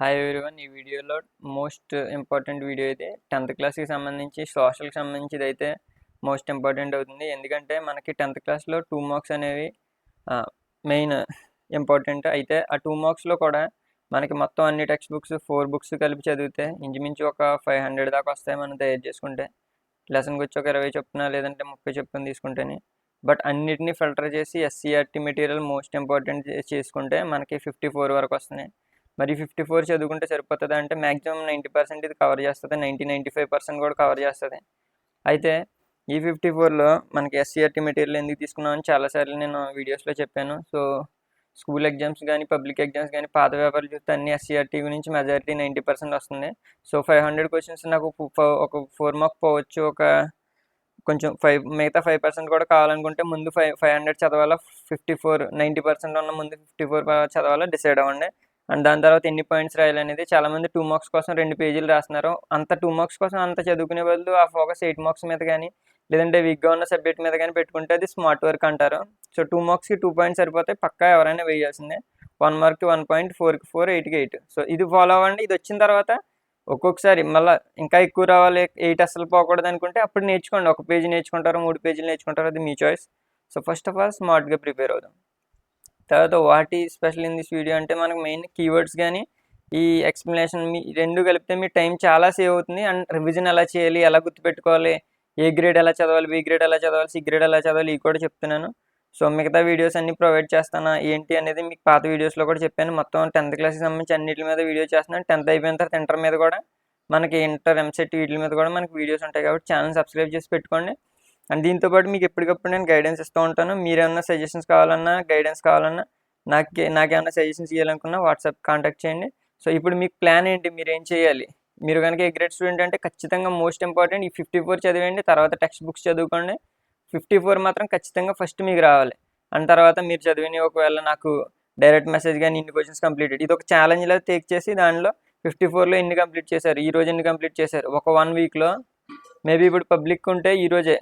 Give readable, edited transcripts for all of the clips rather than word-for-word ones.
Hi everyone. ఈ వీడియోలో most important video ఇది 10th క్లాస్కి సంబంధించి సోషల్కి సంబంధించి అయితే మోస్ట్ ఇంపార్టెంట్ అవుతుంది. ఎందుకంటే మనకి 10th క్లాస్లో 2 మార్క్స్ అనేవి మెయిన్ ఇంపార్టెంట్. అయితే ఆ 2 మార్క్స్లో కూడా మనకి మొత్తం అన్ని టెక్స్ట్ బుక్స్ 4 బుక్స్ కలిపి చదివితే ఇంచుమించు ఒక 500 దాకా వస్తాయి మనం తయారు చేసుకుంటే. లెసన్కి వచ్చి ఒక 20 చొప్పున లేదంటే 30 చొప్పున తీసుకుంటేనే. బట్ అన్నిటినీ ఫిల్టర్ చేసి ఎస్సీఆర్టీ మెటీరియల్ మోస్ట్ ఇంపార్టెంట్ చేసుకుంటే మనకి 54 వరకు వస్తున్నాయి. మరి 54 చదువుకుంటే సరిపోతుంది అంటే మ్యాక్సిమం 90% ఇది కవర్ చేస్తుంది, 95% కూడా కవర్ చేస్తుంది. అయితే ఈ 54లో మనకి ఎస్సీఆర్టీ మెటీరియల్ ఎందుకు తీసుకున్నామని చాలాసార్లు నేను వీడియోస్లో చెప్పాను. సో స్కూల్ ఎగ్జామ్స్ కానీ పబ్లిక్ ఎగ్జామ్స్ కానీ పాత పేపర్లు చూస్తే అన్ని ఎస్సీఆర్టీ గురించి మెజారిటీ 90% వస్తుంది. సో 500 క్వశ్చన్స్ నాకు ఒక 4 మార్క్ పోవచ్చు, ఒక కొంచెం మిగతా 5% కూడా కావాలనుకుంటే ముందు 500 చదవాలా, 90% ఉన్న ముందు 54 చదవాలా డిసైడ్ అవ్వండి. అండ్ దాని తర్వాత ఎన్ని పాయింట్స్ రాయాలనేది. చాలామంది 2 మార్క్స్ కోసం 2 పేజీలు రాస్తున్నారు. అంత 2 మార్క్స్ కోసం అంత చదువుకునే బదులు ఆ ఫోకస్ 8 మార్క్స్ మీద కానీ లేదంటే వీక్గా ఉన్న సబ్జెక్ట్ మీద కానీ పెట్టుకుంటే అది స్మార్ట్ వర్క్ అంటారు. సో 2 మార్క్స్కి 2 పాయింట్స్ సరిపోతాయి, పక్కా ఎవరైనా వేయాల్సిందే. 1 మార్క్కి 1 పాయింట్, 4కి 4, 8కి 8. సో ఇది ఫాలో అవ్వండి. ఇది వచ్చిన తర్వాత ఒక్కొక్కసారి మళ్ళీ ఇంకా ఎక్కువ రావాలి, 8 అసలు పోకూడదు అనుకుంటే అప్పుడు నేర్చుకోండి. 1 పేజీ నేర్చుకుంటారు, 3 పేజీలు నేర్చుకుంటారు, అది మీ choice. So first of all స్మార్ట్గా ప్రిపేర్ అవుదాం. తర్వాత వాట్ ఈ స్పెషల్ ఇన్ దిస్ వీడియో అంటే మనకు మెయిన్ కీవర్డ్స్ కానీ ఈ ఎక్స్ప్లెనేషన్ మీ రెండు కలిపితే మీ టైం చాలా సేవ్ అవుతుంది. అండ్ రివిజన్ ఎలా చేయాలి, ఎలా గుర్తుపెట్టుకోవాలి, ఏ గ్రేడ్ ఎలా చదవాలి, బి గ్రేడ్ ఎలా చదవాలి, సి గ్రేడ్ ఎలా చదవాలి, ఇవి కూడా చెప్తున్నాను. సో మిగతా వీడియోస్ అన్ని ప్రొవైడ్ చేస్తాను. ఏంటి అనేది మీకు పాత వీడియోస్లో కూడా చెప్పాను. మొత్తం 10th క్లాస్కి సంబంధించి అన్నిటి మీద వీడియో చేస్తున్నాను. 10th అయిపోయిన తర్వాత ఇంటర్ మీద కూడా మనకి ఇంటర్ ఎంసెట్ వీటి మీద కూడా మనకి వీడియోస్ ఉంటాయి. కాబట్టి ఛానల్ సబ్స్క్రైబ్ చేసి పెట్టుకోండి. అండ్ దీంతోపాటు మీకు ఎప్పటికప్పుడు నేను గైడెన్స్ ఇస్తూ ఉంటాను. మీరేమన్నా సజెషన్స్ కావాలన్నా, గైడెన్స్ కావాలన్నా, నాకేమన్నా సజెషన్స్ ఇవ్వాలనుకున్నా వాట్సాప్ కాంటాక్ట్ చేయండి. సో ఇప్పుడు మీకు ప్లాన్ ఏంటి, మీరు ఏం చేయాలి? మీరు కనుక ఏ గ్రేడ్ స్టూడెంట్ అంటే ఖచ్చితంగా మోస్ట్ ఇంపార్టెంట్ ఈ 54 చదివేయండి. తర్వాత టెక్స్ట్ బుక్స్ చదువుకోండి. 54 మాత్రం ఖచ్చితంగా ఫస్ట్ మీకు రావాలి. అండ్ తర్వాత మీరు చదివిన ఒకవేళ నాకు డైరెక్ట్ మెసేజ్ కానీ ఇన్ని క్వశ్చన్స్ కంప్లీటెడ్, ఇది ఒక ఛాలెంజ్లో టేక్ చేసి దానిలో 54లో ఎన్ని కంప్లీట్ చేశారు, ఈ రోజు ఎన్ని కంప్లీట్ చేశారు, ఒక 1 వీక్లో మేబీ ఇప్పుడు పబ్లిక్ ఉంటే ఈరోజే,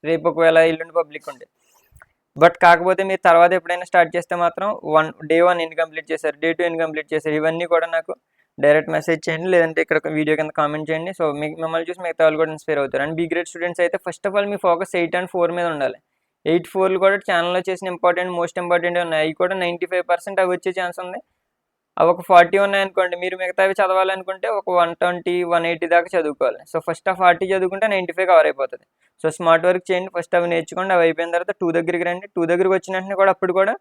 రేపు ఒకవేళ ఎల్లుండి పబ్లిక్ ఉంటే. బట్ కాకపోతే మీరు తర్వాత ఎప్పుడైనా స్టార్ట్ చేస్తే మాత్రం డే 1 ఎన్ని కంప్లీట్ చేశారు, డే 2 ఎన్ని కంప్లీట్ చేశారు, ఇవన్నీ కూడా నాకు డైరెక్ట్ మెసేజ్ చేయండి, లేదంటే ఇక్కడ వీడియో కింద కామెంట్ చేయండి. సో మిమ్మల్ని చూసి మిగతా వాళ్ళు కూడా ఇన్స్పైర్ అవుతారు. అండ్ బీ గ్రేడ్ స్టూడెంట్స్ అయితే first of all me focus 8 and 4 మీద ఉండాలి. 8, 4 కూడా ఛానల్లో చేసిన మోస్ట్ ఇంపార్టెంట్ ఉన్నాయి. అవి కూడా 95% అవి వచ్చే ఛాన్స్ ఉంది. అవి ఒక 40 ఉన్నాయనుకోండి, మీరు మిగతావి చదవాలనుకుంటే ఒక 120, 180 దాకా చదువుకోవాలి. సో ఫస్ట్ ఆ 40 చదువుకుంటే 95 కవర్ అయిపోతుంది. సో స్మార్ట్ వర్క్ చేయండి, ఫస్ట్ అవి నేర్చుకోండి. అవి అయిపోయిన తర్వాత 2 దగ్గరికి రండి. 2 దగ్గరికి వచ్చిన వెంటనే కూడా అప్పుడు కూడా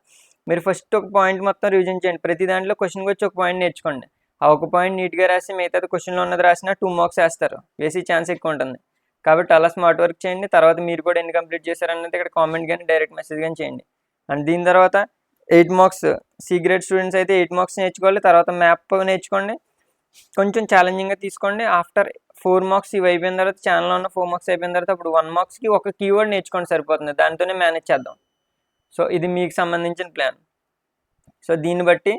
మీరు ఫస్ట్ ఒక పాయింట్ మొత్తం రివిజన్ చేయండి. ప్రతి దాంట్లో క్వశ్చన్కి వచ్చి ఒక పాయింట్ నేర్చుకోండి. ఆ ఒక పాయింట్ నీట్గా రాసి మిగతాది క్వశ్చన్లో ఉన్నది రాసినా 2 మార్క్స్ వేస్తారు, వేసే ఛాన్స్ ఎక్కువ ఉంటుంది. కాబట్టి అలా స్మార్ట్ వర్క్ చేయండి. తర్వాత మీరు కూడా ఎన్ని కంప్లీట్ చేశారన్నది ఇక్కడ కామెంట్ కానీ డైరెక్ట్ మెసేజ్ కానీ చేయండి. అండ్ దీని తర్వాత 8 మార్క్స్ సి గ్రేడ్ స్టూడెంట్స్ అయితే 8 మార్క్స్ నేర్చుకోవాలి. తర్వాత మ్యాప్ నేర్చుకోండి, కొంచెం ఛాలెంజింగ్గా తీసుకోండి. ఆఫ్టర్ 4 మార్క్స్ ఇవి అయిపోయిన తర్వాత, ఛానల్లో ఉన్న 4 మార్క్స్ అయిపోయిన తర్వాత అప్పుడు 1 మార్క్స్కి ఒక కీవర్డ్ నేర్చుకోండి, సరిపోతుంది. దాంతోనే మేనేజ్ చేద్దాం. సో ఇది మీకు సంబంధించిన ప్లాన్. సో దీన్ని బట్టి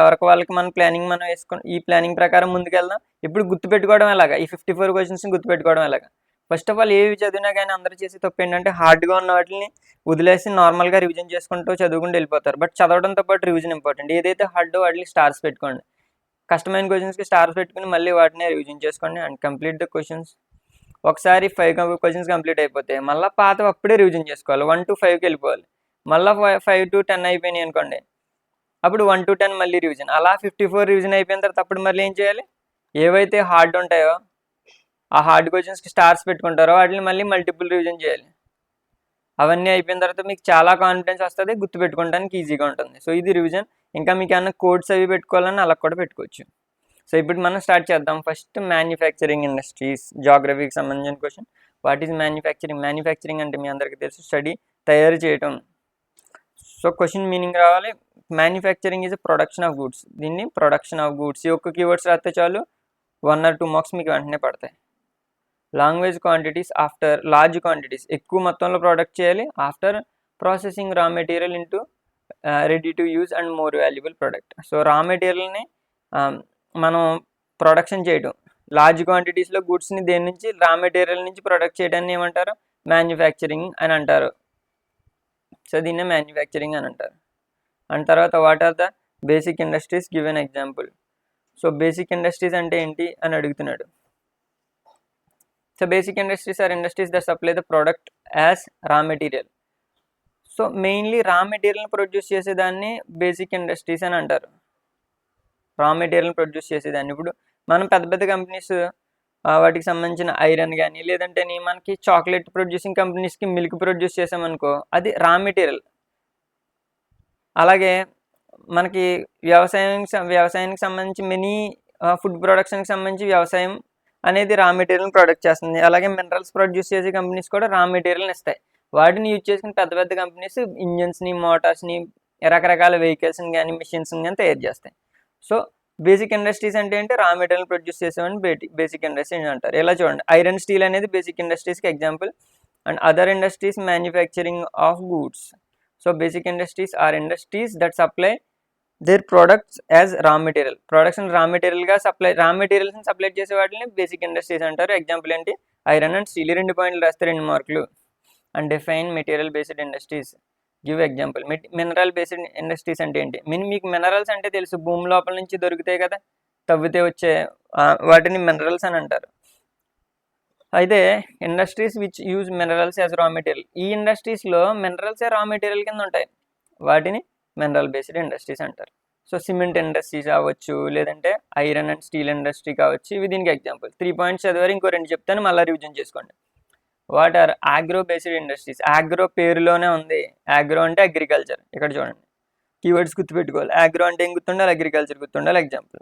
ఎవరికి వాళ్ళకి మన ప్లానింగ్ మనం వేసుకొని ఈ ప్లానింగ్ ప్రకారం ముందుకెళ్దాం. ఇప్పుడు గుర్తుపెట్టుకోవడం ఎలాగా, ఈ 54 క్వశ్చన్స్ని గుర్తుపెట్టుకోవడం ఎలాగా? ఫస్ట్ ఆఫ్ ఆల్ ఏవి చదివినా కానీ అందరూ చేసే తప్పు ఏంటంటే హార్డ్గా ఉన్న వాటిని వదిలేసి నార్మల్గా రివిజన్ చేసుకుంటూ చదువుకుంటూ వెళ్ళిపోతారు. బట్ చదవడంతో పాటు రివిజన్ ఇంపార్టెంట్. ఏదైతే హార్డో వాటికి స్టార్స్ పెట్టుకోండి. కష్టమైన క్వశ్చన్స్కి స్టార్స్ పెట్టుకుని మళ్ళీ వాటిని రివిజన్ చేసుకోండి అండ్ కంప్లీట్ ద క్వశ్చన్స్. ఒకసారి 5 క్వశ్చన్స్ కంప్లీట్ అయిపోతే మళ్ళీ పాత అప్పుడే రివిజన్ చేసుకోవాలి. 1 to 5కి వెళ్ళిపోవాలి. మళ్ళీ 5 to 10 అయిపోయినాయి అనుకోండి, అప్పుడు 1 to 10 మళ్ళీ రివిజన్. అలా 54 రివిజన్ అయిపోయిన తర్వాత అప్పుడు మళ్ళీ ఏం చేయాలి, ఏవైతే హార్డ్ ఉంటాయో ఆ హార్డ్ క్వశ్చన్స్కి స్టార్స్ పెట్టుకుంటారో వాటిని మళ్ళీ మల్టిపుల్ రివిజన్ చేయాలి. అవన్నీ అయిపోయిన తర్వాత మీకు చాలా కాన్ఫిడెన్స్ వస్తుంది, గుర్తుపెట్టుకోవడానికి ఈజీగా ఉంటుంది. సో ఇది రివిజన్. ఇంకా మీకు ఏమైనా కోడ్స్ అవి పెట్టుకోవాలని అలా కూడా పెట్టుకోవచ్చు. సో ఇప్పుడు మనం స్టార్ట్ చేద్దాం. ఫస్ట్ మ్యానుఫ్యాక్చరింగ్ ఇండస్ట్రీస్, జాగ్రఫీకి సంబంధించిన question. What is manufacturing? Manufacturing అంటే మీ అందరికీ తెలుసు, స్టడీ, తయారు చేయటం. సో క్వశ్చన్ మీనింగ్ రావాలి. Manufacturing is production of goods. దీన్ని ప్రొడక్షన్ ఆఫ్ గూడ్స్ ఈ ఒక్క కీవర్డ్స్ రాస్తే చాలు, 1 or 2 మార్క్స్ మీకు వెంటనే పడతాయి. Language quantities after large quantities, ఎక్కువ మొత్తంలో ప్రొడక్ట్ చేయాలి. After processing raw material into ready to use and more valuable product. So రా మెటీరియల్ని మనం ప్రొడక్షన్ చేయడం, లార్జ్ క్వాంటిటీస్లో గూడ్స్ని దేని నుంచి, రా మెటీరియల్ నుంచి ప్రొడక్ట్ చేయడాన్ని ఏమంటారు, మ్యానుఫ్యాక్చరింగ్ అని అంటారు. సో దీన్నే మ్యానుఫ్యాక్చరింగ్ అని అంటారు. అండ్ తర్వాత what are the basic industries, give an example. So basic industries అంటే ఏంటి అని అడుగుతున్నాడు. So basic industries are industries that supply the product as raw material. So mainly raw మెటీరియల్ని ప్రొడ్యూస్ చేసేదాన్ని బేసిక్ ఇండస్ట్రీస్ అని అంటారు. రా మెటీరియల్ని ప్రొడ్యూస్ చేసేదాన్ని. ఇప్పుడు మనం పెద్ద పెద్ద కంపెనీస్ వాటికి సంబంధించిన ఐరన్ కానీ లేదంటే మనకి చాక్లెట్ ప్రొడ్యూసింగ్ కంపెనీస్కి మిల్క్ ప్రొడ్యూస్ చేసామనుకో అది రా మెటీరియల్. అలాగే మనకి వ్యవసాయానికి సంబంధించి మెనీ ఫుడ్ ప్రొడక్షన్కి సంబంధించి వ్యవసాయం అనేది రా మెటీరియల్ని ప్రొడక్ట్ చేస్తుంది. అలాగే మినరల్స్ ప్రొడ్యూస్ చేసే కంపెనీస్ కూడా రా మెటీరియల్ని ఇస్తాయి. వాటిని యూజ్ చేసుకుని పెద్ద పెద్ద కంపెనీస్ ఇంజన్స్ని, మోటార్స్ని, రకరకాల వెహికల్స్ని కానీ మిషన్స్ని కానీ తయారు చేస్తాయి. సో బేసిక్ ఇండస్ట్రీస్ అంటే ఏంటి? రా మెటీరియల్ ప్రొడ్యూస్ చేసేవని బేసిక్ ఇండస్ట్రీస్ అంటారు. ఇలా చూడండి, ఐరన్ స్టీల్ అనేది బేసిక్ ఇండస్ట్రీస్కి example. And other industries manufacturing of goods. So basic industries are industries that supply their products as raw material. Products raw మెటీరియల్గా raw మెటీరియల్స్ని సప్లై చేసే వాటిని బేసిక్ ఇండస్ట్రీస్ అంటారు. ఎగ్జాంపుల్ ఏంటి? Iron and steel. 2 పాయింట్లు రాస్తే 2 మార్కులు. And define material based industries. Give example. Mineral based industries అంటే ఏంటి? మీకు మినరల్స్ అంటే తెలుసు, భూమి లోపల నుంచి దొరుకుతాయి కదా, తవ్వితే వచ్చే వాటిని మినరల్స్ అని అంటారు. అయితే industries which use minerals as raw material, ఈ ఇండస్ట్రీస్లో మినరల్స్ రా మెటీరియల్ కింద ఉంటాయి, వాటిని మినరల్ బేస్డ్ ఇండస్ట్రీస్ అంటారు. సో సిమెంట్ ఇండస్ట్రీస్ అవ్వచ్చు, లేదంటే ఐరన్ అండ్ స్టీల్ ఇండస్ట్రీ కావచ్చు, ఇవి దీనికి ఎగ్జాంపుల్. 3 పాయింట్స్ చదివారు, ఇంకో 2 చెప్తాను, మళ్ళీ రివిజన్ చేసుకోండి. What are agro based industries? Agro పేరులోనే ఉంది, ఆగ్రో అంటే అగ్రికల్చర్. ఇక్కడ చూడండి, కీవర్డ్స్ గుర్తుపెట్టుకోవాలి. ఆగ్రో అంటే ఏం గుర్తుండాలి? అగ్రికల్చర్ గుర్తుండాలి. Example.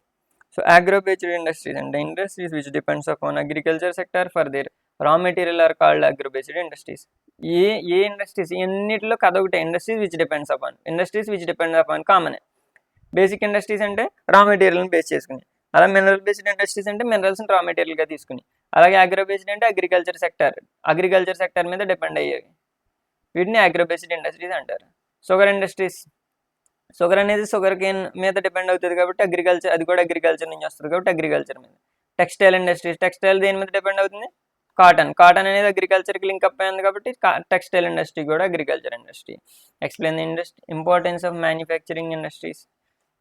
So agro based industries అంటే industries which depends upon agriculture sector for their raw material are called agro based industries. ఏ ఇండస్ట్రీస్? ఎన్నిటిలో కథ ఒకటే, industries which depends upon. Industries which depends upon common. Basic industries అంటే raw మెటీరియల్ని base చేసుకుని, అలా mineral based industries అంటే మినరల్స్ని రా మెటీరియల్గా తీసుకుని, అలాగే అగ్రో బేస్డ్ అంటే అగ్రికల్చర్ సెక్టర్ మీద డిపెండ్ అయ్యేవి, వీటిని అగ్రో బేస్డ్ ఇండస్ట్రీస్ అంటారు. షుగర్ ఇండస్ట్రీస్, షుగర్ అనేది షుగర్ కేన్ మీద డిపెండ్ అవుతుంది కాబట్టి అగ్రికల్చర్, అది కూడా అగ్రికల్చర్ నుంచి వస్తుంది కాబట్టి అగ్రికల్చర్ మీద. టెక్స్టైల్ ఇండస్ట్రీస్, టెక్స్టైల్ దేని మీద డిపెండ్ అవుతుంది? కాటన్ అనేది అగ్రికల్చర్కి లింక్ అప్ అయింది కాబట్టి టెక్స్టైల్ ఇండస్ట్రీ కూడా agriculture industry. Explain the importance of manufacturing industries.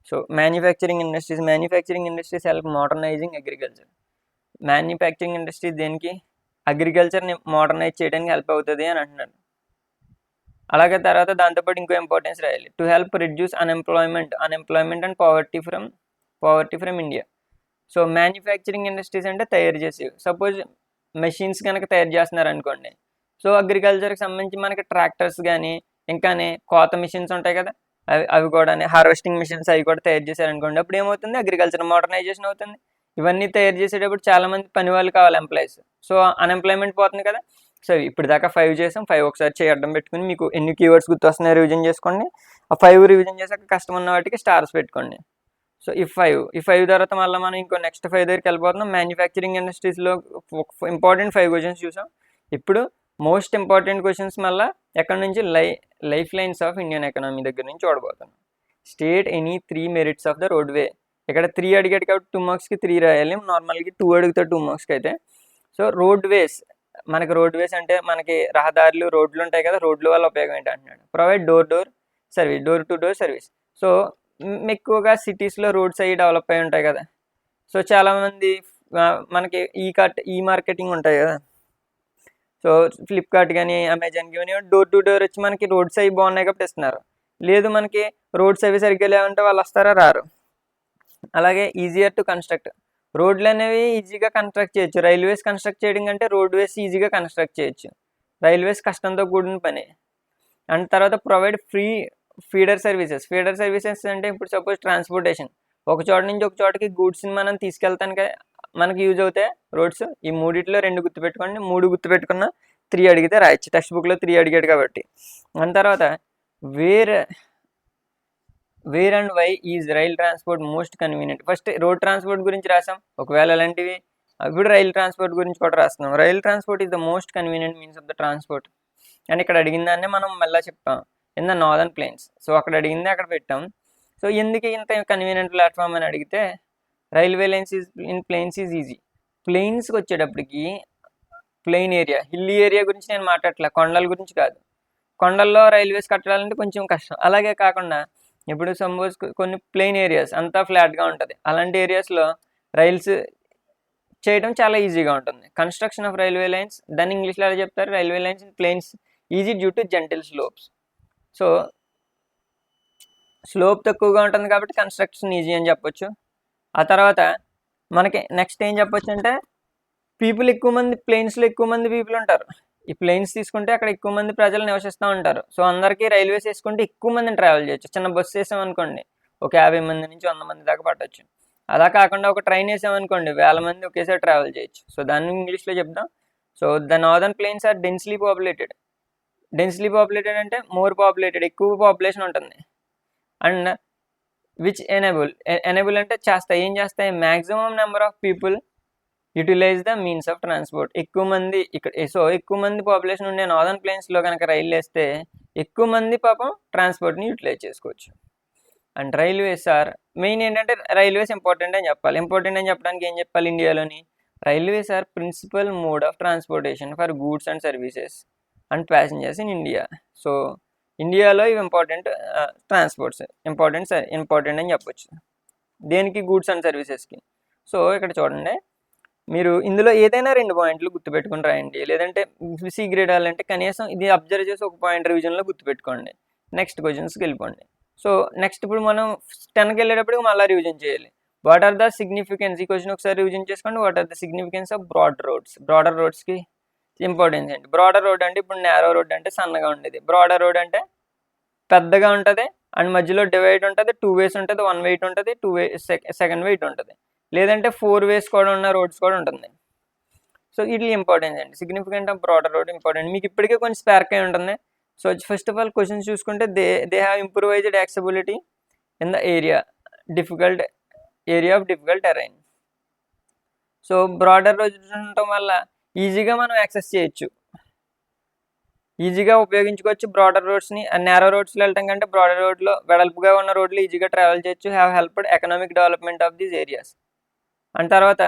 So manufacturing industries help modernizing agriculture. Manufacturing industry దేనికి? అగ్రికల్చర్ని మోడర్నైజ్ చేయడానికి హెల్ప్ అవుతుంది అని అంటున్నాడు. అలాగే తర్వాత దాంతోపాటు ఇంకో ఇంపార్టెన్స్ రాయాలి. To help reduce unemployment and poverty from India. So manufacturing industries అంటే తయారు చేసేవి. సపోజ్ మెషిన్స్ కనుక తయారు చేస్తున్నారు అనుకోండి, సో అగ్రికల్చర్కి సంబంధించి మనకి ట్రాక్టర్స్ కానీ ఇంకానే కోత మిషన్స్ ఉంటాయి కదా, అవి కూడా హార్వెస్టింగ్ మిషన్స్ అవి కూడా తయారు చేశారనుకోండి, అప్పుడు ఏమవుతుంది? అగ్రికల్చర్ మోడర్నైజేషన్ అవుతుంది. ఇవన్నీ తయారు చేసేటప్పుడు చాలామంది పని వాళ్ళు కావాలి, ఎంప్లాయీస్. సో అన్ఎంప్లాయ్మెంట్ పోతుంది కదా. సో ఇప్పుడు దాకా 5 చేసాం, 5 ఒకసారి చేయడం పెట్టుకుని మీకు ఎన్ని కీవర్డ్స్ గుర్తొస్తున్నాయో రివిజన్ చేసుకోండి. ఆ 5 రివిజన్ చేశాక కష్టం ఉన్న వాటికి స్టార్స్ పెట్టుకోండి. సో ఈ 5 తర్వాత మళ్ళీ మనం ఇంకో నెక్స్ట్ 5 దగ్గరికి వెళ్ళిపోతున్నాం. మ్యానుఫ్యాక్చరింగ్ ఇండస్ట్రీస్లో ఇంపార్టెంట్ 5 క్వశ్చన్స్ చూసాం. ఇప్పుడు మోస్ట్ ఇంపార్టెంట్ క్వశ్చన్స్ మళ్ళీ ఎక్కడి నుంచి? Life lines of Indian economy దగ్గర నుంచి చూడబోతున్నాం. State any 3 merits of the roadway. ఇక్కడ 3 అడిగాడు కాబట్టి 2 మార్క్స్కి 3 రాయాలి. నార్మల్గా 2 అడుగుతాడు 2 మార్క్స్కి అయితే. సో రోడ్వేస్, మనకి రోడ్వేస్ అంటే మనకి రహదారులు, రోడ్లు ఉంటాయి కదా, రోడ్ల వల్ల ఉపయోగం ఏంటి అంటున్నాడు. Provide door to door service. So ఎక్కువగా సిటీస్లో రోడ్స్ అవి డెవలప్ అయి ఉంటాయి కదా. సో చాలామంది మనకి ఈ మార్కెటింగ్ ఉంటాయి కదా, సో ఫ్లిప్కార్ట్ కానీ అమెజాన్ కానీ డోర్ టు డోర్ వచ్చి మనకి రోడ్స్ అవి బాగున్నాయి కాబట్టి ఇస్తున్నారు. లేదు మనకి రోడ్స్ అవి సరిగ్గా లేవంటే వాళ్ళు వస్తారా? రారు. అలాగే ఈజియర్ టు కన్స్ట్రక్ట్, రోడ్లు అనేవి ఈజీగా కన్స్ట్రక్ట్ చేయొచ్చు. రైల్వేస్ కన్స్ట్రక్ట్ చేయడం కంటే రోడ్వేస్ ఈజీగా కన్స్ట్రక్ట్ చేయొచ్చు. రైల్వేస్ కష్టంతో కూడిన పని. అండ్ తర్వాత ప్రొవైడ్ ఫ్రీ ఫీడర్ సర్వీసెస్ అంటే ఇప్పుడు సపోజ్ ట్రాన్స్పోర్టేషన్, ఒక చోట నుంచి ఒక చోటకి గూడ్స్ని మనం తీసుకెళ్తానికి మనకి యూజ్ అవుతాయి రోడ్స్. ఈ 3లో 2 గుర్తుపెట్టుకోండి, 3 గుర్తుపెట్టుకున్న 3 అడిగితే రాయొచ్చు. టెక్స్ట్ బుక్లో 3 అడిగాడు కాబట్టి. దాని తర్వాత where and why is rail transport most convenient. First road transport గురించి రాసాం, ఒకవేళ అలాంటివి ఇప్పుడు రైల్ ట్రాన్స్పోర్ట్ గురించి కూడా రాస్తున్నాం. Rail transport is the most convenient means of the transport. And ఇక్కడ అడిగిన దాన్ని మనం మళ్ళీ చెప్పాం in the northern plains. So అక్కడ అడిగింది అక్కడ పెట్టాం. సో ఎందుకు ఇంత కన్వీనియంట్ ప్లాట్ఫామ్ అని అడిగితే railway lines in plains is easy. ప్లెయిన్స్కి వచ్చేటప్పటికి ప్లెయిన్ ఏరియా, హిల్లీ ఏరియా గురించి నేను మాట్లాడట్లే, కొండల గురించి కాదు. కొండల్లో రైల్వేస్ కట్టాలంటే కొంచెం కష్టం. అలాగే కాకుండా ఇప్పుడు సపోజ్ కొన్ని ప్లెయిన్ ఏరియాస్ అంతా ఫ్లాట్గా ఉంటుంది, అలాంటి ఏరియాస్లో రైల్స్ చేయడం చాలా ఈజీగా ఉంటుంది. కన్స్ట్రక్షన్ ఆఫ్ రైల్వే లైన్స్ దాన్ని ఇంగ్లీష్లో ఎలా చెప్తారు, railway lines in plains easy due to gentle slopes. So slope తక్కువగా ఉంటుంది కాబట్టి కన్స్ట్రక్షన్ ఈజీ అని చెప్పొచ్చు. ఆ తర్వాత మనకి నెక్స్ట్ ఏం చెప్పొచ్చు అంటే పీపుల్ ఎక్కువ మంది ప్లేన్స్లో ఎక్కువ మంది పీపుల్ ఉంటారు. ఈ ప్లేన్స్ తీసుకుంటే అక్కడ ఎక్కువ మంది ప్రజలు నివసిస్తూ ఉంటారు. సో అందరికీ రైల్వేస్ వేసుకుంటే ఎక్కువ మందిని ట్రావెల్ చేయొచ్చు. చిన్న బస్సు వేసామనుకోండి ఒక 50 మంది నుంచి 100 మంది దాకా పట్టొచ్చు. అలా కాకుండా ఒక ట్రైన్ వేసామనుకోండి 1000 మంది ఒకేసారి ట్రావెల్ చేయొచ్చు. సో దాన్ని ఇంగ్లీష్లో చెప్దాం. So the northern plains are densely populated. Densely populated అంటే మోర్ పాపులేటెడ్, ఎక్కువ పాపులేషన్ ఉంటుంది. అండ్ విచ్ ఎనేబుల్ అంటే చేస్తాయి, ఏం చేస్తాయి, maximum number of people utilise the means of transport. ఎక్కువ మంది ఇక్కడ, సో ఎక్కువ మంది పాపులేషన్ ఉండే నార్దర్న్ ప్లేన్స్లో కనుక రైలు వేస్తే ఎక్కువ మంది పాపం ట్రాన్స్పోర్ట్ని యూటిలైజ్ చేసుకోవచ్చు. అండ్ రైల్వేస్ ఆర్ మెయిన్ ఏంటంటే రైల్వేస్ ఇంపార్టెంట్ అని చెప్పాలి. ఇంపార్టెంట్ అని చెప్పడానికి ఏం చెప్పాలి, ఇండియాలోని railways are principal mode of transportation for goods and services and passengers in India. So ఇండియాలో ఇవి ఇంపార్టెంట్ ట్రాన్స్పోర్ట్స్, ఇంపార్టెంట్ అని చెప్పొచ్చు. దేనికి, గూడ్స్ అండ్ సర్వీసెస్కి. సో ఇక్కడ చూడండి, మీరు ఇందులో ఏదైనా 2 పాయింట్లు గుర్తుపెట్టుకుని రాయండి, లేదంటే సి గ్రేడ్ అవ్వాలంటే కనీసం ఇది అబ్జర్వ్ చేసి ఒక పాయింట్ రివిజన్లో గుర్తుపెట్టుకోండి. నెక్స్ట్ క్వశ్చన్స్కి వెళ్ళిపోండి. సో నెక్స్ట్ ఇప్పుడు మనం 10కి వెళ్ళేటప్పుడు మళ్ళీ రివిజన్ చేయాలి. వాట్ ఆర్ ద సిగ్నిఫికెన్స్, ఈ క్వశ్చన్ ఒకసారి రివిజన్ చేసుకోండి. What are the significance of broader roads. Broader రోడ్స్కి ఇంపార్టెన్స్ ఏంటి? బ్రాడర్ రోడ్ అంటే ఇప్పుడు నేరో రోడ్ అంటే సన్నగా ఉండేది, బ్రాడర్ రోడ్ అంటే పెద్దగా ఉంటుంది అండ్ మధ్యలో డివైడ్ ఉంటుంది, 2 వేస్ ఉంటుంది, 1 వెయిట్ ఉంటుంది, 2 వే సెకండ్ వెయిట్ ఉంటుంది, లేదంటే 4 వేస్ కూడా ఉన్న రోడ్స్ కూడా ఉంటుంది. సో ఇది ఇంపార్టెన్స్ అండి. Significant of broader road important. మీకు ఇప్పటికే కొంచెం స్పార్క్ అయి ఉంటుంది. So first of all questions చూసుకుంటే they have improvised accessibility in the area of difficult terrain. So broader road ఉండటం వల్ల ఈజీగా మనం యాక్సెస్ చేయొచ్చు, ఈజీగా ఉపయోగించుకోవచ్చు బ్రాడర్ రోడ్స్ని. నేరో రోడ్స్లో వెళ్ళటం కంటే బ్రాడర్ రోడ్లో వెడల్పుగా ఉన్న రోడ్లు ఈజీగా ట్రావెల్ చేయొచ్చు. Have helped economic development of these areas. And తర్వాత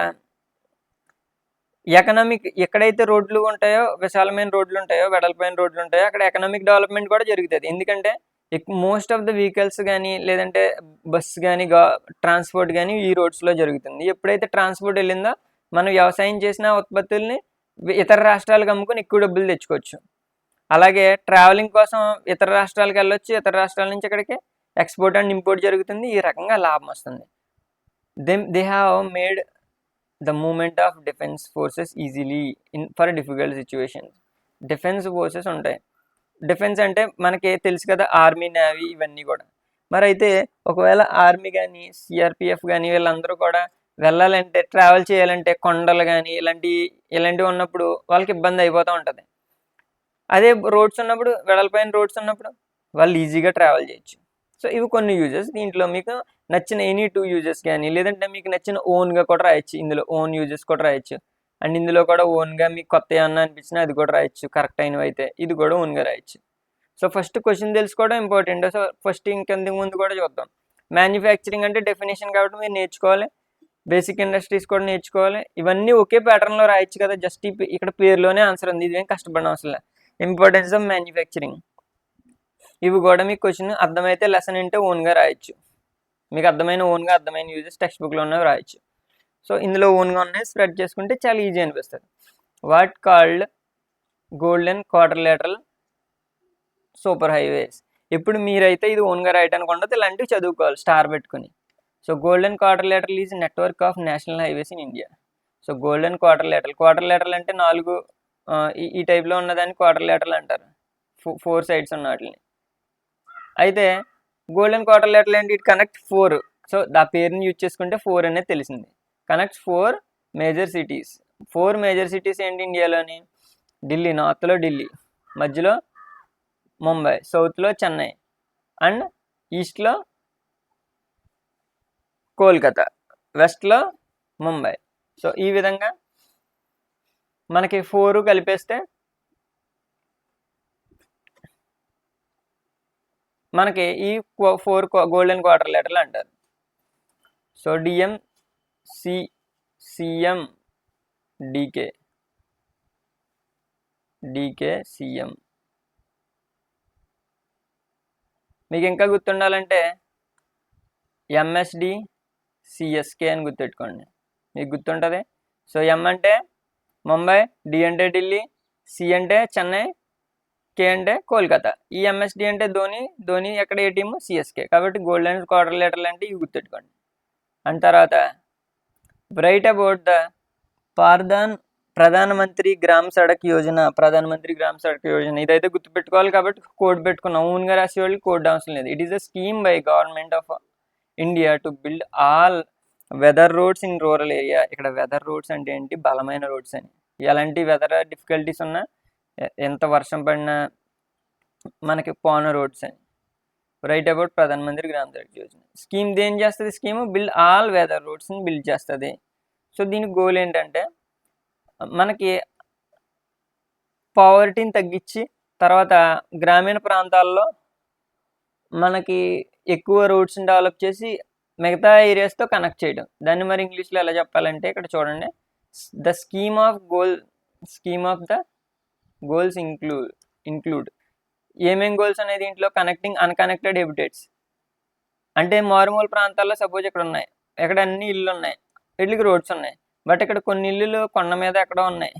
ఎకనామిక్, ఎక్కడైతే రోడ్లు ఉంటాయో, విశాలమైన రోడ్లు ఉంటాయో, వెడల్పైన రోడ్లు ఉంటాయో అక్కడ ఎకనామిక్ డెవలప్మెంట్ కూడా జరుగుతుంది. ఎందుకంటే మోస్ట్ ఆఫ్ ద వెహికల్స్ కానీ లేదంటే బస్సు కానీ ట్రాన్స్పోర్ట్ కానీ ఈ రోడ్స్లో జరుగుతుంది. ఎప్పుడైతే ట్రాన్స్పోర్ట్ వెళ్ళిందో మనం వ్యవసాయం చేసిన ఉత్పత్తుల్ని ఇతర రాష్ట్రాలకు అమ్ముకొని ఎక్కువ డబ్బులు తెచ్చుకోవచ్చు. అలాగే ట్రావెలింగ్ కోసం ఇతర రాష్ట్రాలకు వెళ్ళొచ్చు, ఇతర రాష్ట్రాల నుంచి ఇక్కడికి ఎక్స్పోర్ట్ అండ్ ఇంపోర్ట్ జరుగుతుంది. ఈ రకంగా లాభం వస్తుంది. They have made the movement of defence forces easily for difficult situations. Defence forces ఉంటాయి. డిఫెన్స్ అంటే మనకి తెలుసు కదా, ఆర్మీ, నేవీ ఇవన్నీ కూడా. మరి అయితే ఒకవేళ ఆర్మీ కానీ సిఆర్పిఎఫ్ కానీ వీళ్ళందరూ కూడా వెళ్ళాలంటే, ట్రావెల్ చేయాలంటే కొండలు కానీ ఇలాంటివి ఉన్నప్పుడు వాళ్ళకి ఇబ్బంది అయిపోతూ ఉంటుంది. అదే రోడ్స్ ఉన్నప్పుడు, వెడల్పైన రోడ్స్ ఉన్నప్పుడు వాళ్ళు ఈజీగా ట్రావెల్ చేయొచ్చు. సో ఇవి కొన్ని యూజెస్. దీంట్లో మీకు నచ్చిన ఎనీ 2 యూజెస్ కానీ లేదంటే మీకు నచ్చిన ఓన్గా కూడా రాయొచ్చు. ఇందులో ఓన్ యూజెస్ కూడా రాయొచ్చు. అండ్ ఇందులో కూడా ఓన్గా మీకు కొత్త ఏమన్నా అనిపించినా అది కూడా రాయొచ్చు. కరెక్ట్ అయినవి అయితే ఇది కూడా ఓన్గా రాయొచ్చు. సో ఫస్ట్ క్వశ్చన్ తెలుసుకోవడం ఇంపార్టెంట్. సో ఫస్ట్ ఇంకెందుకు ముందు కూడా చూద్దాం. మ్యానుఫ్యాక్చరింగ్ అంటే డెఫినేషన్ కాబట్టి మీరు నేర్చుకోవాలి. బేసిక్ ఇండస్ట్రీస్ కూడా నేర్చుకోవాలి. ఇవన్నీ ఒకే ప్యాటర్న్లో రాయొచ్చు కదా, జస్ట్ ఇక్కడ పేరులోనే ఆన్సర్ ఉంది, ఇదేం కష్టపడిన అవసరం లేదు. ఇంపార్టెన్స్ ఆఫ్ మ్యానుఫ్యాక్చరింగ్ ఇవి కూడా మీకు క్వశ్చన్ అర్థమైతే లెసన్ అంటే ఓన్గా రాయొచ్చు. మీకు ఓన్గా అర్థమైన యూజెస్ టెక్స్ట్ బుక్లో ఉన్నవి రాయొచ్చు. సో ఇందులో ఓన్గా ఉన్నాయి, స్ప్రెడ్ చేసుకుంటే చాలా ఈజీ అనిపిస్తుంది. What called golden quadrilateral super highways. ఇప్పుడు మీరైతే ఇది ఓన్గా రాయడానికి ఉండదు, ఇలాంటివి చదువుకోవాలి స్టార్ పెట్టుకుని. So golden quadrilateral is network of national highways in India. So golden quadrilateral అంటే 4 ఈ టైప్లో ఉన్నదాన్ని క్వాడ్రిలేటరల్ అంటారు, 4 సైడ్స్ ఉన్న వాటిని. అయితే గోల్డెన్ క్వాడ్రిలేటరల్ ఏంటి, ఇట్ కనెక్ట్ 4. సో ఆ పేరుని యూజ్ చేసుకుంటే 4 అనేది తెలిసింది. Connects 4 major cities. 4 major cities ఏంటి ఇండియాలోని? ఢిల్లీ, నార్త్లో ఢిల్లీ, మధ్యలో ముంబై, సౌత్లో చెన్నై, అండ్ ఈస్ట్లో కోల్కతా, వెస్ట్లో ముంబై. సో ఈ విధంగా మనకి 4 కలిపేస్తే మనకి ఈ 4 గోల్డెన్ క్వాడ్రిలేటరల్ అంటారు. So DM, CM, DK, CM. మీకు ఇంకా గుర్తుండాలంటే ఎంఎస్డి సిఎస్కే అని గుర్తుపెట్టుకోండి, మీకు గుర్తుంటుంది. సో ఎం అంటే ముంబై, డి అంటే ఢిల్లీ, సి అంటే చెన్నై, కే అంటే కోల్కతా. ఈ ఎంఎస్డి అంటే ధోని ఎక్కడ ఏ టీము సిఎస్కే. కాబట్టి గోల్డ్ అండ్ క్వార్టర్ లీటర్లు అంటే ఇవి గుర్తుపెట్టుకోండి. అండ్ తర్వాత రైట్ అబౌట్ ద ప్రధానమంత్రి గ్రామ్ సడక్ యోజన. ఇదైతే గుర్తుపెట్టుకోవాలి కాబట్టి కోడ్ పెట్టుకున్నాం. ఓన్గా రాసే వాళ్ళు కోడ్ అవసరం లేదు. It is a scheme by government of India to build all weather roads in rural area. ఇక్కడ వెదర్ రోడ్స్ అంటే ఏంటి, బలమైన రోడ్స్ అని. ఎలాంటి వెదర్ డిఫికల్టీస్ ఉన్నా, ఎంత వర్షం పడినా మనకి పోన రోడ్స్ అని. Write about Pradhan Mantri Gram Sadak Yojana scheme దేం చేస్తుంది, స్కీమ్ బిల్డ్ ఆల్ వెదర్ రోడ్స్ని బిల్డ్ చేస్తుంది. సో దీని గోల్ ఏంటంటే మనకి పావర్టీని తగ్గించి తర్వాత గ్రామీణ ప్రాంతాల్లో మనకి ఎక్కువ రోడ్స్ని డెవలప్ చేసి మిగతా ఏరియాస్తో కనెక్ట్ చేయడం. దాన్ని మరి ఇంగ్లీష్లో ఎలా చెప్పాలంటే ఇక్కడ చూడండి, the scheme of the goals include ఏమేం గోల్స్ అనేది దీంట్లో కనెక్టింగ్ అన్కనెక్టెడ్ హెబిటేట్స్. అంటే మారుమూల ప్రాంతాల్లో సపోజ్ ఇక్కడ ఉన్నాయి, ఇక్కడ అన్ని ఇల్లు ఉన్నాయి, వీటికి రోడ్స్ ఉన్నాయి. బట్ ఇక్కడ కొన్ని ఇల్లులు కొండ మీద ఎక్కడో ఉన్నాయి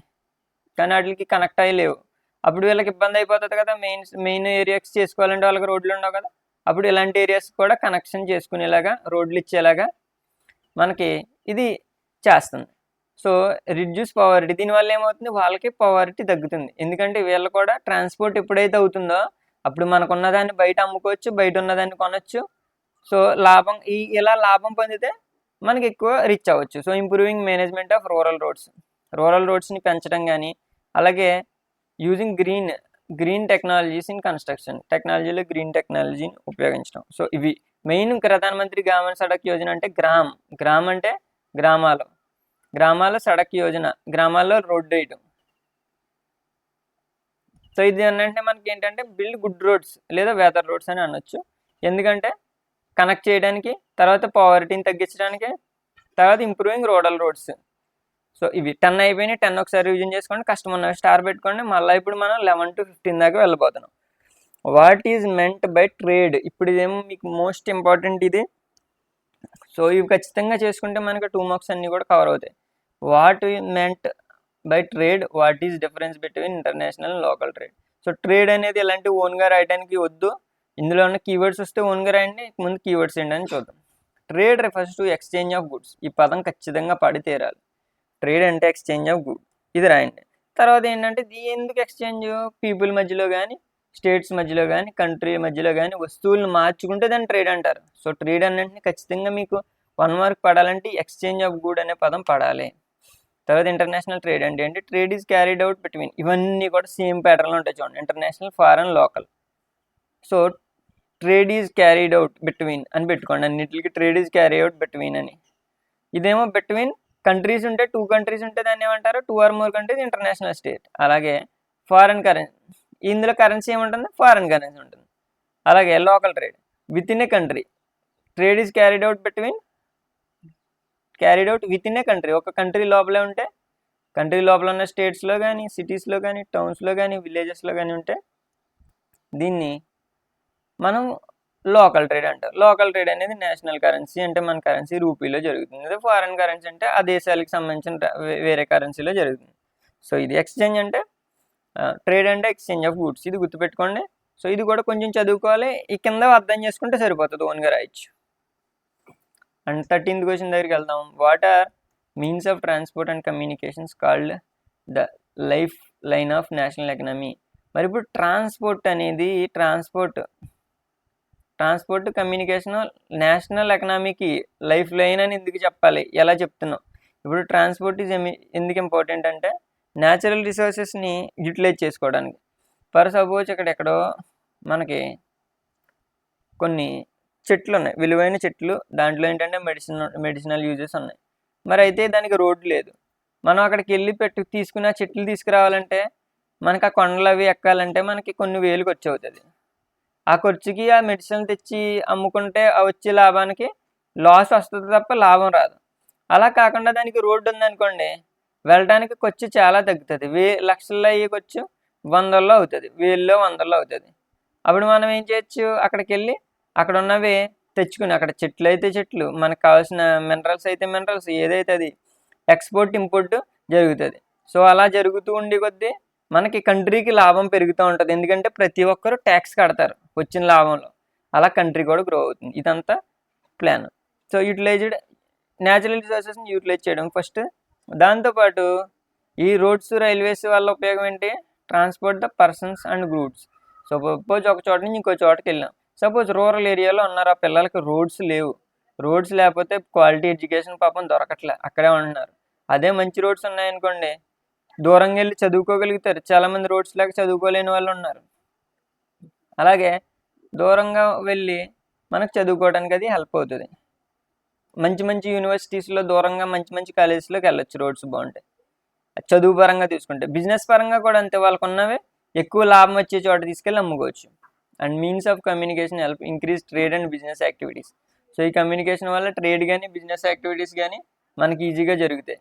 కానీ వాటికి కనెక్ట్ అయ్యి లేవు. అప్పుడు వీళ్ళకి ఇబ్బంది అయిపోతుంది కదా, మెయిన్ ఏరియాస్ చేసుకోవాలంటే వాళ్ళకి రోడ్లు ఉండవు కదా. అప్పుడు ఇలాంటి ఏరియాస్ కూడా కనెక్షన్ చేసుకునేలాగా రోడ్లు ఇచ్చేలాగా మనకి ఇది చేస్తుంది. సో రిడ్యూస్ పవర్టీ, దీనివల్ల ఏమవుతుంది, వాళ్ళకి పవర్టీ తగ్గుతుంది. ఎందుకంటే వీళ్ళు కూడా ట్రాన్స్పోర్ట్ ఎప్పుడైతే అవుతుందో అప్పుడు మనకున్న దాన్ని బయట అమ్ముకోవచ్చు, బయట ఉన్నదాన్ని కొనవచ్చు. సో ఇలా లాభం పొందితే మనకి ఎక్కువ రిచ్ అవ్వచ్చు. So improving management of rural రోడ్స్ని పెంచడం కానీ, అలాగే using green technologies in construction, టెక్నాలజీలో గ్రీన్ టెక్నాలజీని ఉపయోగించడం. సో ఇవి మెయిన్ ప్రధానమంత్రి గ్రామ సడక్ యోజన అంటే గ్రామ్ అంటే గ్రామాల సడక్ యోజన, గ్రామాల్లో రోడ్డు వేయడం. సో ఇది అంటే మనకి ఏంటంటే బిల్డ్ గుడ్ రోడ్స్ లేదా వెదర్ రోడ్స్ అని అనొచ్చు. ఎందుకంటే కనెక్ట్ చేయడానికి, తర్వాత పవర్టీని తగ్గించడానికి, తర్వాత ఇంప్రూవింగ్ రూరల్ రోడ్స్. సో ఇవి 10 అయిపోయినాయి. 10 ఒకసారి రివిజన్ చేసుకోండి, కష్టం ఉన్న స్టార్ పెట్టుకోండి. మళ్ళీ ఇప్పుడు మనం 11 to 15 దాకా వెళ్ళిపోతున్నాం. What is meant by trade, ఇప్పుడు ఇదేమో మీకు మోస్ట్ ఇంపార్టెంట్ ఇది. సో ఇవి ఖచ్చితంగా చేసుకుంటే మనకి 2 మార్క్స్ అన్నీ కూడా కవర్ అవుతాయి. What meant by trade, what is difference between international and local trade. So trade అనేది ఇలాంటి ఓన్గా రాయడానికి వద్దు, ఇందులో ఉన్న కీవర్డ్స్ వస్తే ఓన్గా రాయండి, ముందు కీవర్డ్స్ ఏంటని చూద్దాం. Trade refers to exchange of goods, ఈ పదం ఖచ్చితంగా పడి తీరాలి. ట్రేడ్ అంటే ఎక్స్చేంజ్ ఆఫ్ గుడ్, ఇది రాయండి. తర్వాత ఏంటంటే ఎందుకు ఎక్స్చేంజ్, పీపుల్ మధ్యలో కానీ, స్టేట్స్ మధ్యలో కానీ, కంట్రీ మధ్యలో కానీ వస్తువులను మార్చుకుంటే దాన్ని ట్రేడ్ అంటారు. సో ట్రేడ్ అన్నింటినీ ఖచ్చితంగా మీకు 1 మార్క్ పడాలంటే ఎక్స్చేంజ్ ఆఫ్ గుడ్ అనే పదం పడాలి. తర్వాత ఇంటర్నేషనల్ ట్రేడ్ అంటే ఏంటి, trade is carried out between, ఇవన్నీ కూడా సేమ్ ప్యాటర్న్లో ఉంటాయి చూడండి, international, foreign, local. So trade is carried out between అని పెట్టుకోండి, అన్నిటికి trade is carry out between అని. ఇదేమో బిట్వీన్ కంట్రీస్ ఉంటే, 2 కంట్రీస్ ఉంటే దాన్ని ఏమంటారు, 2 or more countries, international state. అలాగే ఫారెన్ కరెన్సీ, ఇందులో కరెన్సీ ఏముంటుంది, ఫారెన్ కరెన్సీ ఉంటుంది. అలాగే local trade with in a country, trade is carried out with in a country, ఒక కంట్రీ లోపలే ఉంటే, కంట్రీ లోపల ఉన్న స్టేట్స్లో కానీ, సిటీస్లో కానీ, టౌన్స్లో కానీ, విలేజెస్లో కానీ ఉంటే దీన్ని మనం లోకల్ ట్రేడ్ అంటారు. లోకల్ ట్రేడ్ అనేది నేషనల్ కరెన్సీ అంటే మన కరెన్సీ రూపీలో జరుగుతుంది. అదే ఫారెన్ కరెన్సీ అంటే ఆ దేశాలకు సంబంధించిన వేరే కరెన్సీలో జరుగుతుంది. సో ఇది ఎక్స్చేంజ్ అంటే, ట్రేడ్ అంటే ఎక్స్చేంజ్ ఆఫ్ గూడ్స్, ఇది గుర్తుపెట్టుకోండి. సో ఇది కూడా కొంచెం చదువుకోవాలి, ఈ కింద అర్థం చేసుకుంటే సరిపోతుంది, ఓన్గా రాయొచ్చు. అండ్ 13th క్వశ్చన్ దగ్గరికి వెళ్దాం. What are means of transport and communications called the life line of national economy. మరి ఇప్పుడు ట్రాన్స్పోర్ట్ అనేది, ట్రాన్స్పోర్ట్ కమ్యూనికేషన్ నేషనల్ ఎకనామీకి లైఫ్ లైన్ అని ఎందుకు చెప్పాలి, ఎలా చెప్తున్నాం. ఇప్పుడు ట్రాన్స్పోర్ట్ ఈజ్ ఎందుకు ఇంపార్టెంట్ అంటే న్యాచురల్ రిసోర్సెస్ని యూటిలైజ్ చేసుకోవడానికి. ఫర్ సపోజ్ ఎక్కడో మనకి కొన్ని చెట్లు ఉన్నాయి, విలువైన చెట్లు, దాంట్లో ఏంటంటే మెడిసినల్ యూజెస్ ఉన్నాయి. మరి అయితే దానికి రోడ్డు లేదు, మనం అక్కడికి వెళ్ళి తీసుకున్న చెట్లు తీసుకురావాలంటే మనకు ఆ కొండలు అవి ఎక్కాలంటే మనకి కొన్ని వేలు ఖర్చు అవుతుంది. ఆ ఖర్చుకి ఆ మెడిసిన్ తెచ్చి అమ్ముకుంటే ఆ వచ్చే లాభానికి లాస్ వస్తుంది తప్ప లాభం రాదు. అలా కాకుండా దానికి రోడ్డు ఉందనుకోండి, వెళ్ళడానికి ఖర్చు చాలా తగ్గుతుంది. లక్షల్లో అయ్యే ఖర్చు 100లో అవుతుంది, 1000లో 100లో అవుతుంది. అప్పుడు మనం ఏం చేయొచ్చు, అక్కడికి వెళ్ళి అక్కడ ఉన్నవి తెచ్చుకుని అక్కడ చెట్లు అయితే చెట్లు, మనకు కావాల్సిన మినరల్స్ అయితే మినరల్స్, ఏదైతే అది ఎక్స్పోర్ట్ ఇంపోర్ట్ జరుగుతుంది. సో అలా జరుగుతూ ఉండే కొద్దీ మనకి కంట్రీకి లాభం పెరుగుతూ ఉంటుంది. ఎందుకంటే ప్రతి ఒక్కరు ట్యాక్స్ కడతారు వచ్చిన లాభంలో. అలా కంట్రీ కూడా గ్రో అవుతుంది. ఇదంతా ప్లాన్. సో యూటిలైజ్డ్ న్యాచురల్ రిసోర్సెస్ని యూటిలైజ్ చేయడం ఫస్ట్. దాంతోపాటు ఈ రోడ్స్ రైల్వేస్ వల్ల ఉపయోగం ఏంటి? Transport the persons and goods. So suppose ఒక చోట నుంచి ఇంకో చోటకి వెళ్ళాం. సపోజ్ రూరల్ ఏరియాలో ఉన్నారు, ఆ పిల్లలకి రోడ్స్ లేవు. రోడ్స్ లేకపోతే క్వాలిటీ ఎడ్యుకేషన్ పాపం దొరకట్లే, అక్కడే ఉంటున్నారు. అదే మంచి రోడ్స్ ఉన్నాయనుకోండి, దూరంగా వెళ్ళి చదువుకోగలుగుతారు. చాలామంది రోడ్స్ లేక చదువుకోలేని వాళ్ళు ఉన్నారు. అలాగే దూరంగా వెళ్ళి మనకు చదువుకోవడానికి అది హెల్ప్ అవుతుంది. మంచి మంచి యూనివర్సిటీస్లో దూరంగా మంచి మంచి కాలేజెస్లోకి వెళ్ళొచ్చు రోడ్స్ బాగుంటాయి. చదువు పరంగా తీసుకుంటే, బిజినెస్ పరంగా కూడా అంతే. వాళ్ళకు ఉన్నవే ఎక్కువ లాభం వచ్చే చోట తీసుకెళ్ళి అమ్ముకోవచ్చు. And means of communication help increase trade and business activities. So ఈ కమ్యూనికేషన్ వల్ల ట్రేడ్ కానీ బిజినెస్ యాక్టివిటీస్ కానీ మనకి ఈజీగా జరుగుతాయి.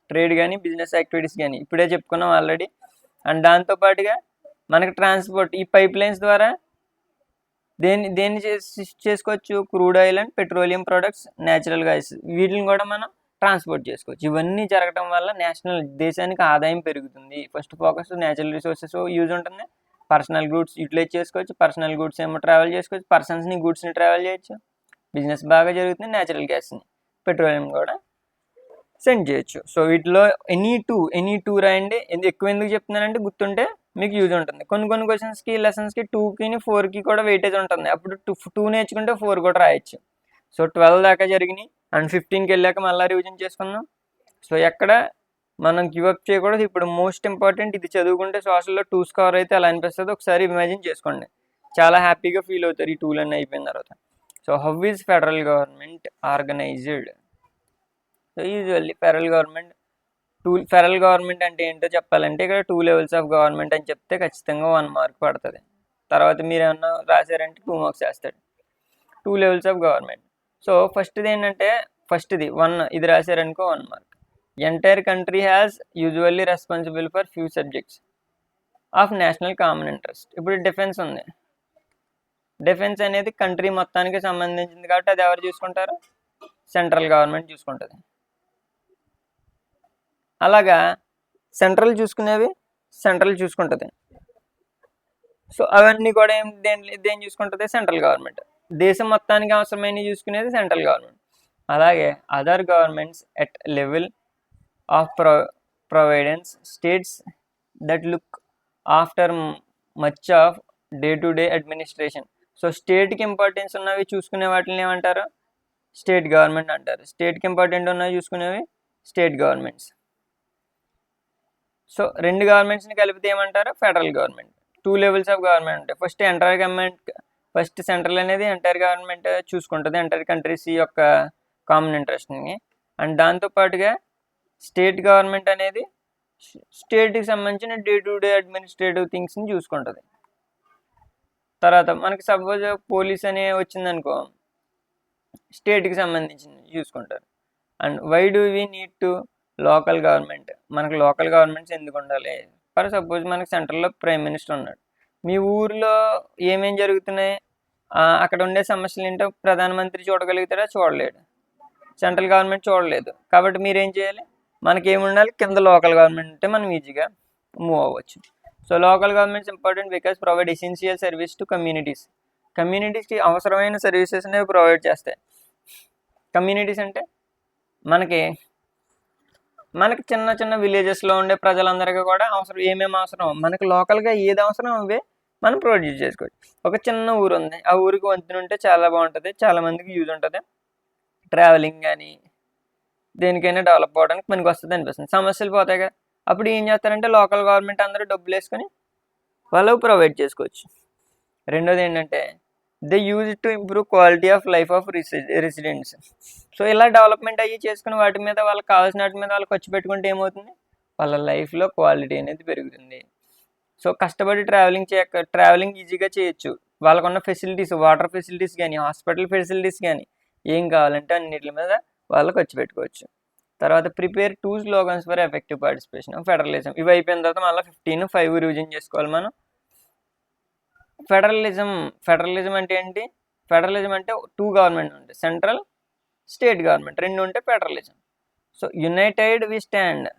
ట్రేడ్ కానీ బిజినెస్ యాక్టివిటీస్ కానీ ఇప్పుడే చెప్పుకున్నాం ఆల్రెడీ. అండ్ దాంతోపాటుగా మనకి ట్రాన్స్పోర్ట్, ఈ పైప్ లైన్స్ ద్వారా దేన్ని చేసుకోవచ్చు? Crude oil and petroleum products, natural gas, వీటిని కూడా మనం ట్రాన్స్పోర్ట్ చేసుకోవచ్చు. ఇవన్నీ జరగడం వల్ల దేశానికి ఆదాయం పెరుగుతుంది. First focus natural resources use ఉంటుంది. పర్సనల్ గూడ్స్ యూటిలైజ్ చేసుకోవచ్చు. పర్సనల్ గూడ్స్ ఏమో ట్రావెల్ చేసుకోవచ్చు. పర్సన్స్ని గూడ్స్ని ట్రావెల్ చేయొచ్చు. బిజినెస్ బాగా జరుగుతుంది. న్యాచురల్ గ్యాస్ని, పెట్రోలియం కూడా సెండ్ చేయొచ్చు. సో వీటిలో ఎనీ టూ రాయండి. ఎక్కువ ఎందుకు చెప్తున్నానంటే గుర్తుంటే మీకు యూజ్ ఉంటుంది. కొన్ని క్వశ్చన్స్కి, లెసన్స్కి 2కి 4కి కూడా వెయిటేజ్ ఉంటుంది. అప్పుడు 2 నేర్చుకుంటే 4 కూడా రాయొచ్చు. సో 12 దాకా జరిగినాయి. అండ్ 15కి వెళ్ళాక మళ్ళీ రివిజన్ చేసుకుందాం. సో ఎక్కడ మనం గివప్ చేయకూడదు. ఇప్పుడు మోస్ట్ ఇంపార్టెంట్ ఇది చదువుకుంటే సోషల్లో 2 స్కోర్ అయితే అలా అనిపిస్తుంది. ఒకసారి ఇమాజిన్ చేసుకోండి, చాలా హ్యాపీగా ఫీల్ అవుతారు ఈ 2లన్నీ అయిపోయిన తర్వాత. So how is federal government organised? So usually federal government అంటే ఏంటో చెప్పాలంటే ఇక్కడ 2 లెవెల్స్ ఆఫ్ గవర్నమెంట్ అని చెప్తే ఖచ్చితంగా 1 మార్క్ పడుతుంది. తర్వాత మీరు ఏమన్నా రాశారంటే 2 మార్క్స్ వేస్తాడు. 2 లెవెల్స్ ఆఫ్ గవర్నమెంట్. సో ఫస్ట్ది ఏంటంటే, ఫస్ట్ది 1 ఇది రాశారనుకో 1 mark. Entire country has usually responsible for few subjects of national common interest. ఇప్పుడు డిఫెన్స్ ఉంది. డిఫెన్స్ అనేది కంట్రీ మొత్తానికి సంబంధించింది కాబట్టి అది ఎవరు చూసుకుంటారు? సెంట్రల్ గవర్నమెంట్ చూసుకుంటుంది. అలాగా సెంట్రల్ చూసుకుంటుంది. సో అవన్నీ కూడా దేని చూసుకుంటుంది? Central government. దేశం మొత్తానికి అవసరమైనవి చూసుకునేది సెంట్రల్ గవర్నమెంట్. అలాగే other governments at level of ప్రొవైడెన్స్ states that look after much of day to day administration. So స్టేట్కి ఇంపార్టెన్స్ ఉన్నవి చూసుకునే వాటిని ఏమంటారు? స్టేట్ గవర్నమెంట్ అంటారు. స్టేట్కి ఇంపార్టెంట్ ఉన్నవి చూసుకునేవి స్టేట్ గవర్నమెంట్స్. సో 2 గవర్నమెంట్స్ని కలిపితే ఏమంటారు? Federal government. 2 levels of government ఉంటాయి. ఫస్ట్ సెంట్రల్ అనేది ఎంటైర్ గవర్నమెంట్ చూసుకుంటుంది, ఎంటైర్ కంట్రీస్ యొక్క కామన్ ఇంట్రెస్ట్ని. అండ్ దాంతోపాటుగా స్టేట్ గవర్నమెంట్ అనేది స్టేట్కి సంబంధించిన డే టు డే అడ్మినిస్ట్రేటివ్ థింగ్స్ని చూసుకుంటుంది. తర్వాత మనకి సపోజ్ పోలీస్ అనే వచ్చిందనుకో, స్టేట్కి సంబంధించింది చూసుకుంటారు. And why do we need to local government? మనకు లోకల్ గవర్నమెంట్స్ ఎందుకు ఉండాలి? ఫర్ సపోజ్ మనకి సెంట్రల్లో ప్రైమ్ మినిస్టర్ ఉన్నాడు. మీ ఊరిలో ఏమేం జరుగుతున్నాయి, అక్కడ ఉండే సమస్యలు ఏంటో ప్రధానమంత్రి చూడగలుగుతాడా? చూడలేడు. సెంట్రల్ గవర్నమెంట్ చూడలేదు. కాబట్టి మీరేం చేయాలి? మనకేముండాలి? కింద లోకల్ గవర్నమెంట్ ఉంటే మనం ఈజీగా మూవ్ అవ్వచ్చు. So local governments important because provide essential service to కమ్యూనిటీస్కి అవసరమైన సర్వీసెస్ని ప్రొవైడ్ చేస్తాయి. కమ్యూనిటీస్ అంటే మనకి చిన్న విలేజెస్లో ఉండే ప్రజలందరికీ కూడా ఏమేమి అవసరం, మనకి లోకల్గా ఏది అవసరం అవే మనం ప్రొడ్యూస్ చేసుకోవచ్చు. ఒక చిన్న ఊరు ఉంది, ఆ ఊరికి వంతెన ఉంటే చాలా బాగుంటుంది, చాలా మందికి యూజ్ ఉంటుంది. ట్రావెలింగ్ కానీ దేనికైనా డెవలప్ అవ్వడానికి మనకి వస్తుంది అనిపిస్తుంది. సమస్యలు పోతాయి కదా, అప్పుడు ఏం చేస్తారంటే లోకల్ గవర్నమెంట్ అందరూ డబ్బులు వేసుకొని వాళ్ళు ప్రొవైడ్ చేసుకోవచ్చు. రెండోది ఏంటంటే they use to improve quality of life of residents. So ఇలా డెవలప్మెంట్ అయ్యి చేసుకుని వాటి మీద వాళ్ళకి కావాల్సిన వాటి మీద వాళ్ళు ఖర్చు పెట్టుకుంటే ఏమవుతుంది? వాళ్ళ లైఫ్లో క్వాలిటీ అనేది పెరుగుతుంది. సో కష్టపడి ట్రావెలింగ్ ఈజీగా చేయొచ్చు. వాళ్ళకున్న ఫెసిలిటీస్, వాటర్ ఫెసిలిటీస్ కానీ, హాస్పిటల్ ఫెసిలిటీస్ కానీ ఏం కావాలంటే అన్నిటి మీద వాళ్ళు ఖర్చు పెట్టుకోవచ్చు. తర్వాత prepare 2 slogans for effective participation of federalism. ఇవి అయిపోయిన తర్వాత మళ్ళీ 15 రివిజన్ చేసుకోవాలి మనం. ఫెడరలిజం అంటే ఏంటి? ఫెడరలిజం అంటే 2 గవర్నమెంట్ ఉంటాయి, సెంట్రల్ స్టేట్ గవర్నమెంట్ 2 ఉంటే federalism. So united we stand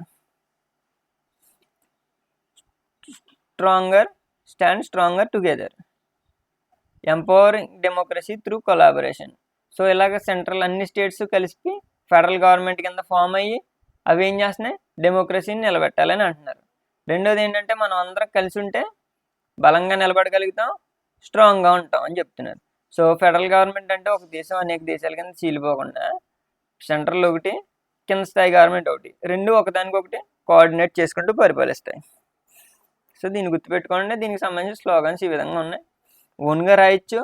stronger together, empowering democracy through collaboration. So ఇలాగ సెంట్రల్ అన్ని స్టేట్స్ కలిసి ఫెడరల్ గవర్నమెంట్ కింద ఫామ్ అయ్యి అవి ఏం చేస్తున్నాయి, డెమోక్రసీని నిలబెట్టాలని అంటున్నారు. రెండోది ఏంటంటే మనం అందరం కలిసి ఉంటే బలంగా నిలబడగలుగుతాం, స్ట్రాంగ్గా ఉంటాం అని చెప్తున్నారు. సో ఫెడరల్ గవర్నమెంట్ అంటే ఒక దేశం అనేక దేశాల కింద చీలిపోకుండా సెంట్రల్ ఒకటి, కింద స్థాయి గవర్నమెంట్ ఒకటి, రెండు ఒకదానికొకటి కోఆర్డినేట్ చేసుకుంటూ పరిపాలిస్తాయి. సో దీన్ని గుర్తుపెట్టుకోండి. దీనికి సంబంధించిన స్లోగన్స్ ఈ విధంగా ఉన్నాయి. ఓన్గా రాయొచ్చు,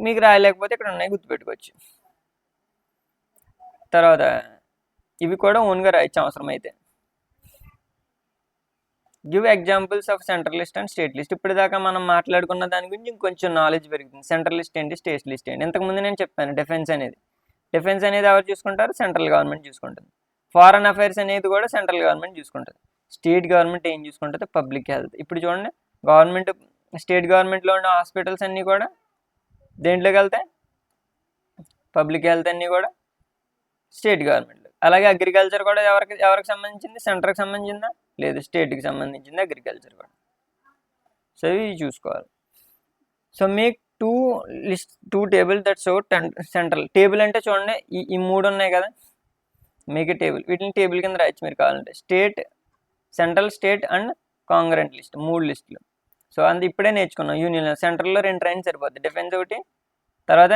మీకు రాయలేకపోతే ఇక్కడ ఉన్నాయి గుర్తుపెట్టుకోవచ్చు. తర్వాత ఇవి కూడా ఓన్గా రాయొచ్చు అవసరమైతే. Give examples of central list and state list. ఇప్పటిదాకా మనం మాట్లాడుకున్న దాని గురించి ఇంకొంచెం నాలెడ్జ్ పెరుగుతుంది. సెంట్రల్ లిస్ట్ ఏంటి, స్టేట్ లిస్ట్ ఏంటి. ఇంతకుముందు నేను చెప్పాను డిఫెన్స్ అనేది ఎవరు చూసుకుంటారు, సెంట్రల్ గవర్నమెంట్ చూసుకుంటుంది. ఫారెన్ అఫైర్స్ అనేది కూడా సెంట్రల్ గవర్నమెంట్ చూసుకుంటుంది. స్టేట్ గవర్నమెంట్ ఏం చూసుకుంటుంది, పబ్లిక్ హెల్త్. ఇప్పుడు చూడండి, స్టేట్ గవర్నమెంట్లో ఉన్న హాస్పిటల్స్ అన్నీ కూడా దేంట్లోకి వెళ్తాయి, పబ్లిక్ హెల్త్ అన్నీ కూడా స్టేట్ గవర్నమెంట్. అలాగే అగ్రికల్చర్ కూడా ఎవరికి సంబంధించింది, సెంటర్కి సంబంధించిందా, లేదు స్టేట్కి సంబంధించింది అగ్రికల్చర్ కూడా. సో ఇవి చూసుకోవాలి. సో మీకు two table that show central. Table అంటే చూడండి ఈ 3 ఉన్నాయి కదా, మీకు టేబుల్, వీటిని టేబుల్ కింద రాయొచ్చు మీరు కావాలంటే. Central, state and congruent list, 3 లిస్టులు. సో ఇప్పుడే నేర్చుకున్నాం. యూనియన్ సెంట్రల్లో 2 ట్రైన్స్ సరిపోద్ది, డిఫెన్స్ ఒకటి, తర్వాత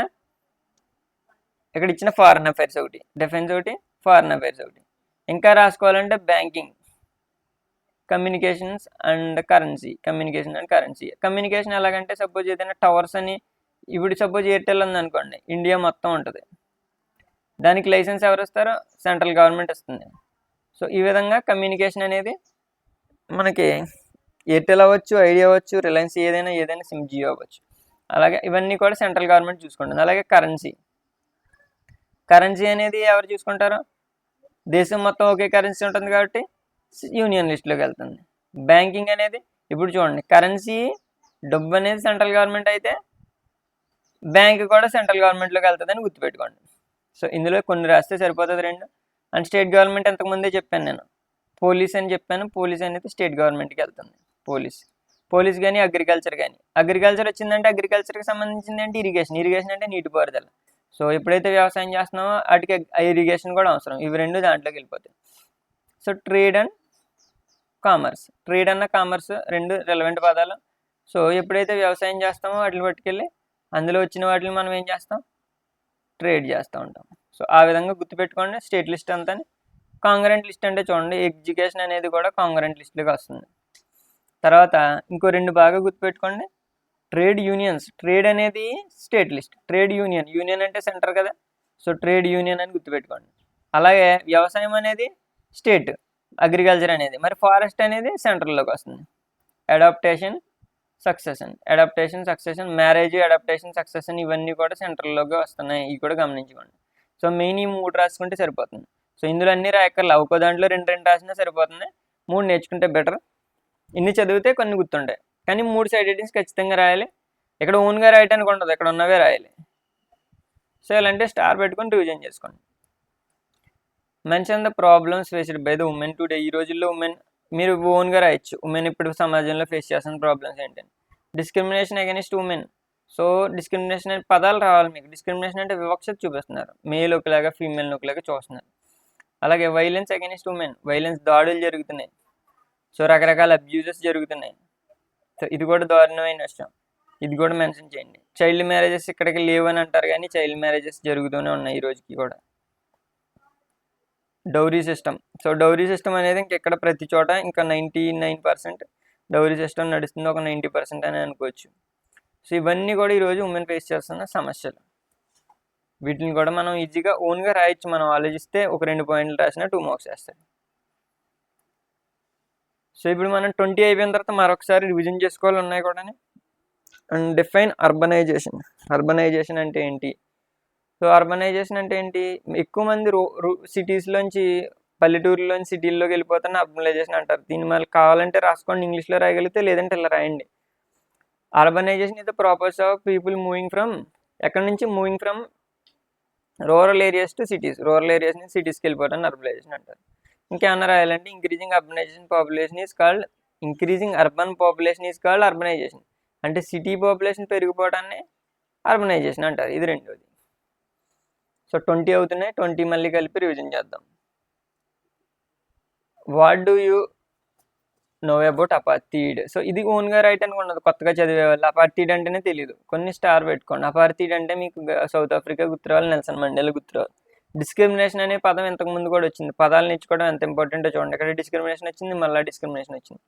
ఇక్కడ ఇచ్చిన ఫారెన్ అఫైర్స్ ఒకటి, డిఫెన్స్ ఒకటి, ఫారెన్ అఫైర్స్ ఒకటి. ఇంకా రాసుకోవాలంటే banking, communications and currency. Communication ఎలాగంటే సపోజ్ ఏదైనా టవర్స్ అని, ఇప్పుడు సపోజ్ ఎయిర్టెల్ ఉందనుకోండి, ఇండియా మొత్తం ఉంటుంది, దానికి లైసెన్స్ ఎవరు ఇస్తారో, సెంట్రల్ గవర్నమెంట్ ఇస్తుంది. సో ఈ విధంగా కమ్యూనికేషన్ అనేది మనకి ఎయిర్టెల్ అవ్వచ్చు, ఐడియా అవ్వచ్చు, రిలయన్స్, ఏదైనా సిమ్, జియో అవ్వచ్చు. అలాగే ఇవన్నీ కూడా సెంట్రల్ గవర్నమెంట్ చూసుకుంటుంది. అలాగే కరెన్సీ అనేది ఎవరు చూసుకుంటారో, దేశం మొత్తం ఒకే కరెన్సీ ఉంటుంది కాబట్టి యూనియన్ లిస్ట్లోకి వెళ్తుంది. బ్యాంకింగ్ అనేది ఇప్పుడు చూడండి, కరెన్సీ డబ్బు అనేది సెంట్రల్ గవర్నమెంట్ అయితే బ్యాంక్ కూడా సెంట్రల్ గవర్నమెంట్లోకి వెళ్తుంది అని గుర్తుపెట్టుకోండి. సో ఇందులో కొన్ని రాస్తే సరిపోతుంది 2. అండ్ స్టేట్ గవర్నమెంట్ ఎంతకుముందే చెప్పాను నేను, పోలీస్ అని చెప్పాను. పోలీస్ అనేది స్టేట్ గవర్నమెంట్కి వెళ్తుంది. పోలీస్ కానీ అగ్రికల్చర్ వచ్చిందంటే అగ్రికల్చర్కి సంబంధించింది అంటే ఇరిగేషన్ అంటే నీటిపారుదల. సో ఎప్పుడైతే వ్యవసాయం చేస్తున్నామో వాటికి ఇరిగేషన్ కూడా అవసరం. ఇవి 2 దాంట్లోకి వెళ్ళిపోతాయి. So trade and commerce 2 relevant పదాలు. సో ఎప్పుడైతే వ్యవసాయం చేస్తామో వాటిని పట్టుకెళ్ళి అందులో వచ్చిన వాటిని మనం ఏం చేస్తాం, ట్రేడ్ చేస్తూ ఉంటాం. సో ఆ విధంగా గుర్తుపెట్టుకోండి స్టేట్ లిస్ట్ అంతా. కాంగ్రెంట్ లిస్ట్ అంటే చూడండి, ఎడ్యుకేషన్ అనేది కూడా కాంగ్రెంట్ లిస్ట్లోకి వస్తుంది. తర్వాత ఇంకో 2 బాగా గుర్తుపెట్టుకోండి, ట్రేడ్ యూనియన్స్. ట్రేడ్ అనేది స్టేట్ లిస్ట్, ట్రేడ్ యూనియన్ అంటే సెంటర్ కదా, సో ట్రేడ్ యూనియన్ అని గుర్తుపెట్టుకోండి. అలాగే వ్యవసాయం అనేది స్టేట్, అగ్రికల్చర్ అనేది, మరి ఫారెస్ట్ అనేది సెంట్రల్లోకి వస్తుంది. Adaptation succession, marriage, adaptation, succession ఇవన్నీ కూడా సెంట్రల్లోకి వస్తున్నాయి. ఇవి కూడా గమనించుకోండి. సో మెయిన్ ఈ 3 రాసుకుంటే సరిపోతుంది. సో ఇందులో అన్నీ రాయక్కర్లా, ఒక్కో దాంట్లో 2 రాసినా సరిపోతుంది. 3 నేర్చుకుంటే బెటర్. ఇన్ని చదివితే కొన్ని గుర్తుంటాయి, కానీ 3 సైడ్ ఎడిటింగ్స్ ఖచ్చితంగా రాయాలి. ఇక్కడ ఓన్గా రాయడానికి ఉండదు, ఇక్కడ ఉన్నవే రాయాలి. సో ఇలాంటి స్టార్ పెట్టుకొని రివిజన్ చేసుకోండి. Mention the problems faced by the women today. ఈ రోజుల్లో మీరు ఓన్గా రాయొచ్చు, ఉమెన్ ఇప్పుడు సమాజంలో ఫేస్ చేస్తున్న ప్రాబ్లమ్స్ ఏంటని. Discrimination against women. So discrimination అనే పదాలు రావాలి మీకు. డిస్క్రిమినేషన్ అంటే వివక్షత చూపిస్తున్నారు, మేల్ ఒకలాగా ఫీమేల్ ఒకలాగా చూస్తున్నారు. అలాగే వైలెన్స్ అగైన్స్ట్ ఉమెన్, దాడులు జరుగుతున్నాయి. సో రకరకాల అబ్యూజెస్ జరుగుతున్నాయి. సో ఇది కూడా దారుణమైన విషయం, ఇది కూడా మెన్షన్ చేయండి. చైల్డ్ మ్యారేజెస్ ఇక్కడికి లేవు అని అంటారు, కానీ చైల్డ్ మ్యారేజెస్ జరుగుతూనే ఉన్నాయి ఈ రోజుకి కూడా. Dowry system. So dowry system అనేది ఇంకెక్కడ ప్రతి చోట ఇంకా 99% డౌరీ సిస్టమ్ నడుస్తుంది, ఒక 90% అని అనుకోవచ్చు. సో ఇవన్నీ కూడా ఈరోజు ఉమెన్ ఫేస్ చేస్తున్న సమస్యలు. వీటిని కూడా మనం ఈజీగా ఓన్గా రాయొచ్చు. మనం ఆలోచిస్తే ఒక 2 పాయింట్లు రాసినా 2 మార్క్స్ వేస్తాయి. సో ఇప్పుడు మనం 20 అయిపోయిన తర్వాత మరొకసారి రివిజన్ చేసుకోవాలి ఉన్నాయి కూడా. అండ్ డిఫైన్ అర్బనైజేషన్ అంటే ఏంటి? సో అర్బనైజేషన్ అంటే ఏంటి, ఎక్కువ మంది సిటీస్లోంచి పల్లెటూరులోంచి సిటీల్లోకి వెళ్ళిపోతాను అర్బనైజేషన్ అంటారు. దీన్ని మళ్ళీ కావాలంటే రాసుకోండి, ఇంగ్లీష్లో రాయగలిగితే, లేదంటే ఇలా రాయండి. Urbanisation is the process of people moving from ఎక్కడి నుంచి moving from rural areas to cities, rural areas నుంచి సిటీస్కి వెళ్ళిపోవటాన్ని అర్బనైజేషన్ అంటారు. ఇంకేమన్నా రాయాలంటే increasing urban population is called urbanisation. అంటే సిటీ పాపులేషన్ పెరిగిపోవడాన్ని అర్బనైజేషన్ అంటారు. ఇది రెండోది. సో 20 అవుతున్నాయి, 20 మళ్ళీ కలిపి రివిజన్ చేద్దాం. What do you know about apartheid? So ఇది ఓన్గా రైట్ అనుకున్నది, కొత్తగా చదివే వాళ్ళు అపార్థీడ్ అంటేనే తెలియదు, కొన్ని స్టార్ పెట్టుకోండి. అపార్థీడ్ అంటే మీకు సౌత్ ఆఫ్రికా గుర్తురావాలి, నెల్సన్ మండేలా గుర్తురావాలి. డిస్క్రిమినేషన్ అనే పదం ఇంతకు ముందు కూడా వచ్చింది. పదాలు నేర్చుకోవడం ఎంత ఇంపార్టెంటో చూడండి. ఇక్కడ డిస్క్రిమినేషన్ వచ్చింది, మళ్ళీ డిస్క్రిమినేషన్ వచ్చింది.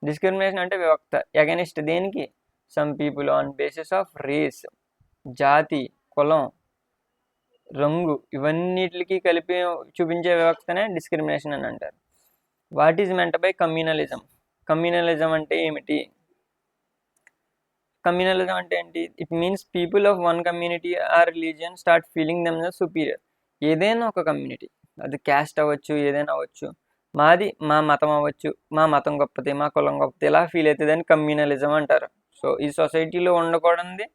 డిస్క్రిమినేషన్ అంటే వివక్ష, అగైనెస్ట్ దేనికి? Some people on basis of race, జాతి, కులం, రంగు, ఇవన్నిటికి కలిపి చూపించే వివక్షనే డిస్క్రిమినేషన్ అని అంటారు. What is meant by communalism? Communalism అంటే ఏమిటి? కమ్యూనలిజం అంటే ఏంటి? It means people of one community or religion start feeling them superior. ఏదైనా ఒక కమ్యూనిటీ, అది క్యాస్ట్ అవ్వచ్చు, ఏదైనా అవ్వచ్చు, మా మతం అవ్వచ్చు, మా మతం గొప్పది, మా కులం గొప్పది, ఇలా ఫీల్ అవుతుంది అని కమ్యూనలిజం అంటారు. సో ఈ సొసైటీలో ఉండకూడదు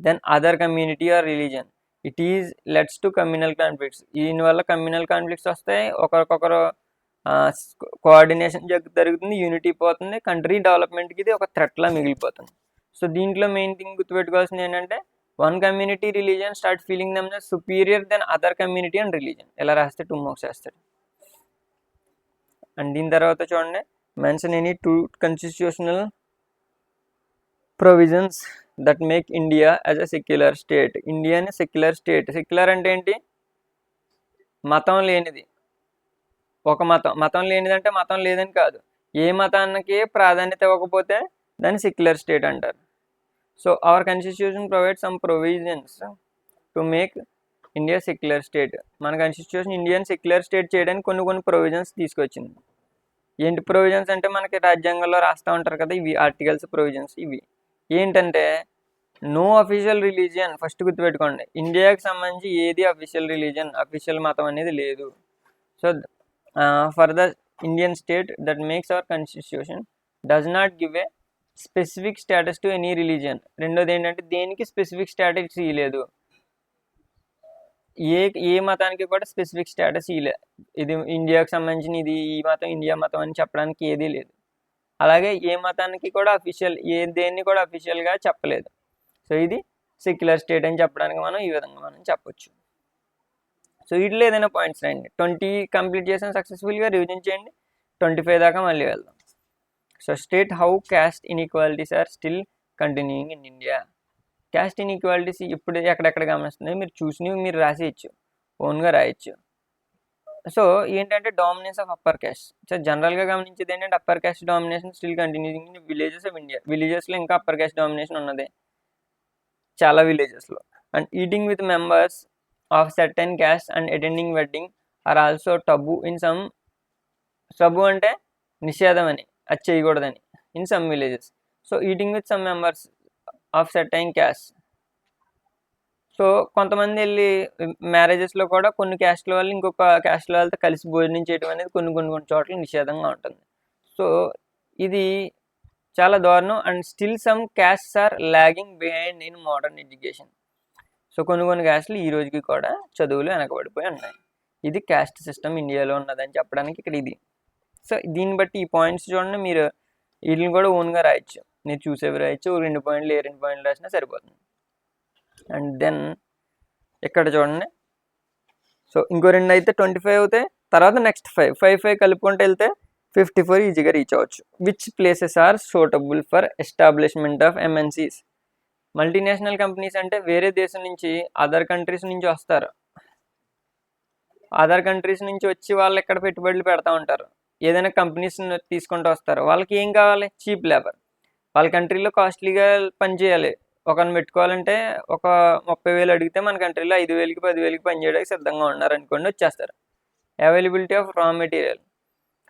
then other community or religion. It is leads to communal conflicts. దీనివల్ల కమ్యూనల్ కాన్ఫ్లిక్ట్స్ వస్తాయి, ఒకరికొకరు కోఆర్డినేషన్ జరుగుతుంది, యూనిటీ పోతుంది, కంట్రీ డెవలప్మెంట్కి ఇది ఒక థ్రెట్లా మిగిలిపోతుంది. సో దీంట్లో మెయిన్ థింగ్ గుర్తుపెట్టుకోవాల్సింది ఏంటంటే one community religion start feeling them superior then other community and religion. ఇలా రాస్తే 2 మార్క్స్ వేస్తాడు. అండ్ దీని తర్వాత చూడండి, mention any 2 constitutional provisions that make India as a secular state. ఇండియాని సెక్యులర్ స్టేట్. సెక్యులర్ అంటే ఏంటి? మతం లేనిది. ఒక మతం లేనిదంటే మతం లేదని కాదు, ఏ మతానికి ప్రాధాన్యత ఇవ్వకపోతే దాన్ని సెక్యులర్ స్టేట్ అంటారు. So our constitution provide some provisions to make India secular state. మన కాన్స్టిట్యూషన్ ఇండియన్ సెక్యులర్ స్టేట్ చేయడానికి కొన్ని ప్రొవిజన్స్ తీసుకొచ్చింది. ఏంటి ప్రొవిజన్స్ అంటే మనకి రాజ్యాంగంలో రాస్తూ ఉంటారు కదా, ఇవి ఆర్టికల్స్ ప్రొవిజన్స్. ఇవి ఏంటంటే నో అఫీషియల్ రిలీజియన్. ఫస్ట్ గుర్తుపెట్టుకోండి, ఇండియాకి సంబంధించి ఏది అఫీషియల్ రిలీజియన్, అఫీషియల్ మతం అనేది లేదు. So for the Indian state that makes our constitution does not give a specific status to any religion. రెండోది ఏంటంటే దేనికి స్పెసిఫిక్ స్టేటస్ ఇవ్వలేదు, ఏ మతానికి కూడా స్పెసిఫిక్ స్టేటస్ ఇవ్వలేదు. ఇది ఇండియాకి సంబంధించిన ఇది ఈ మతం ఇండియా మతం అని చెప్పడానికి ఏదీ లేదు. అలాగే ఏ మతానికి కూడా దేన్ని కూడా అఫీషియల్గా చెప్పలేదు. సో ఇది సెక్యులర్ స్టేట్ అని చెప్పడానికి మనం ఈ విధంగా మనం చెప్పొచ్చు. సో వీటిలో ఏదైనా పాయింట్స్ రండి. 20 కంప్లీట్ చేసిన సక్సెస్ఫుల్గా రివిజన్ చేయండి. 25 దాకా మళ్ళీ వెళ్దాం. So state how caste inequalities are still continuing in India. Caste inequalities ఇప్పుడు ఎక్కడెక్కడ గమనిస్తున్నాయి మీరు చూసినవి మీరు రాసేయచ్చు, ఓన్గా రాయొచ్చు. సో ఏంటంటే dominance of upper caste. So జనరల్గా గమనించేది ఏంటంటే upper caste domination still continuing in villages of India. విలేజెస్లో ఇంకా అప్పర్ క్యాస్ట్ డామినేషన్ ఉన్నది చాలా విలేజెస్లో. And eating with members of certain caste and attending wedding are also Tabu in some. Tabu అంటే నిషేధం అని, అది చేయకూడదని in some villages. So eating with some members of certain caste. So కొంతమంది వెళ్ళి మ్యారేజెస్లో కూడా కొన్ని క్యాస్ట్ల వాళ్ళు ఇంకొక క్యాస్ట్ల వాళ్ళతో కలిసి భోజనం చేయడం అనేది కొన్ని చోట్ల నిషేధంగా ఉంటుంది. సో ఇది చాలా దారుణం. And still some castes are lagging behind in modern education. So కొన్ని క్యాస్ట్లు ఈ రోజుకి కూడా చదువులు వెనకబడిపోయి ఉన్నాయి. ఇది క్యాస్ట్ సిస్టమ్ ఇండియాలో ఉన్నదని చెప్పడానికి ఇక్కడ ఇది. సో దీన్ని బట్టి ఈ పాయింట్స్ చూడండి, మీరు వీటిని కూడా ఓన్గా రాయొచ్చు, మీరు చూసేవి రాయొచ్చు. 2 పాయింట్లు 2 పాయింట్లు రాసినా సరిపోతుంది. అండ్ దెన్ ఇక్కడ చూడండి, సో ఇంకో 2 అయితే 25 అవుతాయి. తర్వాత నెక్స్ట్ 5 కలుపుకుంటూ వెళ్తే 54 ఈజీగా రీచ్ అవ్వచ్చు. Which places are suitable for establishment of MNCs. Multinational companies అంటే వేరే దేశం నుంచి అదర్ కంట్రీస్ నుంచి వస్తారు. అదర్ కంట్రీస్ నుంచి వచ్చి వాళ్ళు ఎక్కడ పెట్టుబడులు పెడతా ఉంటారు, ఏదైనా కంపెనీస్ తీసుకుంటూ వస్తారు. వాళ్ళకి ఏం కావాలి? Cheap labour. వాళ్ళ కంట్రీలో కాస్ట్లీగా పనిచేయాలి. ఒకరిని పెట్టుకోవాలంటే ఒక 30,000 అడిగితే మన కంట్రీలో 5,000కి 10,000కి పనిచేయడానికి సిద్ధంగా ఉన్నారు అనుకోండి, వచ్చేస్తారు. Availability of raw material.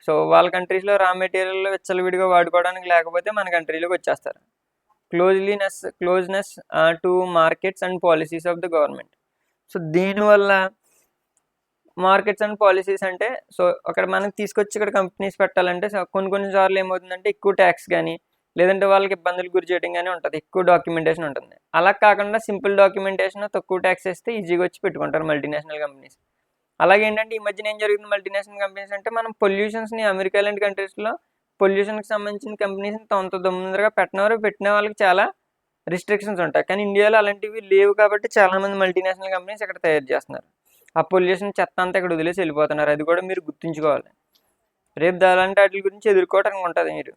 So వాళ్ళ కంట్రీస్లో రా మెటీరియల్ విచ్చలవిడిగా వాడుకోవడానికి లేకపోతే మన కంట్రీలోకి వచ్చేస్తారు. Closeness to markets and policies of the government. So దీనివల్ల మార్కెట్స్ అండ్ పాలసీస్ అంటే సో అక్కడ మనకి తీసుకొచ్చి ఇక్కడ కంపెనీస్ పెట్టాలంటే కొన్ని సార్లు ఏమవుతుందంటే ఎక్కువ ట్యాక్స్ కానీ లేదంటే వాళ్ళకి ఇబ్బందులు గురి చేయడం కానీ ఉంటుంది, ఎక్కువ డాక్యుమెంటేషన్ ఉంటుంది. అలా కాకుండా సింపుల్ డాక్యుమెంటేషన్, తక్కువ ట్యాక్స్ వేస్తే ఈజీగా వచ్చి పెట్టుకుంటారు మల్టీనేషనల్ కంపెనీస్. అలాగే ఏంటంటే ఈ మధ్యన ఏం జరుగుతుంది మల్టీనేషనల్ కంపెనీస్ అంటే, మనం పొల్యూషన్స్ని అమెరికా లాంటి కంట్రీస్లో పొల్యూషన్కి సంబంధించిన కంపెనీస్ని తొందరగా పెట్టిన వాళ్ళకి చాలా రిస్ట్రిక్షన్స్ ఉంటాయి. కానీ ఇండియాలో అలాంటివి లేవు కాబట్టి చాలామంది మల్టీనేషనల్ కంపెనీస్ ఇక్కడ తయారు చేస్తున్నారు. ఆ పొల్యూషన్ చెత్త అంతా ఇక్కడ వదిలేసి వెళ్ళిపోతున్నారు. అది కూడా మీరు గుర్తుంచుకోవాలి. రేపు అలాంటి వాటి గురించి ఎదుర్కోవడానికి ఉంటుంది మీరు.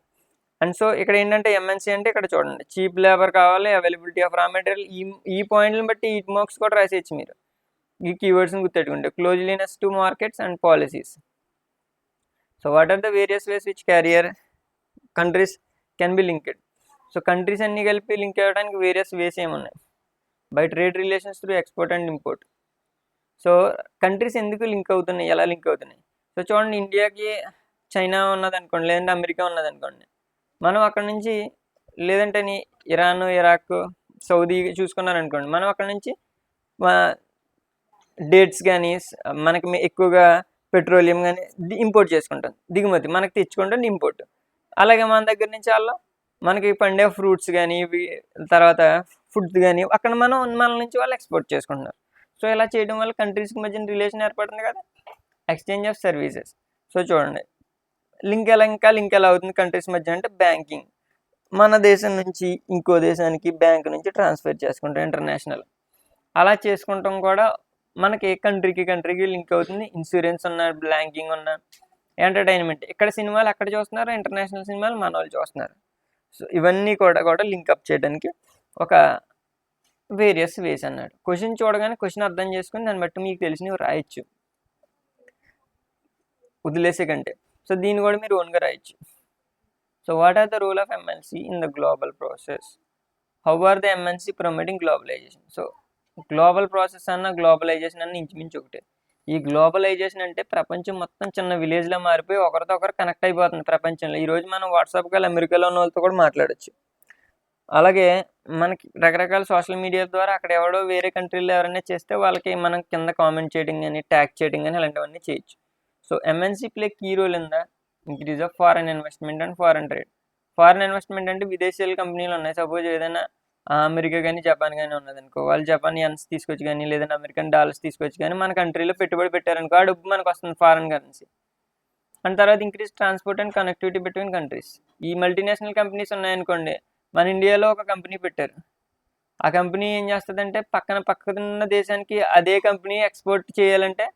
అండ్ సో ఇక్కడ ఏంటంటే ఎంఎన్సీ అంటే ఇక్కడ చూడండి, చీప్ లేబర్ కావాలి, అవైలబిలిటీ ఆఫ్ రా మెటీరియల్, ఈ పాయింట్లను బట్టి ఈ మార్క్స్ కూడా రాసేయచ్చు మీరు. ఈ కీవర్డ్స్ని గుర్తెట్టుకుంటే closeness to markets and policies. So what are the various ways which carrier countries can be linked. So countries అన్ని కలిపి లింక్ అవ్వడానికి వేరియస్ వేస్ ఏమున్నాయి? By trade relations through export and import. So countries ఎందుకు link అవుతున్నాయి, ఎలా link అవుతున్నాయి? So చూడండి, ఇండియాకి చైనా ఉన్నదనుకోండి, లేదంటే అమెరికా ఉన్నదనుకోండి, మనం అక్కడ నుంచి, లేదంటే ఇరాన్, ఇరాక్, సౌదీ చూసుకున్నారనుకోండి, మనం అక్కడ నుంచి డేట్స్ కానీ, మనకి ఎక్కువగా పెట్రోలియం కానీ ఇంపోర్ట్ చేసుకుంటాం, దిగుమతి, మనకి తెచ్చుకుంటాం ఇంపోర్ట్. అలాగే మన దగ్గర నుంచి వాళ్ళు మనకి పండే ఫ్రూట్స్ కానీ, తర్వాత ఫుడ్ కానీ అక్కడ మన నుంచి వాళ్ళు ఎక్స్పోర్ట్ చేసుకుంటున్నారు. సో ఇలా చేయడం వల్ల కంట్రీస్కి మధ్యన రిలేషన్ ఏర్పడుతుంది కదా, ఎక్స్చేంజ్ ఆఫ్ సర్వీసెస్. సో చూడండి, లింక్ ఎలా అవుతుంది కంట్రీస్ మధ్య అంటే, బ్యాంకింగ్, మన దేశం నుంచి ఇంకో దేశానికి బ్యాంక్ నుంచి ట్రాన్స్ఫర్ చేసుకుంటాం ఇంటర్నేషనల్. అలా చేసుకుంటాం కూడా మనకి కంట్రీకి లింక్ అవుతుంది. ఇన్సూరెన్స్ ఉన్న, బ్యాంకింగ్ ఉన్న, ఎంటర్టైన్మెంట్, ఇక్కడ సినిమాలు అక్కడ చూస్తున్నారు, ఇంటర్నేషనల్ సినిమాలు మన వాళ్ళు చూస్తున్నారు. సో ఇవన్నీ కూడా లింకప్ చేయడానికి ఒక వేరియస్ వేస్ అన్నాడు. క్వశ్చన్ చూడగానే క్వశ్చన్ అర్థం చేసుకుని దాన్ని బట్టి మీకు తెలిసినవి రాయొచ్చు వదిలేసే కంటే. సో దీన్ని కూడా మీరు ఓన్గా రాయొచ్చు. So what are the role of MNC in the global process? How are the MNC promoting globalisation? So global process అన్న, గ్లోబలైజేషన్ అన్న ఇంచుమించు ఒకటే. ఈ గ్లోబలైజేషన్ అంటే ప్రపంచం మొత్తం చిన్న విలేజ్లో మారిపోయి ఒకరితో ఒకరు కనెక్ట్ అయిపోతుంది ప్రపంచంలో. ఈరోజు మనం వాట్సాప్ కాల్ అమెరికాలో ఉన్న వాళ్ళతో కూడా మాట్లాడచ్చు. అలాగే మనకి రకరకాల సోషల్ మీడియా ద్వారా అక్కడ ఎవడో వేరే కంట్రీలో ఎవరైనా చేస్తే వాళ్ళకి మనం కింద కామెంట్ చేయడం కానీ, ట్యాగ్ చేయడం కానీ ఇలాంటివన్నీ చేయొచ్చు. So MNC play key role in the increase of foreign investment and foreign trade. Foreign investment అంటే విదేశీయాల కంపెనీలు ఉన్నాయి. సపోజ్ ఏదైనా అమెరికా కానీ జపాన్ కానీ ఉన్నదనుకో, వాళ్ళు జపాన్ యెన్స్ తీసుకొచ్చి కానీ, లేదంటే అమెరికన్ డాలర్స్ తీసుకొచ్చి కానీ మన కంట్రీలో పెట్టుబడి పెట్టారనుకో, ఆ డబ్బు మనకు వస్తుంది ఫారెన్ కరెన్సీ. అండ్ తర్వాత increase transport and connectivity between countries. ఈ మల్టీనేషనల్ కంపెనీస్ ఉన్నాయనుకోండి, మన ఇండియాలో ఒక కంపెనీ పెట్టారు, ఆ కంపెనీ ఏం చేస్తుందంటే పక్కన దేశానికి అదే కంపెనీ ఎక్స్పోర్ట్ చేయాలంటే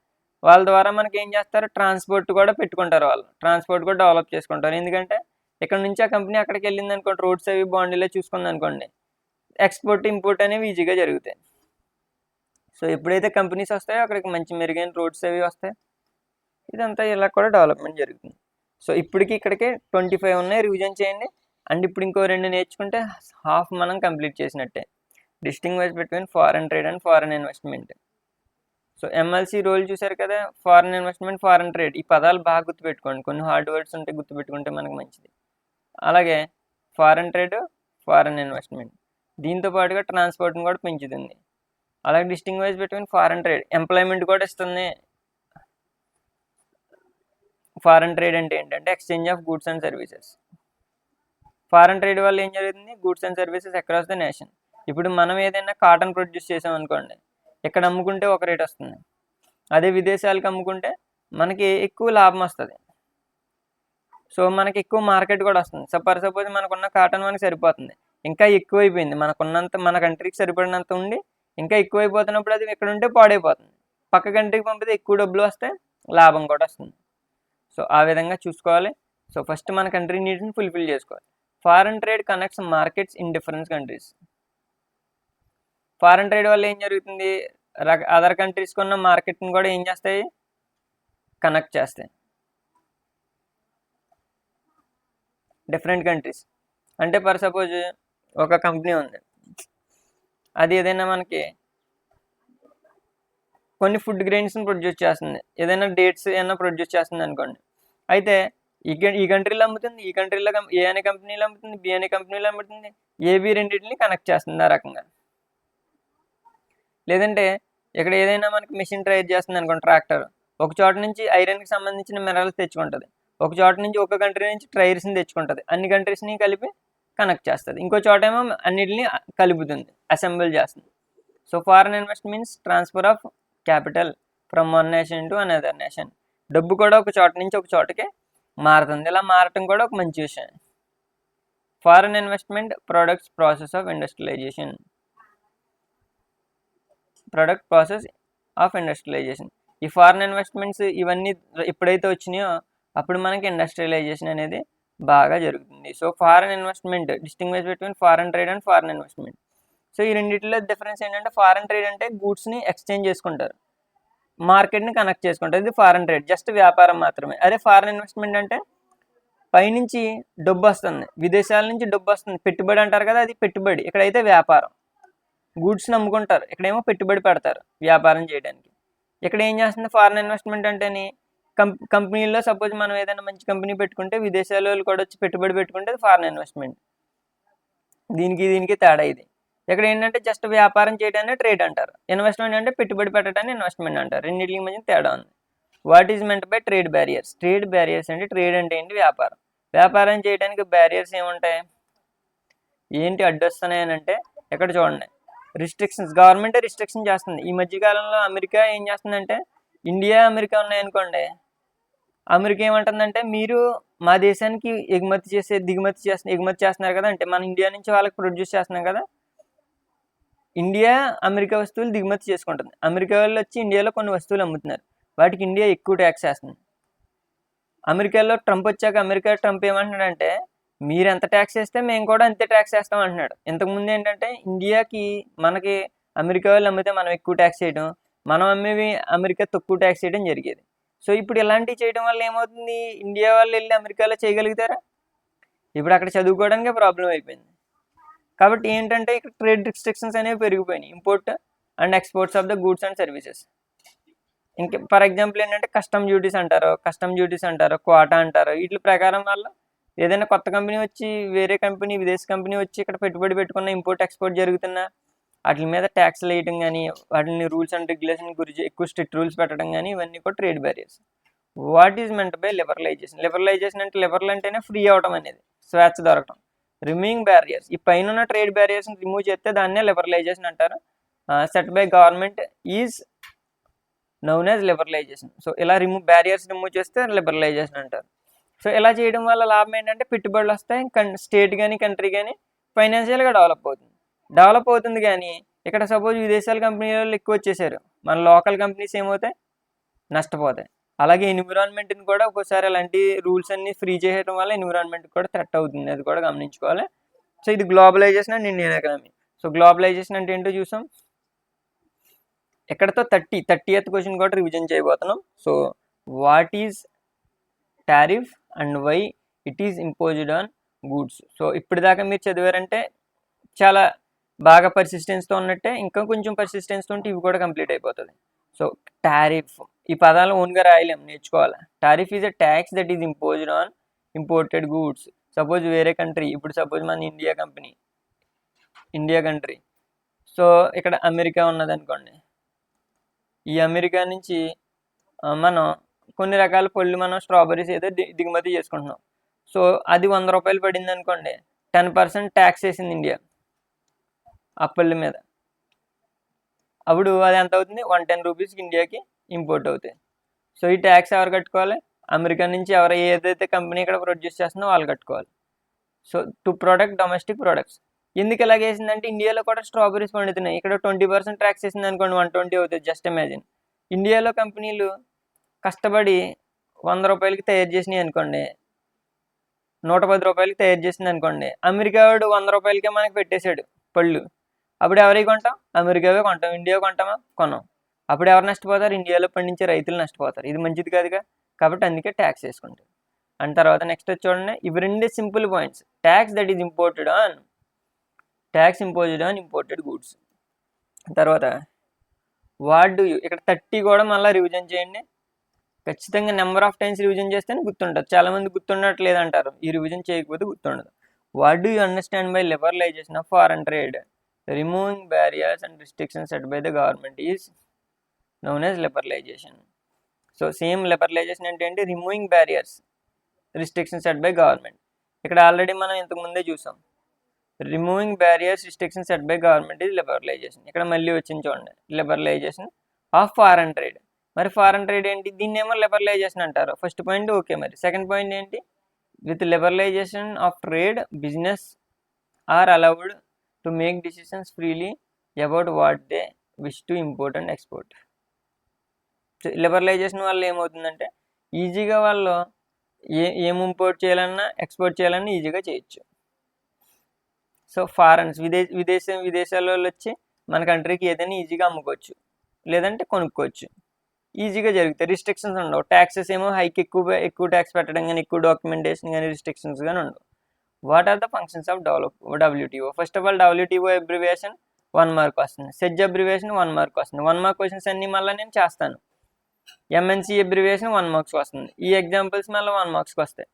వాళ్ళ ద్వారా మనకి ఏం చేస్తారు, ట్రాన్స్పోర్ట్ కూడా పెట్టుకుంటారు, వాళ్ళు ట్రాన్స్పోర్ట్ కూడా డెవలప్ చేసుకుంటారు. ఎందుకంటే ఇక్కడ నుంచి ఆ కంపెనీ అక్కడికి వెళ్ళింది అనుకోండి, రోడ్స్ అవి బాండీలో చూసుకుంది అనుకోండి, ఎక్స్పోర్ట్ ఇంపోర్ట్ అనేవి ఈజీగా జరుగుతాయి. సో ఎప్పుడైతే కంపెనీస్ వస్తాయో అక్కడికి మంచి మెరుగైన రోడ్స్ అవి వస్తాయి, ఇదంతా ఇలా కూడా డెవలప్మెంట్ జరుగుతుంది. సో ఇప్పటికి ఇక్కడికి 25 ఉన్నాయి, రివిజన్ చేయండి. అండ్ ఇప్పుడు ఇంకో 2 నేర్చుకుంటే హాఫ్ మనం కంప్లీట్ చేసినట్టే. Distinguish between foreign trade and foreign investment. So MLC role చూసారు కదా, ఫారెన్ ఇన్వెస్ట్మెంట్, ఫారెన్ ట్రేడ్, ఈ పదాలు బాగా గుర్తుపెట్టుకోండి, కొన్ని హార్డ్ వర్డ్స్ ఉంటే గుర్తుపెట్టుకుంటే మనకు మంచిది. అలాగే ఫారెన్ ట్రేడ్, ఫారెన్ ఇన్వెస్ట్మెంట్, దీంతో పాటుగా ట్రాన్స్పోర్ట్ని కూడా పెంచుతుంది. అలాగే distinguish between foreign trade, employment కూడా ఇస్తుంది. ఫారెన్ ట్రేడ్ అంటే ఏంటంటే exchange of goods and services. Foreign trade వల్ల ఏం జరుగుతుంది, goods and services across the nation. ఇప్పుడు మనం ఏదైనా కాటన్ ప్రొడ్యూస్ చేసాం అనుకోండి, ఇక్కడ అమ్ముకుంటే ఒక రేట్ వస్తుంది, అదే విదేశాలకు అమ్ముకుంటే మనకి ఎక్కువ లాభం వస్తుంది. సో మనకి ఎక్కువ మార్కెట్ కూడా వస్తుంది. సపోజ్ మనకున్న కాటన్ మనకి సరిపోతుంది, ఇంకా ఎక్కువైపోయింది, మన కంట్రీకి సరిపడినంత ఉండి ఇంకా ఎక్కువైపోతున్నప్పుడు అది ఇక్కడ ఉంటే పాడైపోతుంది, పక్క కంట్రీకి పంపితే ఎక్కువ డబ్బులు వస్తాయి, లాభం కూడా వస్తుంది. సో ఆ విధంగా చూసుకోవాలి. సో ఫస్ట్ మన కంట్రీ నీడ్స్ని ఫుల్ఫిల్ చేసుకోవాలి. Foreign trade connects markets in different countries. Foreign trade వల్ల ఏం జరుగుతుంది, అదర్ కంట్రీస్కి ఉన్న మార్కెట్ని కూడా ఏం చేస్తాయి, కనెక్ట్ చేస్తాయి డిఫరెంట్ కంట్రీస్. అంటే ఫర్ సపోజ్ ఒక కంపెనీ ఉంది, అది ఏదైనా మనకి కొన్ని ఫుడ్ గ్రెయిన్స్ని ప్రొడ్యూస్ చేస్తుంది, ఏదైనా డేట్స్ ఏమైనా ప్రొడ్యూస్ చేస్తుంది అనుకోండి, అయితే ఈ కంట్రీలో అమ్ముతుంది, ఈ కంట్రీలో ఏ అనే కంపెనీలో అమ్ముతుంది, బి అనే కంపెనీలో అమ్ముతుంది, ఏబి రెండింటిని కనెక్ట్ చేస్తుంది ఆ రకంగా. లేదంటే ఇక్కడ ఏదైనా మనకి మిషన్ ట్రైడ్ చేస్తుంది అనుకోండి, ట్రాక్టర్, ఒక చోట నుంచి ఐరన్కి సంబంధించిన మినరల్స్ తెచ్చుకుంటుంది, ఒక చోట నుంచి ఒక కంట్రీ నుంచి ట్రైర్స్ని తెచ్చుకుంటుంది, అన్ని కంట్రీస్ని కలిపి కనెక్ట్ చేస్తుంది, ఇంకో చోట ఏమో అన్నిటిని కలుపుతుంది, అసెంబుల్ చేస్తుంది. So foreign invest means transfer of capital from one nation to another nation. డబ్బు కూడా ఒక చోట నుంచి ఒక చోటకి మారుతుంది. ఇలా మారటం కూడా ఒక మంచి విషయం. Foreign investment products process of industrialisation. Product process of industrialisation. ఈ ఫారెన్ ఇన్వెస్ట్మెంట్స్ ఇవన్నీ ఎప్పుడైతే వచ్చినాయో అప్పుడు మనకి ఇండస్ట్రియలైజేషన్ అనేది బాగా జరుగుతుంది. So foreign investment distinguish between foreign trade and foreign investment. So ఈ రెండింటిలో డిఫరెన్స్ ఏంటంటే ఫారెన్ ట్రేడ్ అంటే గూడ్స్ని ఎక్స్చేంజ్ చేసుకుంటారు, మార్కెట్ని కనెక్ట్ చేసుకుంటారు, ఇది ఫారెన్ ట్రేడ్, జస్ట్ వ్యాపారం మాత్రమే. అదే ఫారెన్ ఇన్వెస్ట్మెంట్ అంటే పైనుంచి డబ్బు వస్తుంది, విదేశాల నుంచి డబ్బు వస్తుంది, పెట్టుబడి అంటారు కదా, అది పెట్టుబడి. ఇక్కడైతే వ్యాపారం, గూడ్స్ని అమ్ముకుంటారు, ఇక్కడేమో పెట్టుబడి పెడతారు వ్యాపారం చేయడానికి. ఇక్కడ ఏం చేస్తుంది ఫారెన్ ఇన్వెస్ట్మెంట్ అంటేని కంపెనీల్లో సపోజ్ మనం ఏదైనా మంచి కంపెనీ పెట్టుకుంటే విదేశాల వాళ్ళు కూడా వచ్చి పెట్టుబడి పెట్టుకుంటే అది ఫారెన్ ఇన్వెస్ట్మెంట్. దీనికి తేడా ఇది. ఇక్కడ ఏంటంటే జస్ట్ వ్యాపారం చేయడాన్ని ట్రేడ్ అంటారు, ఇన్వెస్ట్మెంట్ అంటే పెట్టుబడి పెట్టడాన్ని ఇన్వెస్ట్మెంట్ అంటారు. రెండింటికి మధ్య తేడా ఉంది. What is meant by trade barriers? Trade barriers అంటే ట్రేడ్ అంటే ఏంటి? వ్యాపారం. వ్యాపారం చేయడానికి బ్యారియర్స్ ఏముంటాయి, ఏంటి అడ్డొస్తున్నాయి అని అంటే ఇక్కడ చూడండి, రిస్ట్రిక్షన్స్. గవర్నమెంటే రిస్ట్రిక్షన్ చేస్తుంది. ఈ మధ్యకాలంలో అమెరికా ఏం చేస్తుందంటే, ఇండియా అమెరికా ఉన్నాయనుకోండి, అమెరికా ఏమంటుందంటే మీరు మా దేశానికి ఎగుమతి చేస్తున్నారు కదా, అంటే మన ఇండియా నుంచి వాళ్ళకి ప్రొడ్యూస్ చేస్తున్నాం కదా, ఇండియా అమెరికా వస్తువులు దిగుమతి చేసుకుంటుంది. అమెరికా వాళ్ళు వచ్చి ఇండియాలో కొన్ని వస్తువులు అమ్ముతున్నారు, వాటికి ఇండియా ఎక్కువ ట్యాక్స్ వేస్తుంది. అమెరికాలో ట్రంప్ వచ్చాక ట్రంప్ ఏమంటున్నాడంటే మీరు ఎంత ట్యాక్స్ వేస్తే మేము కూడా అంతే ట్యాక్స్ వేస్తాం అంటున్నాడు. ఇంతకుముందు ఏంటంటే ఇండియాకి మనకి అమెరికా వాళ్ళు అమ్మితే మనం ఎక్కువ ట్యాక్స్ చేయడం, మనం అమ్మేవి అమెరికా తక్కువ ట్యాక్స్ చేయడం జరిగేది. సో ఇప్పుడు ఇలాంటివి చేయడం వల్ల ఏమవుతుంది, ఇండియా వాళ్ళు వెళ్ళి అమెరికాలో చేయగలుగుతారా? ఇప్పుడు అక్కడ చదువుకోవడానికే ప్రాబ్లం అయిపోయింది. కాబట్టి ఏంటంటే ఇక్కడ ట్రేడ్ రిస్ట్రిక్షన్స్ అనేవి పెరిగిపోయినాయి, import and exports of the goods and services. ఇంకా ఫర్ ఎగ్జాంపుల్ ఏంటంటే కస్టమ్ డ్యూటీస్ అంటారు, క్వాటా అంటారు. వీటి ప్రకారం వల్ల ఏదైనా కొత్త కంపెనీ వచ్చి వేరే కంపెనీ విదేశీ కంపెనీ వచ్చి ఇక్కడ పెట్టుబడి పెట్టుకున్న, ఇంపోర్ట్ ఎక్స్పోర్ట్ జరుగుతున్నా వాటి మీద ట్యాక్స్లు వేయడం కానీ, వాటిని రూల్స్ అండ్ రెగ్యులేషన్ గురించి ఎక్కువ స్ట్రిక్ట్ రూల్స్ పెట్టడం కానీ, ఇవన్నీ కూడా trade barriers. What is meant by liberalisation? Liberalisation అంటే లిబరల్ అంటేనే ఫ్రీ అవడం అనేది, స్వేచ్ఛ దొరకడం. రిమూవింగ్ బ్యారియర్స్, ఈ పైన ట్రేడ్ బ్యారియర్స్ని రిమూవ్ చేస్తే దాన్నే లిబరలైజేషన్ అంటారు. Set by government is noun as liberalisation. So ఇలా బ్యారియర్స్ రిమూవ్ చేస్తే లిబరలైజేషన్ అంటారు. సో ఇలా చేయడం వల్ల లాభం ఏంటంటే పెట్టుబడులు వస్తాయి, స్టేట్ కానీ కంట్రీ కానీ ఫైనాన్షియల్గా డెవలప్ అవుతుంది. కానీ ఇక్కడ సపోజ్ విదేశాల కంపెనీలు ఎక్కువ వచ్చేసారు, మన లోకల్ కంపెనీస్ ఏమవుతాయి, నష్టపోతాయి. అలాగే ఎన్విరాన్మెంట్ని కూడా ఒక్కోసారి అలాంటి రూల్స్ అన్ని ఫ్రీ చేయడం వల్ల ఎన్విరాన్మెంట్ కూడా థ్రెట్ అవుతుంది, అది కూడా గమనించుకోవాలి. సో ఇది globalisation and Indian economy. So globalisation అంటే ఏంటో చూసాం. ఎక్కడతో 30th క్వశ్చన్ కూడా రివిజన్ చేయబోతున్నాం. So what is tariff and why it is imposed on goods? So ఇప్పటిదాకా మీరు చదివారంటే చాలా బాగా పర్సిస్టెన్స్తో ఉన్నట్టే, ఇంకా కొంచెం పర్సిస్టెన్స్తో ఉంటే ఇవి కూడా కంప్లీట్ అయిపోతుంది. సో టారిఫ్, ఈ పదాలు ఓన్గా రాయలేం, నేర్చుకోవాలి. Tariff is a tax that is imposed on imported goods. Suppose వేరే కంట్రీ, ఇప్పుడు సపోజ్ మన ఇండియా కంట్రీ, సో ఇక్కడ అమెరికా ఉన్నదనుకోండి, ఈ అమెరికా నుంచి మనం కొన్ని రకాల పళ్ళు, మనం స్ట్రాబెర్రీస్ ఏదో దిగుమతి చేసుకుంటున్నాం. సో అది 100 రూపాయలు పడింది అనుకోండి, 10% ట్యాక్స్ వేసింది ఇండియా ఆ పళ్ళు మీద. అప్పుడు అది ఎంత అవుతుంది, 110 రూపీస్కి ఇండియాకి ఇంపోర్ట్ అవుతాయి. సో ఈ ట్యాక్స్ ఎవరు కట్టుకోవాలి? అమెరికా నుంచి ఏదైతే కంపెనీ ఇక్కడ ప్రొడ్యూస్ చేస్తుందో వాళ్ళు కట్టుకోవాలి. So to product domestic products. ఎందుకు ఎలాగ వేసిందంటే ఇండియాలో కూడా స్ట్రాబెర్రీస్ పండుతున్నాయి, ఇక్కడ 20% ట్యాక్స్ వేసింది అనుకోండి, 120 అవుతుంది. జస్ట్ ఇమాజిన్, ఇండియాలో కంపెనీలు కష్టపడి 100 రూపాయలకి తయారు చేసినాయి అనుకోండి, 110 రూపాయలకి తయారు చేసింది అనుకోండి, అమెరికా వాడు 100 రూపాయలకే మనకి పెట్టేశాడు పళ్ళు. అప్పుడు ఎవరికి కొంటాం? అమెరికావే కొంటాం. ఇండియా కొంటామా? కొనం. అప్పుడు ఎవరు నష్టపోతారు? ఇండియాలో పండించే రైతులు నష్టపోతారు. ఇది మంచిది కాదుగా, కాబట్టి అందుకే ట్యాక్స్ వేసుకుంటారు. అండ్ తర్వాత నెక్స్ట్ వచ్చి చూడండి, ఇవి రెండే simple points. Tax that is imposed on imported goods. తర్వాత వాట్ డూ యూ, ఇక్కడ 30 కూడా మళ్ళీ రివిజన్ చేయండి. ఖచ్చితంగా నెంబర్ ఆఫ్ టైమ్స్ రివిజన్ చేస్తేనే గుర్తుంటుంది. చాలామంది గుర్తుండట్లేదు అంటారు, ఈ రివిజన్ చేయకపోతే గుర్తుండదు. What do you understand by liberalisation of foreign trade? Removing barriers and restrictions set by the government is noun as liberalisation. So same liberalisation అంటే ఏంటి? Removing barriers, restrictions set by government. ఇక్కడ already మనం ఇంతకుముందే చూసాం, removing barriers restriction set by government is liberalisation. ఇక్కడ మళ్ళీ వచ్చింది చూడండి, లిబరలైజేషన్ ఆఫ్ ఫారెన్ ట్రేడ్. మరి ఫారెన్ ట్రేడ్ ఏంటి, దీన్నేమో లిబరలైజేషన్ అంటారు. ఫస్ట్ పాయింట్ ఓకే, మరి సెకండ్ పాయింట్ ఏంటి, with liberalisation of trade business are allowed to make decisions freely about what they wish to import and export. Liberalisation వల్ల ఏమవుతుందంటే ఈజీగా వాళ్ళు ఏం ఇంపోర్ట్ చేయాలన్నా ఎక్స్పోర్ట్ చేయాలన్నా ఈజీగా చేయొచ్చు. సో ఫారెన్స్ విదేశాల వాళ్ళు వచ్చి మన కంట్రీకి ఏదైనా ఈజీగా అమ్ముకోవచ్చు, లేదంటే కొనుక్కోవచ్చు, ఈజీగా జరుగుతాయి. రిస్ట్రిక్షన్స్ ఉండవు. ట్యాక్సెస్ ఏమో ఎక్కువ ట్యాక్స్ పెట్టడం కానీ, ఎక్కువ డాక్యుమెంటేషన్ కానీ, రిస్ట్రిక్షన్స్ కానీ ఉండవు. What are the functions of WTO? First of all WTO abbreviation 1 mark వస్తుంది. సెజ్ అబ్రివియేషన్ 1 మార్క్ వస్తుంది. 1 మార్క్ క్వశ్చన్స్ అన్ని మళ్ళీ నేను చేస్తాను. MNC అబ్రివియేషన్ 1 మార్క్స్ వస్తుంది. ఈ ఎగ్జాంపుల్స్ మళ్ళీ 1 మార్క్స్కి వస్తాయి.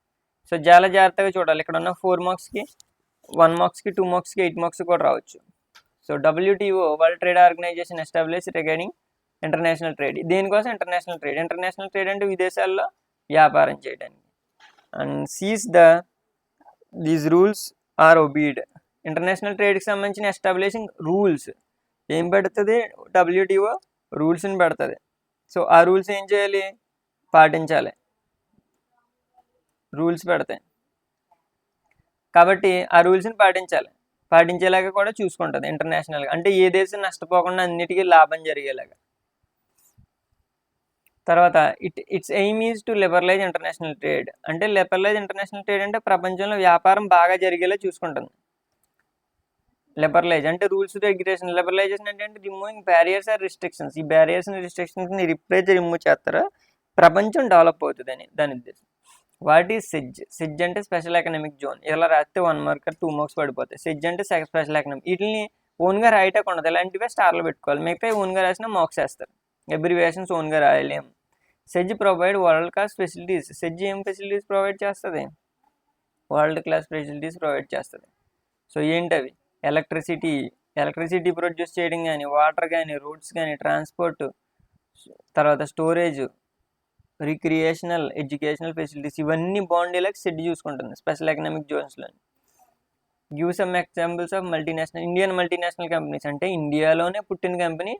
సో చాలా జాగ్రత్తగా చూడాలి. ఇక్కడ ఉన్న 4 మార్క్స్కి 1 మార్క్స్కి 2 మార్క్స్కి 8 మార్క్స్ కూడా రావచ్చు. So WTO World Trade Organization establish regarding international trade. దేనికోసం ఇంటర్నేషనల్ ట్రేడ్? ఇంటర్నేషనల్ ట్రేడ్ అంటే విదేశాల్లో వ్యాపారం చేయడానికి. And sees these rules are obeyed. International ట్రేడ్కి సంబంధించిన ఎస్టాబ్లిషింగ్ రూల్స్ ఏం పెడుతుంది? WTO రూల్స్ని పెడుతుంది. సో ఆ రూల్స్ ఏం చేయాలి? పాటించాలి. రూల్స్ పెడతాయి కాబట్టి ఆ రూల్స్ని పాటించేలాగా కూడా చూసుకుంటుంది ఇంటర్నేషనల్గా. అంటే ఏ దేశం నష్టపోకుండా అన్నిటికీ లాభం జరిగేలాగా. తర్వాత it's aim is to liberalise international trade. అంటే లిబరలైజ్ ఇంటర్నేషనల్ ట్రేడ్ అంటే ప్రపంచంలో వ్యాపారం బాగా జరిగేలా చూసుకుంటుంది. లిబరలైజ్ అంటే రూల్స్ రెగ్యులేషన్. లిబరలైజేషన్ అంటే రిమూవింగ్ బ్యారియర్స్ ఆర్ రిస్ట్రిక్షన్స్. ఈ బ్యారియర్స్ రిస్ట్రిక్షన్స్ని ఎప్పుడైతే రిమూవ్ చేస్తారో ప్రపంచం డెవలప్ అవుతుంది అని దాని ఉద్దేశం. What is SEZ? సెజ్ అంటే స్పెషల్ ఎకనామిక్ జోన్. ఇలా రాస్తే 1 మార్క్ 2 మార్క్స్ పడిపోతాయి. సెజ్ అంటే స్పెషల్ ఎకనామిక్. వీటిని ఓన్గా రాయటం ఉండదు, ఇలాంటివే స్టార్లు పెట్టుకోవాలి. మిగతా ఓన్గా రాసినా మార్క్స్ వేస్తారు. అబ్రివియేషన్స్ ఓన్గా రాయలేము. SEZ provide world class facilities. SEZ ఏం ఫెసిలిటీస్ ప్రొవైడ్ చేస్తుంది? వరల్డ్ క్లాస్ ఫెసిలిటీస్ ప్రొవైడ్ చేస్తుంది. సో ఏంటవి? ఎలక్ట్రిసిటీ ప్రొడ్యూస్ చేయడం కానీ, వాటర్ కానీ, రోడ్స్ కానీ, ట్రాన్స్పోర్ట్, తర్వాత స్టోరేజ్, రిక్రియేషనల్, ఎడ్యుకేషనల్ ఫెసిలిటీస్, ఇవన్నీ బాగుండేలాగా సెట్ చూసుకుంటుంది స్పెషల్ ఎకనామిక్ జోన్స్లో. Give some examples of Indian multinational companies. అంటే ఇండియాలోనే పుట్టిన కంపెనీ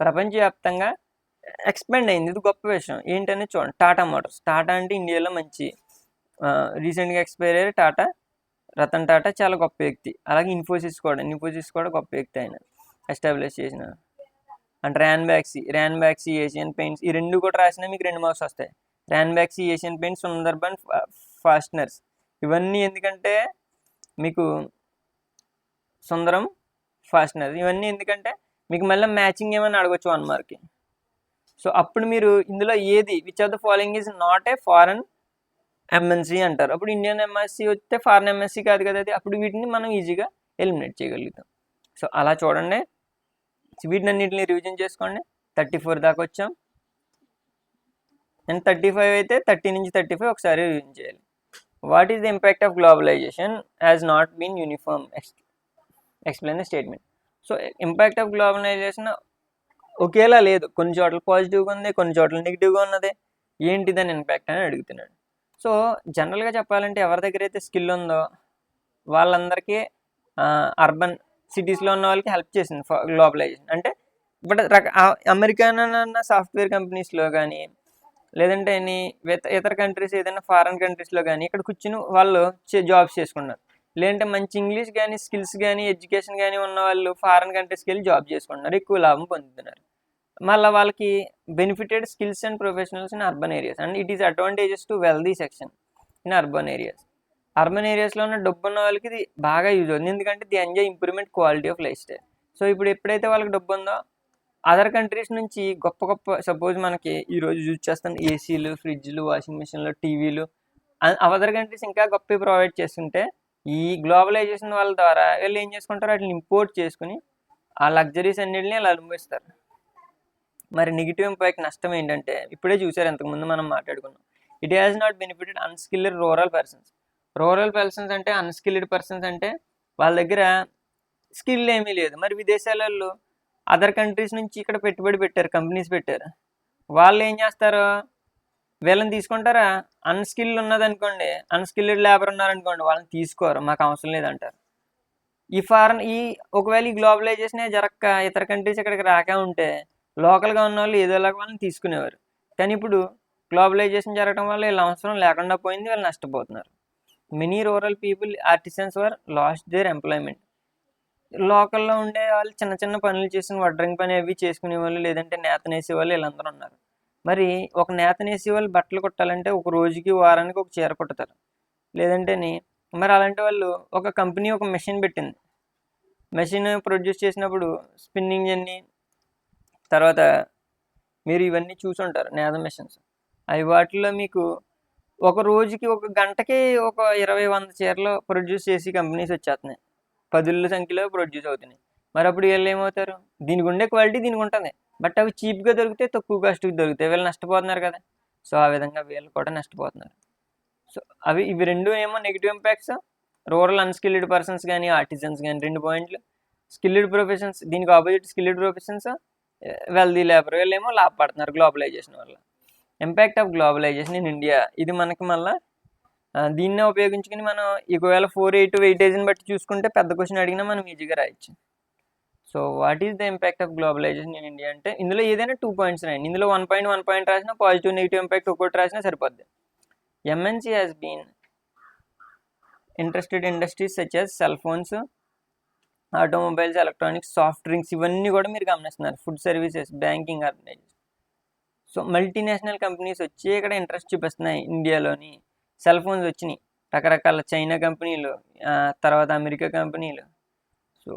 ప్రపంచవ్యాప్తంగా ఎక్స్పాండ్ అయింది. ఇది గొప్ప విషయం. ఏంటనేది చూడండి. టాటా మోటార్స్. టాటా అంటే ఇండియాలో మంచి రీసెంట్గా ఎక్స్పైర్ అయ్యారు టాటా, రతన్ టాటా చాలా గొప్ప వ్యక్తి. అలాగే ఇన్ఫోసిస్ కూడా గొప్ప వ్యక్తి ఆయన ఎస్టాబ్లిష్ చేసిన. అంటే ర్యాన్బాక్సీ, ఏషియన్ పెయింట్స్, ఈ రెండు కూడా రాసినా మీకు 2 మార్క్స్ వస్తాయి. Ranbaxy, Asian paints, Sundarban fasteners, ఇవన్నీ ఎందుకంటే మీకు సుందరం ఫాస్టనర్, ఇవన్నీ ఎందుకంటే మీకు మళ్ళీ మ్యాచింగ్ ఏమైనా అడగచ్చు 1 మార్క్కి. సో అప్పుడు మీరు ఇందులో ఏది which of the following is not a foreign MNC అంటారు. అప్పుడు ఇండియన్ MNC వస్తే ఫారెన్ MNC కాదు కదా అది. అప్పుడు వీటిని మనం ఈజీగా ఎలిమినేట్ చేయగలుగుతాం. సో అలా చూడండి. వీటిని అన్నింటిని రివిజన్ చేసుకోండి. 34 దాకా వచ్చాం. అండ్ 35 అయితే 30 నుంచి 35 ఒకసారి రివిజన్ చేయాలి. What is the impact of globalisation has not been uniform? Explain the statement. So impact of globalisation ఒకేలా లేదు. కొన్ని చోట్ల పాజిటివ్గా ఉంది, కొన్ని చోట్ల నెగిటివ్గా ఉన్నది. ఏంటి దాని ఇంపాక్ట్ అని అడుగుతున్నాడు. సో జనరల్గా చెప్పాలంటే ఎవరి దగ్గర అయితే స్కిల్ ఉందో వాళ్ళందరికీ అర్బన్ సిటీస్లో ఉన్న వాళ్ళకి హెల్ప్ చేసింది గ్లోబలైజేషన్. అంటే ఇప్పుడు అమెరికన్ అన్న సాఫ్ట్వేర్ కంపెనీస్లో కానీ, లేదంటే ఇతర కంట్రీస్ ఏదైనా ఫారెన్ కంట్రీస్లో కానీ ఇక్కడ కూర్చుని వాళ్ళు జాబ్స్ చేసుకున్నారు. లేదంటే మంచి ఇంగ్లీష్ కానీ, స్కిల్స్ కానీ, ఎడ్యుకేషన్ కానీ ఉన్న వాళ్ళు ఫారెన్ కంట్రీస్కి వెళ్ళి జాబ్ చేసుకుంటున్నారు, ఎక్కువ లాభం పొందుతున్నారు. మళ్ళీ వాళ్ళకి benefited skills and professionals in urban areas and it is advantages to wealthy section in urban areas. Urban ఏరియాస్లో ఉన్న డబ్బు ఉన్న వాళ్ళకి ఇది బాగా యూజ్ అవుతుంది. ఎందుకంటే the enjoy improvement quality of life style. So ఇప్పుడు ఎప్పుడైతే వాళ్ళకి డబ్బు ఉందో అదర్ కంట్రీస్ నుంచి గొప్ప సపోజ్ మనకి ఈరోజు యూజ్ చేస్తున్న ఏసీలు, ఫ్రిడ్జ్లు, వాషింగ్ మిషన్లు, టీవీలు అదర్ కంట్రీస్ ఇంకా గొప్ప ప్రొవైడ్ చేస్తుంటే ఈ గ్లోబలైజేషన్ వాళ్ళ ద్వారా వీళ్ళు ఏం చేసుకుంటారు, వాటిని ఇంపోర్ట్ చేసుకుని ఆ లగ్జరీస్ అన్నింటినీ వాళ్ళు అనుభవిస్తారు. మరి నెగిటివ్ ఇంపాక్ట్ నష్టం ఏంటంటే ఇప్పుడే చూసారు, ఇంతకుముందు మనం మాట్లాడుకున్నాం. It has not benefited unskilled rural persons. Rural persons అంటే అన్స్కిల్డ్ పర్సన్స్ అంటే వాళ్ళ దగ్గర స్కిల్ ఏమీ లేదు. మరి విదేశాలలో అదర్ కంట్రీస్ నుంచి ఇక్కడ పెట్టుబడి పెట్టారు, కంపెనీస్ పెట్టారు. వాళ్ళు ఏం చేస్తారు, వీళ్ళని తీసుకుంటారా? అన్స్కిల్డ్ ఉన్నదనుకోండి, అన్స్కిల్డ్ లేబర్ ఉన్నారనుకోండి, వాళ్ళని తీసుకోరు, మాకు అవసరం లేదంటారు. ఈ ఒకవేళ ఈ గ్లోబలైజేషన్ జరక్క ఇతర కంట్రీస్ ఇక్కడికి రాక ఉంటే లోకల్గా ఉన్న వాళ్ళు ఏదోలాగా వాళ్ళని తీసుకునేవారు. కానీ ఇప్పుడు గ్లోబలైజేషన్ జరగడం వల్ల వీళ్ళ అవసరం లేకుండా పోయింది, వీళ్ళు నష్టపోతున్నారు. Many rural people artisans were lost their employment. లోకల్లో ఉండే వాళ్ళు చిన్న చిన్న పనులు చేసుకుని వడ్రంగి పని అవి చేసుకునే వాళ్ళు, లేదంటే నేతనేసే వాళ్ళు వీళ్ళందరూ ఉన్నారు. మరి ఒక నేతనేసే వాళ్ళు బట్టలు కుట్టాలంటే ఒక రోజుకి వారానికి ఒక చీర కుట్టుతారు. లేదంటేని మరి అలాంటి వాళ్ళు ఒక కంపెనీ ఒక మెషిన్ పెట్టింది. మెషిన్ ప్రొడ్యూస్ చేసినప్పుడు స్పిన్నింగ్ అన్ని తర్వాత మీరు ఇవన్నీ చూసుంటారు నేత మెషిన్స్. అవి వాటిల్లో మీకు ఒక రోజుకి ఒక గంటకి ఒక 20-100 చీరలు ప్రొడ్యూస్ చేసి కంపెనీస్ వచ్చేస్తున్నాయి. 10,000 సంఖ్యలో ప్రొడ్యూస్ అవుతున్నాయి. మరి అప్పుడు వీళ్ళు ఏమవుతారు? దీనికి ఉండే క్వాలిటీ దీనికి ఉంటుంది, బట్ అవి చీప్గా దొరికితే తక్కువ కాస్ట్కి దొరుకుతాయి, వీళ్ళు నష్టపోతున్నారు కదా. సో ఆ విధంగా వీళ్ళు కూడా నష్టపోతున్నారు. సో ఇవి రెండు ఏమో negative impacts. Rural unskilled persons కానీ ఆర్టిజన్స్ కానీ 2 పాయింట్లు. స్కిల్డ్ ప్రొఫెషన్స్ దీనికి opposite skilled professions wealthy labour, వీళ్ళేమో లాభపడుతున్నారు గ్లోబలైజేషన్ వల్ల. Impact of globalisation in India, ఇది మనకి మళ్ళీ దీన్నే ఉపయోగించుకుని మనం ఒకవేళ 4/8 వెయిటేజ్ని బట్టి చూసుకుంటే పెద్ద క్వశ్చన్ అడిగినా మనం ఈజీగా రాయొచ్చు. So what is the impact of globalisation in India అంటే ఇందులో ఏదైనా 2 పాయింట్స్ రాయండి. ఇందులో 1 పాయింట్ రాసినా పాజిటివ్ నెగిటివ్ ఇంపాక్ట్ ఒక్కొక్కటి రాసినా సరిపోద్ది. MNC has been interested industries such as cell phones, automobiles, electronics, soft drinks, ఇవన్నీ కూడా మీరు గమనిస్తున్నారు. Food services, banking, organisation. So multinational companies వచ్చి ఇక్కడ ఇంట్రెస్ట్ చూపిస్తున్నాయి ఇండియాలోని. సెల్ ఫోన్స్ వచ్చినాయి, రకరకాల చైనా కంపెనీలు, తర్వాత అమెరికా కంపెనీలు. సో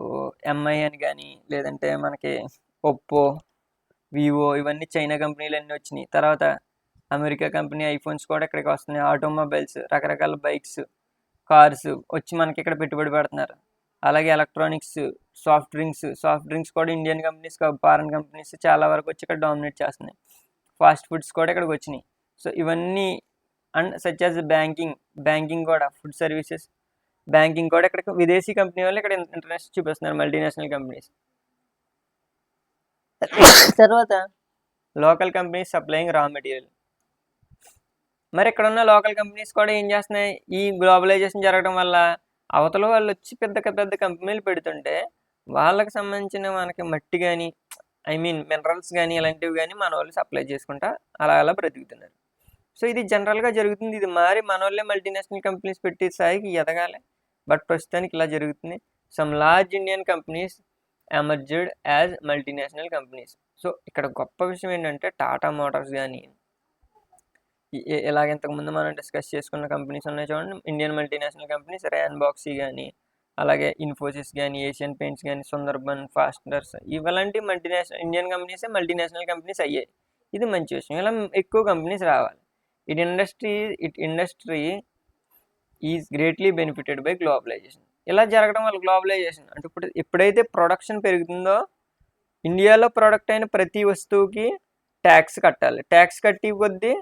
ఎంఐ అని కానీ లేదంటే మనకి ఒప్పో, వివో, ఇవన్నీ చైనా కంపెనీలు అన్నీ వచ్చినాయి. తర్వాత అమెరికా కంపెనీ ఐఫోన్స్ కూడా ఇక్కడికి వస్తున్నాయి. ఆటోమొబైల్స్, రకరకాల బైక్స్, కార్స్ వచ్చి మనకి ఇక్కడ పెట్టుబడి పెడుతున్నారు. అలాగే ఎలక్ట్రానిక్స్, సాఫ్ట్ డ్రింక్స్ కూడా ఇండియన్ కంపెనీస్, ఫారెన్ కంపెనీస్ చాలా వరకు వచ్చి ఇక్కడ డామినేట్ చేస్తున్నాయి. ఫాస్ట్ ఫుడ్స్ కూడా ఇక్కడికి వచ్చినాయి. సో ఇవన్నీ అండ్ సచ్ యాజ్ బ్యాంకింగ్ కూడా, ఫుడ్ సర్వీసెస్, బ్యాంకింగ్ కూడా ఇక్కడ విదేశీ కంపెనీ వాళ్ళు ఇక్కడ ఇంటర్నేషనల్ చూపిస్తున్నారు, మల్టీనేషనల్ కంపెనీస్. తర్వాత local companies supplying raw material. మరి ఇక్కడ ఉన్న లోకల్ కంపెనీస్ కూడా ఏం చేస్తున్నాయి? ఈ గ్లోబలైజేషన్ జరగడం వల్ల అవతల వాళ్ళు వచ్చి పెద్ద కంపెనీలు పెడుతుంటే వాళ్ళకి సంబంధించిన మనకి మట్టి కానీ మినరల్స్ కానీ ఇలాంటివి కానీ మన వాళ్ళు సప్లై చేసుకుంటా అలా బ్రతుకుతున్నారు. సో ఇది జనరల్గా జరుగుతుంది. ఇది మారి మన వాళ్ళే మల్టీనేషనల్ కంపెనీస్ పెట్టే స్థాయికి ఎదగాలి, బట్ ప్రస్తుతానికి ఇలా జరుగుతుంది. Some large Indian companies emerged as multinational companies. So ఇక్కడ గొప్ప విషయం ఏంటంటే టాటా మోటార్స్ కానీ ఇలాగ ఇంతకుముందు మనం డిస్కస్ చేసుకున్న కంపెనీస్ ఉన్నాయి చూడండి, Indian multinational companies, Ranbaxy కానీ, అలాగే ఇన్ఫోసిస్ కానీ, ఏషియన్ పెయింట్స్ కానీ, సుందర్బన్ ఫాస్టనర్స్, ఇలాంటి ఇండియన్ కంపెనీస్ మల్టీనేషనల్ కంపెనీస్ అయ్యాయి. ఇది మంచి విషయం. ఇలా ఎక్కువ కంపెనీస్ రావాలి. Industry is greatly benefited by globalisation. ఇలా జరగడం వల్ల గ్లోబలైజేషన్ అంటే ఎప్పుడైతే ప్రొడక్షన్ పెరుగుతుందో ఇండియాలో ప్రొడక్ట్ అయిన ప్రతి వస్తువుకి ట్యాక్స్ కట్టాలి. ట్యాక్స్ కట్టి కొద్దీ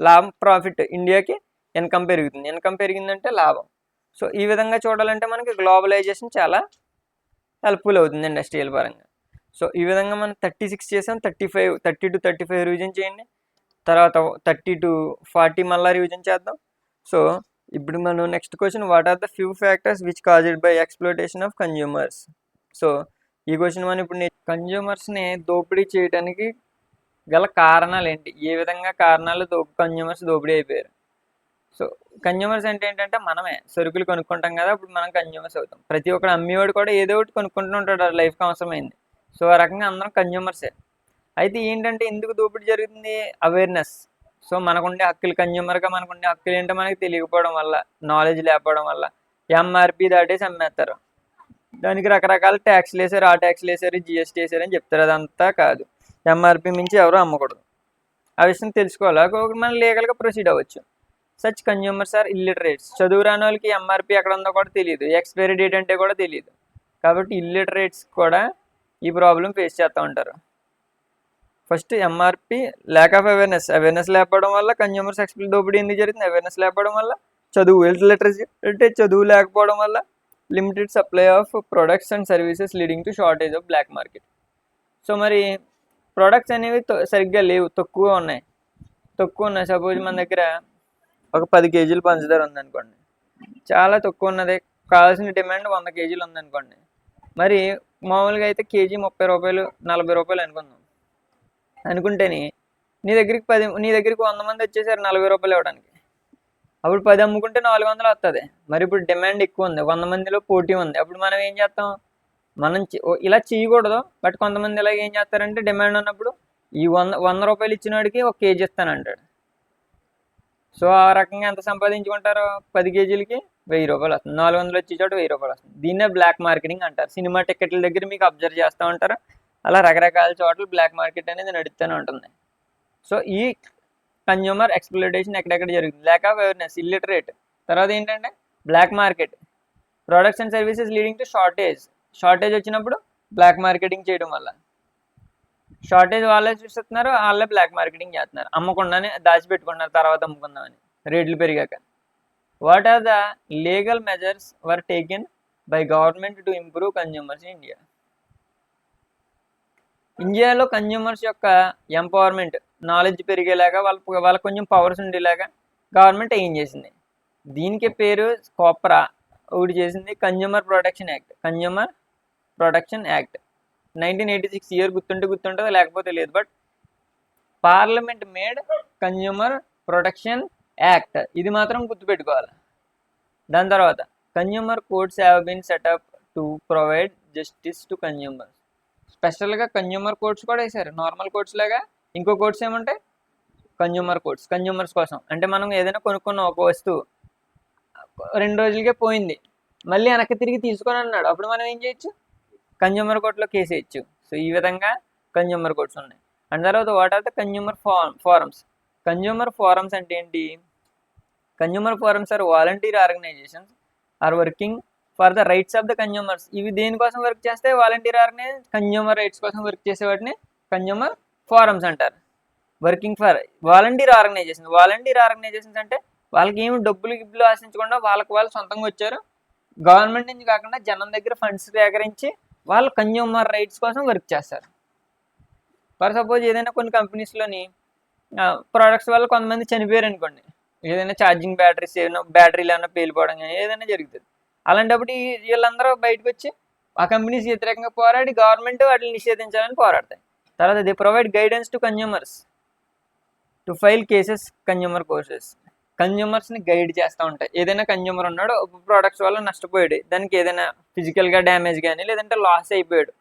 లాభం, ప్రాఫిట్, ఇండియాకి ఇన్కమ్ పెరుగుతుంది. ఇన్కమ్ పెరిగిందంటే లాభం. సో ఈ విధంగా చూడాలంటే మనకి గ్లోబలైజేషన్ చాలా హెల్ప్ఫుల్ అవుతుంది ఇండస్ట్రియల్ పరంగా. సో ఈ విధంగా మనం 36 చేసాం. 30 to 35 రివిజన్ చేయండి. తర్వాత 30 to 40 మళ్ళీ రివిజన్ చేద్దాం. సో ఇప్పుడు మనం next question, what are the few factors which caused by exploitation of consumers. So ఈ క్వశ్చన్ మనం ఇప్పుడు కన్జ్యూమర్స్ని దోపిడీ చేయడానికి గల కారణాలు ఏంటి, ఏ విధంగా కారణాలు కన్జ్యూమర్స్ దోపిడీ అయిపోయారు. సో కన్జ్యూమర్స్ అంటే ఏంటంటే మనమే సరుకులు కొనుక్కుంటాం కదా, అప్పుడు మనం కన్జ్యూమర్స్ అవుతాం. ప్రతి ఒక్కరు అమ్మేవాడు కూడా ఏదో ఒకటి కొనుక్కుంటూ ఉంటాడు, లైఫ్కి అవసరమైంది. సో ఆ రకంగా అందరం కన్జ్యూమర్సే. అయితే ఏంటంటే ఎందుకు దోపిడీ జరుగుతుంది? అవేర్నెస్. సో మనకుండే హక్కులు, కన్జ్యూమర్గా మనకుండే హక్కులు ఏంటో మనకి తెలియకపోవడం వల్ల, నాలెడ్జ్ లేకపోవడం వల్ల ఎంఆర్పి దాటేసి అమ్మేస్తారు. దానికి రకరకాల ట్యాక్స్లు వేసారు, ఆ ట్యాక్స్లు వేసారు, జిఎస్టీ వేసారు అని చెప్తారు. అదంతా కాదు. ఎంఆర్పి మించి ఎవరు అమ్మకూడదు. ఆ విషయం తెలుసుకోవాలి, మనం లీగల్గా ప్రొసీడ్ అవ్వచ్చు. Such consumers are illiterates. చదువు రాని వాళ్ళకి ఎంఆర్పి ఎక్కడ ఉందో కూడా తెలియదు, ఎక్స్పైరీ డేట్ అంటే కూడా తెలియదు. కాబట్టి ఇల్లిటరేట్స్ కూడా ఈ ప్రాబ్లం ఫేస్ చేస్తూ ఉంటారు. First MRP, lack of awareness లేకపోవడం వల్ల కన్జ్యూమర్స్ దోపిడీ ఎందుకు జరుగుతుంది? అవేర్నెస్ లేకపోవడం వల్ల. చదువు, లిటరసీ అంటే చదువు లేకపోవడం వల్ల. Limited supply of products and services leading to shortage of black market. So మరి ప్రొడక్ట్స్ అనేవి సరిగ్గా లేవు, తక్కువ ఉన్నాయి. సపోజ్ మన దగ్గర ఒక 10 కేజీలు పంచదార ఉందనుకోండి, చాలా తక్కువ ఉన్నది, కావాల్సిన డిమాండ్ 100 కేజీలు ఉందనుకోండి, మరి మామూలుగా అయితే కేజీ 30 రూపాయలు 40 రూపాయలు అనుకుందాం. అనుకుంటేని నీ దగ్గరికి 100 మంది వచ్చేసారు 40 రూపాయలు ఇవ్వడానికి. అప్పుడు 10 అమ్ముకుంటే 400 వస్తుంది. మరి ఇప్పుడు డిమాండ్ ఎక్కువ ఉంది, 100 మందిలో పోటీ ఉంది. అప్పుడు మనం ఏం చేస్తాం, మనం ఇలా చేయకూడదు. బట్ కొంతమంది ఇలాగ ఏం చేస్తారంటే డిమాండ్ ఉన్నప్పుడు ఈ 100 రూపాయలు ఇచ్చిన వాడికి 1 కేజీ ఇస్తానంటాడు. సో ఆ రకంగా ఎంత సంపాదించుకుంటారో 10 కేజీలకి 1000 రూపాయలు వస్తుంది. 400 వచ్చే చోట 1000 రూపాయలు వస్తుంది. దీన్నే బ్లాక్ మార్కెటింగ్ అంటారు. సినిమా టికెట్ల దగ్గర మీకు అబ్జర్వ్ చేస్తూ ఉంటారు. అలా రకరకాల చోట్ల బ్లాక్ మార్కెట్ అనేది నడుస్తూనే ఉంటుంది. సో ఈ కన్జ్యూమర్ ఎక్స్ప్లోయిటేషన్ ఎక్కడెక్కడ జరుగుతుంది, ల్యాక్ ఆఫ్ అవేర్నెస్, ఇల్లిటరేట్. తర్వాత ఏంటంటే black market, products and services leading to shortage వచ్చినప్పుడు బ్లాక్ మార్కెటింగ్ చేయడం వల్ల, షార్టేజ్ వాళ్ళే చూస్తున్నారు, వాళ్ళే బ్లాక్ మార్కెటింగ్ చేస్తున్నారు, అమ్మకుండానే దాచిపెట్టుకున్నారు తర్వాత అమ్ముకుందామని రేట్లు పెరిగాక. What are the legal measures were taken by government to improve consumers in India? ఇండియాలో కన్జ్యూమర్స్ యొక్క ఎంపవర్మెంట్, నాలెడ్జ్ పెరిగేలాగా, వాళ్ళకి కొంచెం పవర్స్ ఉండేలాగా గవర్నమెంట్ ఏం చేసింది? దీనికి పేరు కోప్రా ఒకటి చేసింది, కన్జ్యూమర్ ప్రొటెక్షన్ యాక్ట్ 1986 ఇయర్. గుర్తుంటుంది, లేకపోతే లేదు. But parliament made consumer protection act, ఇది మాత్రం గుర్తుపెట్టుకోవాలి. దాని తర్వాత consumer courts have been set up to provide justice to consumers. స్పెషల్గా కన్జ్యూమర్ కోర్ట్స్ కూడా వేశారు. నార్మల్ కోర్ట్స్ లాగా ఇంకో కోర్ట్స్ ఏమంటాయి, కన్జ్యూమర్ కోర్ట్స్, కన్జ్యూమర్స్ కోసం. అంటే మనం ఏదైనా కొనుక్కున్న ఒక వస్తువు 2 రోజులకే పోయింది, మళ్ళీ వెనక్కి తిరిగి తీసుకొని అన్నాడు, అప్పుడు మనం ఏం చేయొచ్చు, కన్జ్యూమర్ కోర్టులో కేసు వేయచ్చు. సో ఈ విధంగా కన్జ్యూమర్ కోర్ట్స్ ఉన్నాయి. అండ్ తర్వాత what are the consumer forums? Consumer forums అంటే ఏంటి? Consumer forums are volunteer organisations are working for the rights of the consumers. ఇవి దేనికోసం వర్క్ చేస్తే, వాలంటీర్ ఆర్గనైజేషన్ కన్జ్యూమర్ రైట్స్ కోసం వర్క్ చేసే వాటిని కన్జ్యూమర్ ఫోరమ్స్ అంటారు. వర్కింగ్ ఫర్ వాలంటీర్ ఆర్గనైజేషన్స్ అంటే వాళ్ళకి ఏమి డబ్బులు ఆశించకుండా వాళ్ళకి వాళ్ళు సొంతంగా వచ్చారు, గవర్నమెంట్ నుంచి కాకుండా జనం దగ్గర ఫండ్స్ సేకరించి వాళ్ళు కన్జ్యూమర్ రైట్స్ కోసం వర్క్ చేస్తారు. ఫర్ సపోజ్ ఏదైనా కొన్ని కంపెనీస్లోని ప్రోడక్ట్స్ వల్ల కొంతమంది చనిపోయారు అనుకోండి, ఏదైనా ఛార్జింగ్ బ్యాటరీలు ఏమైనా పేలిపోవడం కానీ ఏదైనా జరుగుతుంది. అలాంటప్పుడు వీళ్ళందరూ బయటకు వచ్చి ఆ కంపెనీస్ వ్యతిరేకంగా పోరాడి గవర్నమెంట్ వాటిని నిషేధించాలని పోరాడతాయి. తర్వాత they provide guidance to consumers to file cases, consumer courses. కన్జ్యూమర్స్ని గైడ్ చేస్తూ ఉంటాయి. ఏదైనా కన్జ్యూమర్ ఉన్నాడు, ప్రోడక్ట్స్ వల్ల నష్టపోయాడు, దానికి ఏదైనా ఫిజికల్గా డ్యామేజ్ కానీ లేదంటే లాస్ అయిపోయాడు,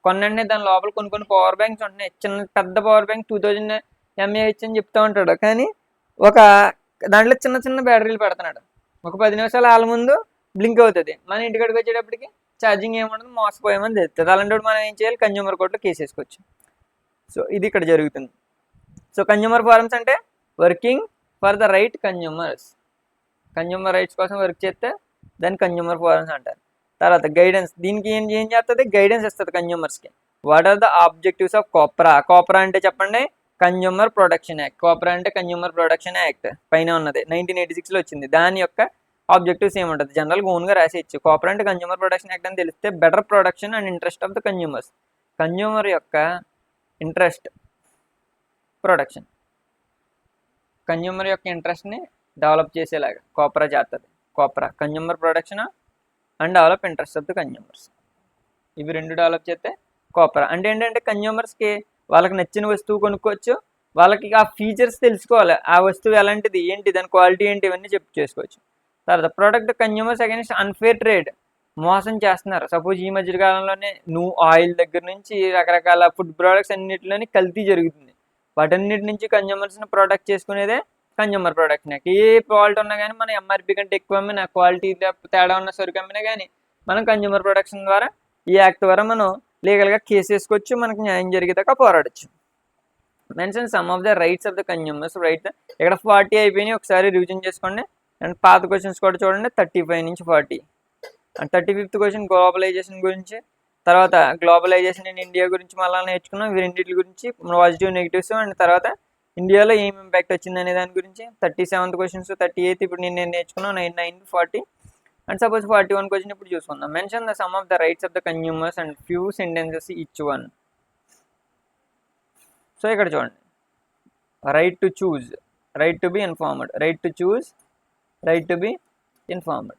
కొన్నంటే దాని లోపల కొన్ని పవర్ బ్యాంక్స్ ఉంటున్నాయి. పెద్ద పవర్ బ్యాంక్ 2000 mAh అని చెప్తూ ఉంటాడు, కానీ ఒక దాంట్లో చిన్న బ్యాటరీలు పెడుతున్నాడు. ఒక 10 నిమిషాలు వాళ్ళ ముందు బ్లింక్ అవుతుంది, మన ఇంటికాడికి వచ్చేటప్పటికి ఛార్జింగ్ ఏముండదు, మోసపోయామని తెలుస్తుంది. అలాంటి మనం ఏం చేయాలి, కన్జ్యూమర్ కోర్టులో కేసు వేసుకోవచ్చు. సో ఇది ఇక్కడ జరుగుతుంది. సో కన్జ్యూమర్ ఫోరమ్స్ అంటే working for the right consumer rights కోసం వర్క్ చేస్తే దాన్ని కన్జ్యూమర్ ఫోరమ్స్ అంటారు. తర్వాత గైడెన్స్, దీనికి ఏం చేస్తుంది, గైడెన్స్ ఇస్తుంది కన్జ్యూమర్స్కి. What are the objectives of COPRA అంటే చెప్పండి, కన్జ్యూమర్ ప్రొటెక్షన్ యాక్ట్. కోప్రా అంటే కన్జ్యూమర్ ప్రొటెక్షన్ యాక్ట్, పైన ఉన్నది 1986లో వచ్చింది. దాని యొక్క ఆబ్జెక్టివ్స్ ఏముంటుంది, జనరల్గా ఓన్గా రాసేయచ్చు. కోప్రా అంటే కన్జ్యూమర్ ప్రొటెక్షన్ యాక్ట్ అని తెలిస్తే better protection and interest of the consumers. Consumer యొక్క ఇంట్రెస్ట్ ప్రొటెక్షన్, కన్జ్యూమర్ యొక్క ఇంట్రెస్ట్ని డెవలప్ చేసేలాగా కోప్రా చేస్తుంది. COPRA consumer protection and develop interest of the consumers, ఇవి రెండు డెవలప్ చేస్తే కోప్రా. అంటే ఏంటంటే కన్జ్యూమర్స్కి వాళ్ళకి నచ్చిన వస్తువు కొనుక్కోవచ్చు, వాళ్ళకి ఆ ఫీచర్స్ తెలుసుకోవాలి, ఆ వస్తువు ఎలాంటిది ఏంటి, దాని క్వాలిటీ ఏంటి, ఇవన్నీ చేసుకోవచ్చు. తర్వాత product consumers against unfair trade, మోసం చేస్తున్నారు. సపోజ్ ఈ మధ్య కాలంలోనే ఆయిల్ దగ్గర నుంచి రకరకాల ఫుడ్ ప్రోడక్ట్స్ అన్నింటిలోని కల్తీ జరుగుతుంది. వాటన్నిటి నుంచి కన్జ్యూమర్స్ని ప్రొటెక్ట్ చేసుకునేదే కన్జ్యూమర్ ప్రొటెక్షన్ యాక్ట్. ఏ ఫాల్ట్ ఉన్నా కానీ మనం ఎంఆర్పి కంటే ఎక్కువ అమ్మినా, క్వాలిటీ తేడా ఉన్న సరుకు అమ్మినా కానీ మనం కన్జ్యూమర్ ప్రొటెక్షన్ ద్వారా, ఈ యాక్ట్ ద్వారా మనం లీగల్గా కేసు వేసుకోవచ్చు, మనకు న్యాయం జరిగేదాకా పోరాడచ్చు. Mention some of the rights of the consumers. Right ఇక్కడ 40 అయిపోయినాయి, ఒకసారి రివిజన్ చేసుకోండి. అండ్ పాత క్వశ్చన్స్ కూడా చూడండి, 35 నుంచి 40. అండ్ 35th క్వశ్చన్ గ్లోబలైజేషన్ గురించి, తర్వాత గ్లోబలైజేషన్ ఇన్ ఇండియా గురించి మళ్ళీ నేర్చుకున్నాం. ఇవి రెండింటి గురించి పాజిటివ్ నెగిటివ్స్, అండ్ తర్వాత ఇండియాలో ఏం ఇంపాక్ట్ వచ్చింది అనే దాని గురించి. 37th క్వశ్చన్స్, 38 ఇప్పుడు నేను నేర్చుకున్నాను, 9, 40. అండ్ సపోజ్ 41 క్వశ్చన్ ఇప్పుడు చూసుకుందాం. Mention the sum of the rights of the consumers and few sentences each one. So ఇక్కడ చూడండి, right to choose, right to be informed, right to choose, right to be informed.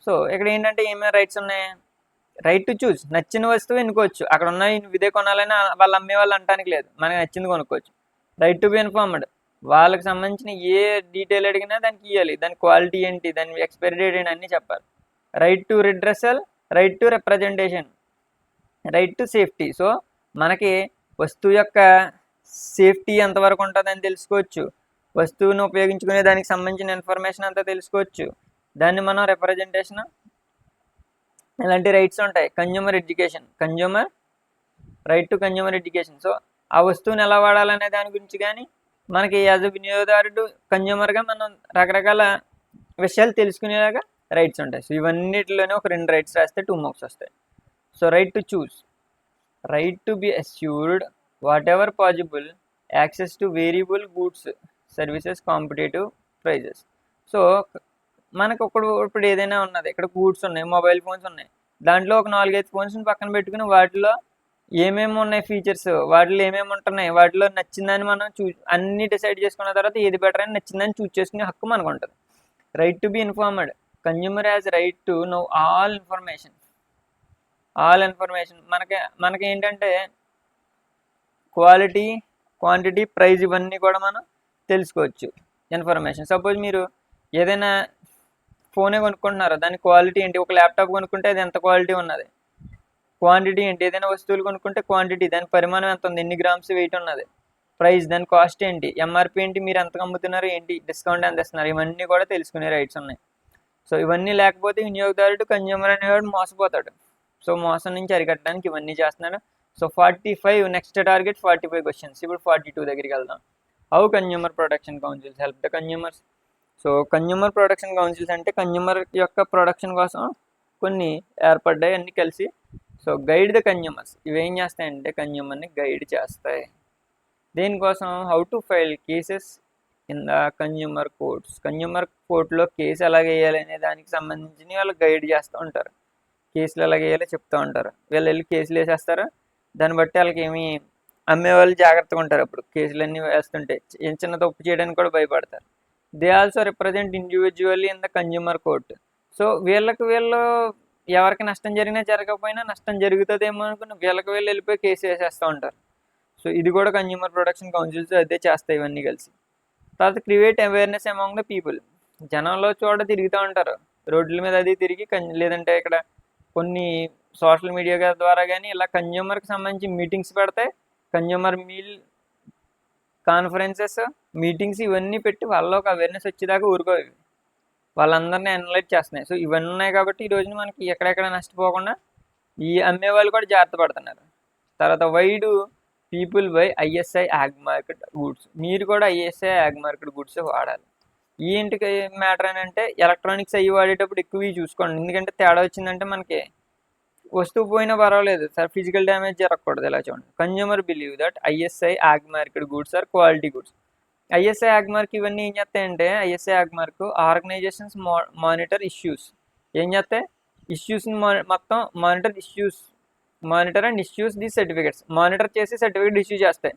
So ఇక్కడ ఏంటంటే ఏమేమి rights ఉన్నాయి? Right to చూస్, నచ్చిన వస్తువు ఎన్నుకోవచ్చు. అక్కడ ఉన్నాయి నువ్వు ఇదే కొనాలని వాళ్ళు అమ్మే వాళ్ళు అంటానికి లేదు, మనకి నచ్చింది కొనుక్కోవచ్చు. రైట్ టు బి ఇన్ఫార్మ్డ్, వాళ్ళకి సంబంధించిన ఏ డీటెయిల్ అడిగినా దానికి ఇవ్వాలి, దాని క్వాలిటీ ఏంటి, దాని ఎక్స్పైరీ డేట్ ఏంటి అన్నీ చెప్పాలి. Right to redressal, right to representation, right to safety. So మనకి వస్తువు యొక్క సేఫ్టీ ఎంతవరకు ఉంటుందని తెలుసుకోవచ్చు, వస్తువును ఉపయోగించుకునే దానికి సంబంధించిన ఇన్ఫర్మేషన్ అంతా తెలుసుకోవచ్చు, దాన్ని మనం రిప్రజెంటేషన్, ఇలాంటి రైట్స్ ఉంటాయి. Consumer education, right to consumer education. So ఆ వస్తువుని ఎలా వాడాలనే దాని గురించి కానీ మనకి యాజ్ అ వినియోగదారుడు కన్జ్యూమర్గా మనం రకరకాల విషయాలు తెలుసుకునేలాగా రైట్స్ ఉంటాయి. సో ఇవన్నిటిలోనే ఒక 2 రైట్స్ రాస్తే 2 మార్క్స్ వస్తాయి. So right to choose, right to be assured whatever possible access to variable goods services competitive prices. So మనకు ఇప్పుడు ఏదైనా ఉన్నది, ఇక్కడ గూడ్స్ ఉన్నాయి, మొబైల్ ఫోన్స్ ఉన్నాయి, దాంట్లో ఒక 4-5 ఫోన్స్ని పక్కన పెట్టుకుని వాటిలో ఏమేమి ఉన్నాయి ఫీచర్స్, వాటిలో ఏమేమి ఉంటున్నాయి, వాటిలో నచ్చిందని మనం అన్ని డిసైడ్ చేసుకున్న తర్వాత ఏది బెటర్ అని నచ్చిందని చూస్ చేసుకునే హక్కు మనకు ఉంటుంది. Right to be informed, consumer has right to know all information. మనకి ఏంటంటే క్వాలిటీ, క్వాంటిటీ, ప్రైస్ ఇవన్నీ కూడా మనం తెలుసుకోవచ్చు ఇన్ఫర్మేషన్. సపోజ్ మీరు ఏదైనా ఫోనే కొనుక్కుంటున్నారు, దాని క్వాలిటీ ఏంటి, ఒక ల్యాప్టాప్ కొనుక్కుంటే అది ఎంత క్వాలిటీ ఉన్నది, క్వాంటిటీ ఏంటి, ఏదైనా వస్తువులు కొనుక్కుంటే క్వాంటిటీ, దాని పరిమాణం ఎంత ఉంది, ఎన్ని గ్రామ్స్ వెయిట్ ఉన్నది, ప్రైస్, దాని కాస్ట్ ఏంటి, ఎంఆర్పి ఏంటి, మీరు ఎంత అమ్ముతున్నారు ఏంటి, డిస్కౌంట్ ఎంత ఇస్తున్నారు, ఇవన్నీ కూడా తెలుసుకునే రైట్స్ ఉన్నాయి. సో ఇవన్నీ లేకపోతే వినియోగదారుడు కన్జ్యూమర్ అనేవాడు మోసపోతాడు. సో మోసం నుంచి అరికట్టడానికి ఇవన్నీ చేస్తున్నాడు. So 45, next target 45 questions. ఇప్పుడు 42 దగ్గరికి వెళ్దాం. How consumer protection councils help the consumers. So consumer protection councils అంటే కన్జ్యూమర్ యొక్క ప్రొటెక్షన్ కోసం కొన్ని ఏర్పడ్డాయి అన్నీ కలిసి. సో గైడ్ ద కన్జ్యూమర్స్, ఇవేం చేస్తాయంటే కన్జ్యూమర్ని గైడ్ చేస్తాయి. దేనికోసం? How to file cases in the consumer courts, consumer కోర్టులో కేసు ఎలా వేయాలి అనే దానికి సంబంధించి వాళ్ళు గైడ్ చేస్తూ ఉంటారు. కేసులు ఎలా వేయాలో చెప్తూ ఉంటారు. వీళ్ళు వెళ్ళి కేసులు వేసేస్తారు, దాన్ని బట్టి వాళ్ళకి ఏమి అమ్మేవాళ్ళు జాగ్రత్తగా ఉంటారు. అప్పుడు కేసులన్నీ వేస్తుంటే చిన్న తప్పు చేయడానికి కూడా భయపడతారు. They also represent individually in the consumer court. So వీళ్ళు ఎవరికి నష్టం జరిగినా జరగకపోయినా నష్టం జరుగుతుందేమో అనుకుని వీళ్ళకి వెళ్ళిపోయి కేసు వేసేస్తూ ఉంటారు. సో ఇది కూడా కన్జ్యూమర్ ప్రొటెక్షన్ కౌన్సిల్స్ అదే చేస్తాయి ఇవన్నీ కలిసి. తర్వాత create awareness among the people, జనంలో తిరుగుతూ ఉంటారు, రోడ్ల మీద అది తిరిగి లేదంటే ఇక్కడ కొన్ని సోషల్ మీడియా ద్వారా కానీ ఇలా కన్జ్యూమర్కి సంబంధించి మీటింగ్స్ పెడతాయి. కన్జ్యూమర్ మీల్ కాన్ఫరెన్సెస్, మీటింగ్స్ ఇవన్నీ పెట్టి వాళ్ళలో ఒక అవేర్నెస్ వచ్చేదాకా ఊరుకోవి, వాళ్ళందరినీ అనలైజ్ చేస్తున్నాయి. సో ఇవన్నీ ఉన్నాయి కాబట్టి ఈ రోజున మనకి ఎక్కడెక్కడ నష్టపోకుండా ఈ అమ్మే వాళ్ళు కూడా జాగ్రత్త పడుతున్నారు. తర్వాత wide people by ISI Agmark goods, మీరు కూడా ఐఎస్ఐ యాగ్ మార్కెట్ గూడ్స్ వాడాలి. ఏంటికి మ్యాటర్ అని అంటే ఎలక్ట్రానిక్స్ అవి వాడేటప్పుడు ఎక్కువ చూసుకోండి, ఎందుకంటే తేడా వచ్చిందంటే మనకి వస్తువు పోయినా పర్వాలేదు సార్, ఫిజికల్ డ్యామేజ్ జరగకూడదు. ఇలా చూడండి, consumer believe that ISI Agmark goods are quality goods. ISI Agmark ఇవన్నీ ఏం చేస్తాయంటే ISI Agmark organisations monitor issues, ఏం చేస్తాయి ఇష్యూస్ని మొత్తం monitor and issues the certificates, monitor చేసి సర్టిఫికేట్ ఇష్యూ చేస్తాయి.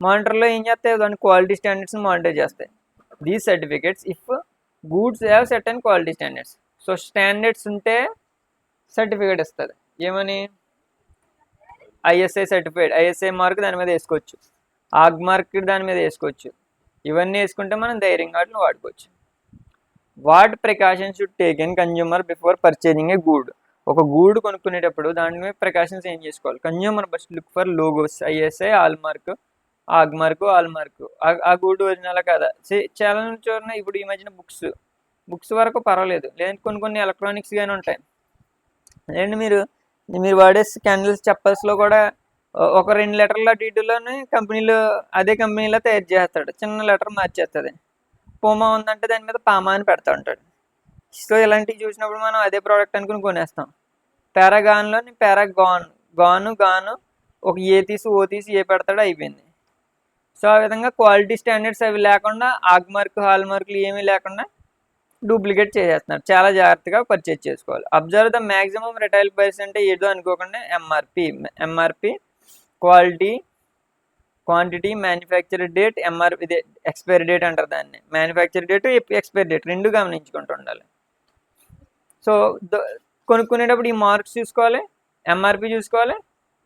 మానిటర్లో ఏం చేస్తాయి దాని క్వాలిటీ స్టాండర్డ్స్ని మానిటర్ చేస్తాయి. These certificates if goods have certain quality standards. So standards ఉంటే సర్టిఫికేట్ ఇస్తుంది, ఏమని ఐఎస్ఐ సర్టిఫైడ్, ఐఎస్ఐ మార్క్ దాని మీద వేసుకోవచ్చు, ఆగ్ మార్క్ దాని మీద వేసుకోవచ్చు. ఇవన్నీ వేసుకుంటే మనం ధైర్యంగా వాటిని వాడుకోవచ్చు. What precautions should take in consumer before purchasing a good, ఒక గూడ్ కొనుక్కునేటప్పుడు దాని మీద ప్రికాషన్స్ ఏం చేసుకోవాలి? Consumer must look for logos, ISI, hallmark, Agmark, hallmark, ఆ గూడ్ ఒరిజినల్ కదా. చాలా చూడండి ఇప్పుడు ఈ మధ్యన బుక్స్ వరకు పర్వాలేదు, లేదంటే కొన్ని ఎలక్ట్రానిక్స్ కానీ ఉంటాయి. లేదంటే మీరు వాడే క్యాండిల్స్, చెప్పల్స్లో కూడా ఒక 2 లెటర్ల డీటెయిల్లోనే అదే కంపెనీలో తయారు చేస్తాడు, చిన్న లెటర్ మార్చేస్తుంది. పోమా ఉందంటే దాని మీద పామా అని పెడతా ఉంటాడు. సో ఇలాంటివి చూసినప్పుడు మనం అదే ప్రోడక్ట్ అనుకుని కొనేస్తాం. పారాగాన్లో గాను ఒక ఏ తీసి ఓ తీసి ఏ పెడతాడో అయిపోయింది. సో ఆ విధంగా క్వాలిటీ స్టాండర్డ్స్ అవి లేకుండా ఆగ్ మార్క్, హాల్ మార్కులు ఏమీ లేకుండా డూప్లికేట్ చేసేస్తున్నారు. చాలా జాగ్రత్తగా పర్చేజ్ చేసుకోవాలి. Observe the maximum retail price అంటే ఏదో అనుకోకుండా MRP, quality, quantity, manufacture date, MRP ఇదే ఎక్స్పైరీ డేట్ అంటారు దాన్ని. మ్యానుఫ్యాక్చర్ డేట్, ఎక్స్పైరీ డేట్ రెండు గమనించుకుంటూ ఉండాలి. సో కొనుక్కునేటప్పుడు ఈ మార్క్స్ చూసుకోవాలి, ఎంఆర్పి చూసుకోవాలి,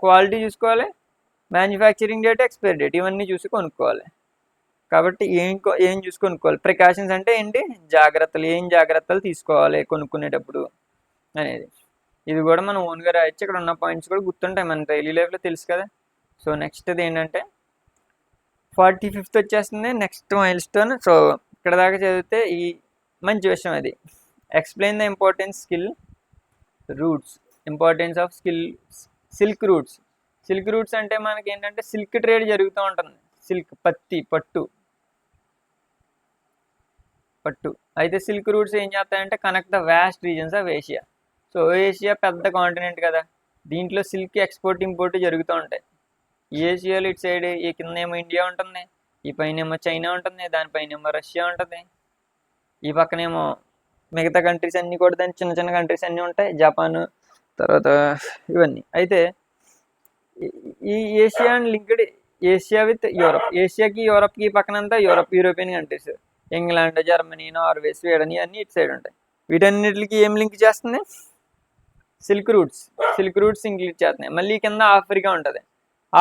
క్వాలిటీ చూసుకోవాలి, మ్యానుఫ్యాక్చరింగ్ డేట్, ఎక్స్పైరీ డేట్, ఇవన్నీ చూసి కొనుక్కోవాలి. కాబట్టి ఏం చూసి కొనుక్కోవాలి, ప్రికాషన్స్ అంటే ఏంటి, జాగ్రత్తలు, ఏం జాగ్రత్తలు తీసుకోవాలి కొనుక్కునేటప్పుడు అనేది. ఇది కూడా మనం ఓన్గా రాయొచ్చు. ఇక్కడ ఉన్న పాయింట్స్ కూడా గుర్తుంటాయి, మన డైలీ లైఫ్లో తెలుసు కదా. సో నెక్స్ట్ది ఏంటంటే 45th వచ్చేస్తుంది, నెక్స్ట్ మైల్ స్టోన్. సో ఇక్కడ దాకా చదివితే ఈ మంచి విషయం అది. Explain the importance skill roots, importance of silk roots. Silk roots అంటే మనకి ఏంటంటే సిల్క్ ట్రేడ్ జరుగుతూ ఉంటుంది. సిల్క్, పత్తి, పట్టు. అయితే సిల్క్ రూట్స్ ఏం చేస్తాయంటే connect the vast reasons of Asia. So Asia పెద్ద కాంటినెంట్ కదా, దీంట్లో సిల్క్ ఎక్స్పోర్ట్ ఇంపోర్ట్ జరుగుతూ ఉంటాయి. ఏషియాలో ఇటు సైడ్ ఈ కింద ఏమో ఇండియా ఉంటుంది, ఈ పైన ఏమో చైనా ఉంటుంది, దానిపైన ఏమో రష్యా ఉంటుంది, ఈ పక్కనేమో మిగతా కంట్రీస్ అన్నీ కూడా, దాని చిన్న చిన్న కంట్రీస్ అన్నీ ఉంటాయి, జపాన్, తర్వాత ఇవన్నీ. అయితే ఈ Asia linked Asia with Europe, ఏషియాకి యూరప్కి పక్కనంతా European countries, England, Germany, Norway, Sweden, ఇవన్నీ ఇటు సైడ్ ఉంటాయి. వీటన్నిటికి ఏం లింక్ చేస్తుంది, సిల్క్ రూట్స్ ఇంక్లూడ్ చేస్తున్నాయి. మళ్ళీ కింద ఆఫ్రికా ఉంటుంది,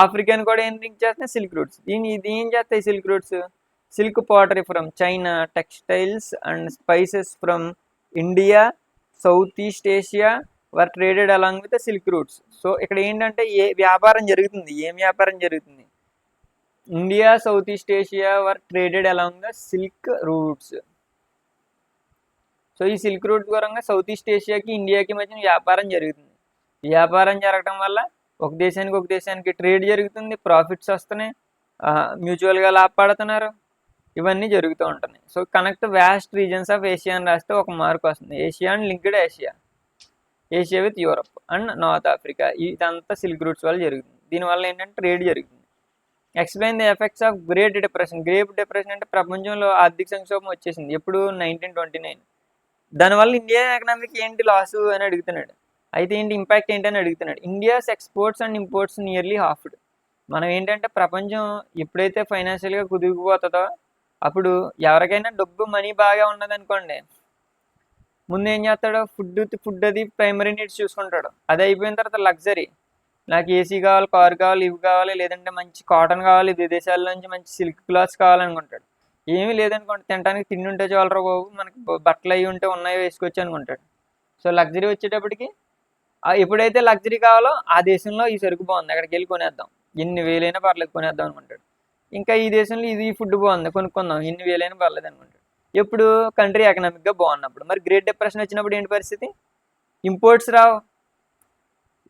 ఆఫ్రికాని కూడా ఏం లింక్ చేస్తున్నాయి, సిల్క్ రూట్స్. ఇది ఏం చేస్తాయి silk roots, silk pottery from China, textiles and spices from India, south east Asia were traded along with silk roots. So ఇక్కడ ఏంటంటే ఏం వ్యాపారం జరుగుతుంది, India, south east Asia were traded along the silk roots. So ఈ silk route దూరంగా south east ఏషియాకి, ఇండియాకి మధ్య వ్యాపారం జరుగుతుంది. వ్యాపారం జరగడం వల్ల ఒక దేశానికి ట్రేడ్ జరుగుతుంది, ప్రాఫిట్స్ వస్తున్నాయి, మ్యూచువల్గా లాభపడుతున్నారు, ఇవన్నీ జరుగుతూ ఉంటున్నాయి. So connect vast reasons of Asia అని రాస్తే ఒక మార్క్ వస్తుంది. Asia and linked Asia with Europe and north Africa, ఇదంతా సిల్క్ రూట్స్ వల్ల జరుగుతుంది. దీనివల్ల ఏంటంటే ట్రేడ్ జరుగుతుంది. Explain the effects of great depression అంటే ప్రపంచంలో ఆర్థిక సంక్షోభం వచ్చేసింది ఎప్పుడు, 1929. దానివల్ల ఇండియా ఎకనామిక్ ఏంటి లాసు అని అడుగుతున్నాడు. అయితే ఏంటి ఇంపాక్ట్ ఏంటని అడుగుతున్నాడు. India's exports and imports nearly halved. మనం ఏంటంటే ప్రపంచం ఎప్పుడైతే ఫైనాన్షియల్గా కుదిరిగిపోతుందో అప్పుడు ఎవరికైనా డబ్బు, మనీ బాగా ఉన్నదనుకోండి, ముందు ఏం చేస్తాడు, ఫుడ్ అది ప్రైమరీ నీడ్స్ చూసుకుంటాడు. అది అయిపోయిన తర్వాత లగ్జరీ, నాకు ఏసీ కావాలి, కారు కావాలి, ఇవి కావాలి, లేదంటే మంచి కాటన్ కావాలి, విదేశాల నుంచి మంచి సిల్క్ క్లాత్స్ కావాలనుకుంటాడు. ఏమీ లేదనుకోండి, తినడానికి తిండి ఉంటే చాలరా బాబు, మనకి బట్టలు అవి ఉంటే ఉన్నాయో వేసుకొచ్చి అనుకుంటాడు. సో లగ్జరీ వచ్చేటప్పటికి ఎప్పుడైతే లగ్జరీ కావాలో ఆ దేశంలో ఈ సరుకు బాగుంది, అక్కడికి వెళ్ళి కొనేద్దాం, ఎన్ని వేలైనా పర్లేదు కొనేద్దాం అనుకుంటాడు. ఇంకా ఈ దేశంలో ఇది ఫుడ్ బాగుంది, కొనుక్కుందాం, ఎన్ని వేలైనా పర్లేదు అనుకుంటాడు. ఎప్పుడు కంట్రీ ఎకనామిక్గా బాగున్నప్పుడు. మరి గ్రేట్ డిప్రెషన్ వచ్చినప్పుడు ఏంటి పరిస్థితి, ఇంపోర్ట్స్ రావు,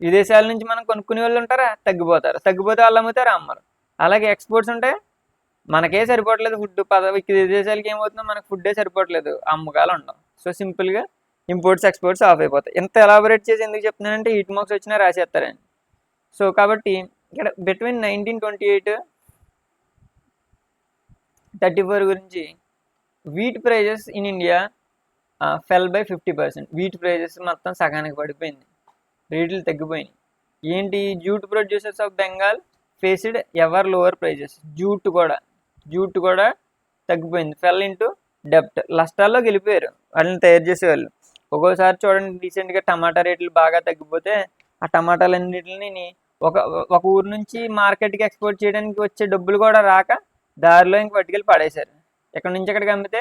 విదేశాల నుంచి మనం కొనుక్కునే వాళ్ళు ఉంటారా, తగ్గిపోతే వాళ్ళు అమ్ముతారా, అమ్మరు. అలాగే ఎక్స్పోర్ట్స్ ఉంటాయి, మనకే సరిపోవట్లేదు ఫుడ్, విదేశాలకి ఏమవుతుందో మనకు ఫుడ్డే సరిపోవట్లేదు, అమ్మకాలు ఉండవు. సో సింపుల్గా ఇంపోర్ట్స్ ఎక్స్పోర్ట్స్ ఆఫ్ అయిపోతాయి. ఎంత ఎలాబొరేట్ చేసి ఎందుకు చెప్తున్నానంటే ఈట్ మార్క్స్ వచ్చినా రాసేస్తారని. సో కాబట్టి ఇక్కడ బిట్వీన్ 1928-34 గురించి wheat prices in India fell by 50%. Wheat prices మొత్తం సగానికి పడిపోయింది, రేట్లు తగ్గిపోయినాయి. ఏంటి, jute producers of Bengal faced ever lower prices. Jute కూడా తగ్గిపోయింది. ఫెల్ ఇంటూ డెప్ట్, నష్టాల్లోకి వెళ్ళిపోయారు వాళ్ళని తయారు చేసేవాళ్ళు. ఒక్కోసారి చూడండి, రీసెంట్గా టమాటా రేట్లు బాగా తగ్గిపోతే ఆ టమాటాలన్నింటిని ఒక ఊరు నుంచి మార్కెట్కి ఎక్స్పోర్ట్ చేయడానికి వచ్చే డబ్బులు కూడా రాక దారిలో ఇంక పట్టుకెళ్ళి పడేశారు. ఎక్కడి నుంచి ఎక్కడికి అమ్మితే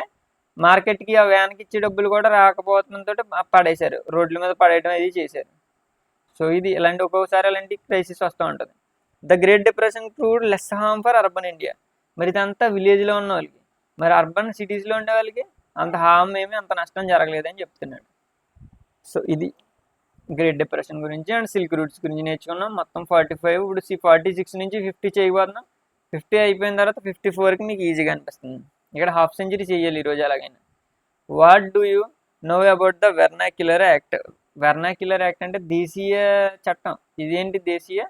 మార్కెట్కి ఆ వ్యాన్కి ఇచ్చే డబ్బులు కూడా రాకపోవడంతో పడేశారు, రోడ్ల మీద పడేయడం అది చేశారు. సో ఇది ఒక్కొక్కసారి అలాంటి క్రైసిస్ వస్తూ ఉంటుంది. The great depression proved less harm for urban India. మరి ఇదంతా విలేజ్లో ఉన్న వాళ్ళకి, మరి అర్బన్ సిటీస్లో ఉండే వాళ్ళకి అంత హార్మ్ అంత నష్టం జరగలేదని చెప్తున్నాడు. సో ఇది గ్రేట్ డిప్రెషన్ గురించి అండ్ సిల్క్ రూట్స్ గురించి నేర్చుకున్నాం. మొత్తం 45, ఇప్పుడు 46 నుంచి 50 చేయబోతున్నాం. 50 అయిపోయిన తర్వాత 54కి మీకు ఈజీగా అనిపిస్తుంది. ఇక్కడ హాఫ్ సెంచరీ చేయాలి ఈరోజు ఎలాగైనా. What do you know about the vernacular act? Vernacular act అంటే దేశీయ చట్టం. ఇదేంటి దేశీయ,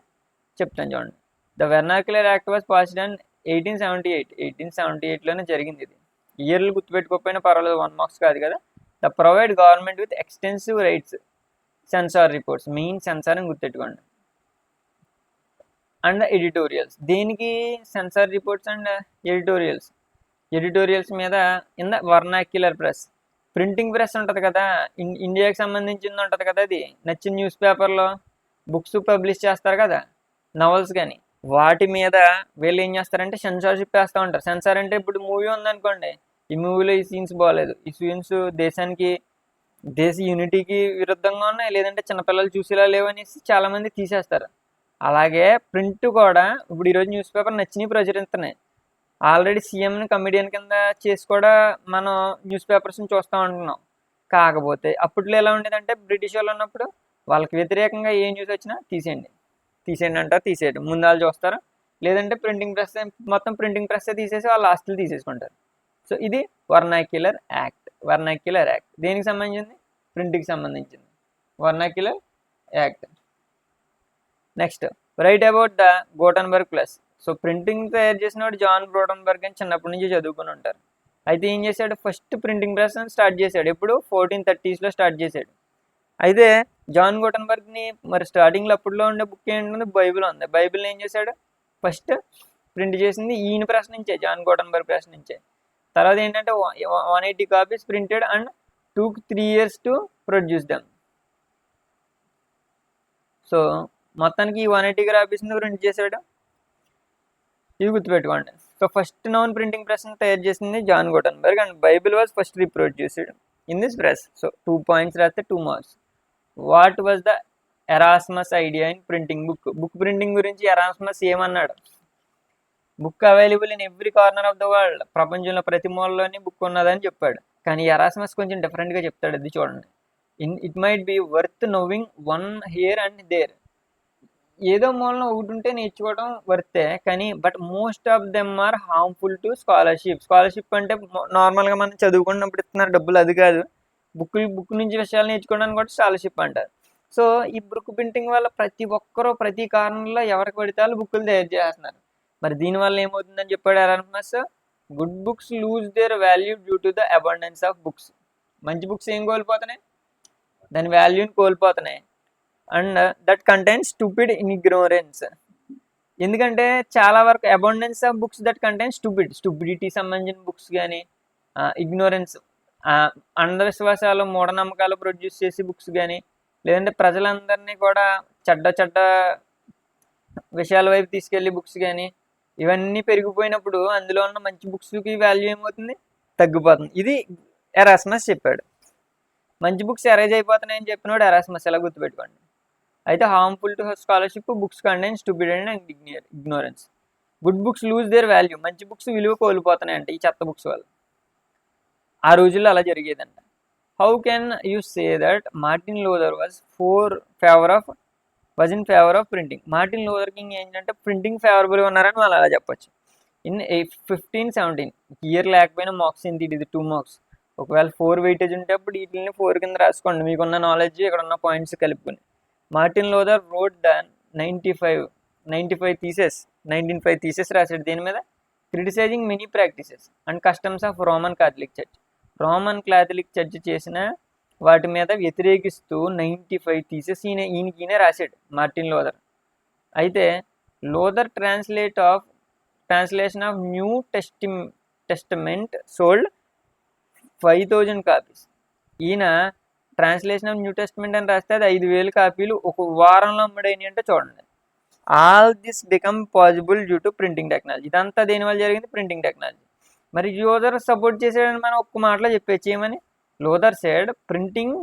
చెప్తాను చూడండి. The vernacular act was passed in 1878. 1878లోనే జరిగింది ఇది. ఇయర్లు గుర్తుపెట్టుకోకపోయినా పర్వాలేదు, 1 మార్క్స్ కాదు కదా. The provide government with extensive rights censor reports, main censor అని గుర్తెట్టుకోండి. అండ్ ఎడిటోరియల్స్, దేనికి సెన్సార్ రిపోర్ట్స్ అండ్ ఎడిటోరియల్స్ మీద in the vernacular press. Printing press ఉంటుంది కదా, ఇండియాకి సంబంధించింది ఉంటుంది కదా, అది నచ్చిన న్యూస్ పేపర్లో బుక్స్ పబ్లిష్ చేస్తారు కదా, నవల్స్ కానీ, వాటి మీద వీళ్ళు ఏం చేస్తారంటే సెన్సార్షిప్ వేస్తూ ఉంటారు. సెన్సార్ అంటే ఇప్పుడు మూవీ ఉందనుకోండి, ఈ మూవీలో ఈ సీన్స్ బాగాలేదు, ఈ సీన్స్ దేశ యూనిటీకి విరుద్ధంగా ఉన్నాయి, లేదంటే చిన్నపిల్లలు చూసేలా లేవు అనేసి చాలామంది తీసేస్తారు. అలాగే ప్రింట్ కూడా ఇప్పుడు ఈరోజు న్యూస్ పేపర్ నచ్చినవి ప్రచురిస్తున్నాయి. ఆల్రెడీ సీఎంని కమిడియన్ కింద చేసి కూడా మనం న్యూస్ పేపర్స్ని చూస్తూ ఉంటున్నాం. కాకపోతే అప్పట్లో ఎలా ఉండేదంటే బ్రిటిష్ వాళ్ళు ఉన్నప్పుడు వాళ్ళకి వ్యతిరేకంగా ఏ న్యూస్ వచ్చినా తీసేయండి అంటారు, తీసేయడం ముందు వాళ్ళు చూస్తారు. లేదంటే ప్రింటింగ్ ప్రెస్ మొత్తం ప్రింటింగ్ ప్రెస్ తీసేసి వాళ్ళ ఆస్తులు తీసేసుకుంటారు. సో ఇది వర్నాక్యులర్ యాక్ట్ దేనికి సంబంధించింది? ప్రింట్కి సంబంధించింది vernacular act. Next write about the Gutenberg press. So printing తయారు చేసినవాడు జాన్ గూటన్బర్గ్ అని చిన్నప్పటి నుంచి చదువుకుని ఉంటారు. అయితే ఏం చేశాడు, ఫస్ట్ ప్రింటింగ్ ప్రెస్ స్టార్ట్ చేశాడు. ఎప్పుడు 1430s స్టార్ట్ చేశాడు. అయితే జాన్ గూటన్బర్గ్ని మరి స్టార్టింగ్లో అప్పుడులో ఉండే బుక్ ఏంటంటే బైబిల్ ఉంది. బైబిల్ని ఏం చేశాడు, ఫస్ట్ ప్రింట్ చేసింది ఈయన ప్రెస్ నుంచే, జాన్ గూటన్బర్గ్ ప్రెస్ నుంచే. తర్వాత ఏంటంటే 180 copies printed and took 3 years to produce them. So మొత్తానికి ఈ 180 కాపీస్ని ప్రింట్ చేశాడు. ఇవి గుర్తుపెట్టుకోండి. సో ఫస్ట్ నౌన్ ప్రింటింగ్ ప్రెస్ని తయారు చేసింది John Gutenberg and Bible was first reproduced in this press. So 2 points రాస్తే 2 marks. What was the Erasmus idea in printing book printing గురించి ఎరాస్మస్ ఏమన్నాడు? Book available in every corner of the world, ప్రపంచంలో ప్రతి మూలలోని book ఉన్నదని చెప్పాడు. కానీ Erasmus కొంచెం డిఫరెంట్గా చెప్తాడు, అది చూడండి. It might be worth knowing one here and there. ఏదో మూలన ఒకటి ఉంటే నేర్చుకోవడం వర్తే, కానీ but most of them are harmful to scholarship అంటే నార్మల్గా మనం చదువుకున్నప్పుడు ఇస్తున్నారు డబ్బులు, అది కాదు. బుక్ నుంచి విషయాలు నేర్చుకోవడానికి కూడా స్కాలర్షిప్ అంటారు. సో ఈ బుక్ ప్రింటింగ్ వల్ల ప్రతి ఒక్కరూ ప్రతి కారణంలో ఎవరికి పడితే వాళ్ళు బుక్కులు తయారు చేస్తున్నారు. మరి దీనివల్ల ఏమవుతుందని చెప్పాడు Erasmus, good books lose their value due to the abundance of books. మంచి బుక్స్ ఏం కోల్పోతున్నాయి, దాని వాల్యూని కోల్పోతున్నాయి. And that contains stupid ignorance. ఎందుకంటే చాలా వరకు abundance of books that contains stupidity సంబంధించిన బుక్స్ కానీ, ఇగ్నోరెన్స్ అంధవిశ్వాసాలు మూఢనమ్మకాలు ప్రొడ్యూస్ చేసే బుక్స్ కానీ, లేదంటే ప్రజలందరినీ కూడా చెడ్డ విషయాల వైపు తీసుకెళ్ళి బుక్స్ కానీ, ఇవన్నీ పెరిగిపోయినప్పుడు అందులో ఉన్న మంచి బుక్స్కి వాల్యూ ఏమవుతుంది, తగ్గిపోతుంది. ఇది ఎరాస్మస్ చెప్పాడు. మంచి బుక్స్ ఎరేజ్ అయిపోతున్నాయని చెప్పినోడు ఎరాస్మస్, ఎలా గుర్తుపెట్టుకోండి. అయితే harmful to scholarship, books contain stupidity and ignorance. Good books lose their value, మంచి బుక్స్ విలువ కోల్పోతున్నాయంట ఈ చెత్త బుక్స్ వల్ల. ఆ రోజుల్లో అలా జరిగేదంట. How can you say that Martin Luther was in favour of printing? Martin Luther King ఏంటంటే ప్రింటింగ్ ఫేవరబుల్గా ఉన్నారని వాళ్ళు అలా చెప్పొచ్చు. ఇన్ 1517 ఇయర్ లేకపోయినా మార్క్స్ ఏంటి, ఇది 2 marks. ఒకవేళ 4 వెయిటేజ్ ఉంటే అప్పుడు వీటిని 4 కింద రాసుకోండి, మీకున్న నాలెడ్జ్ ఇక్కడ ఉన్న పాయింట్స్ కలుపుకొని. Martin Luther wrote the 1905 theses రాశాడు. దేని మీద? Criticising many practices and customs of Roman Catholic church చేసిన వాటి మీద వ్యతిరేకిస్తూ 95 థీసెస్ ఈయన రాశాడు మార్టిన్ లూథర్. అయితే Luther translation of new testament sold 5000 copies. ఈయన ట్రాన్స్లేషన్ ఆఫ్ న్యూ టెస్టమెంట్ అని రాస్తే అది 5000 కాపీలు ఒక వారంలో అమ్ముడైనవి అంటే చూడండి. All this become possible due to printing technology. ఇదంతా దేనివల్ల జరిగింది? Printing technology. మరి లూథర్ సపోర్ట్ చేసాడని మనం ఒక్క మాటలో చెప్పేసి ఏమని? Luther said printing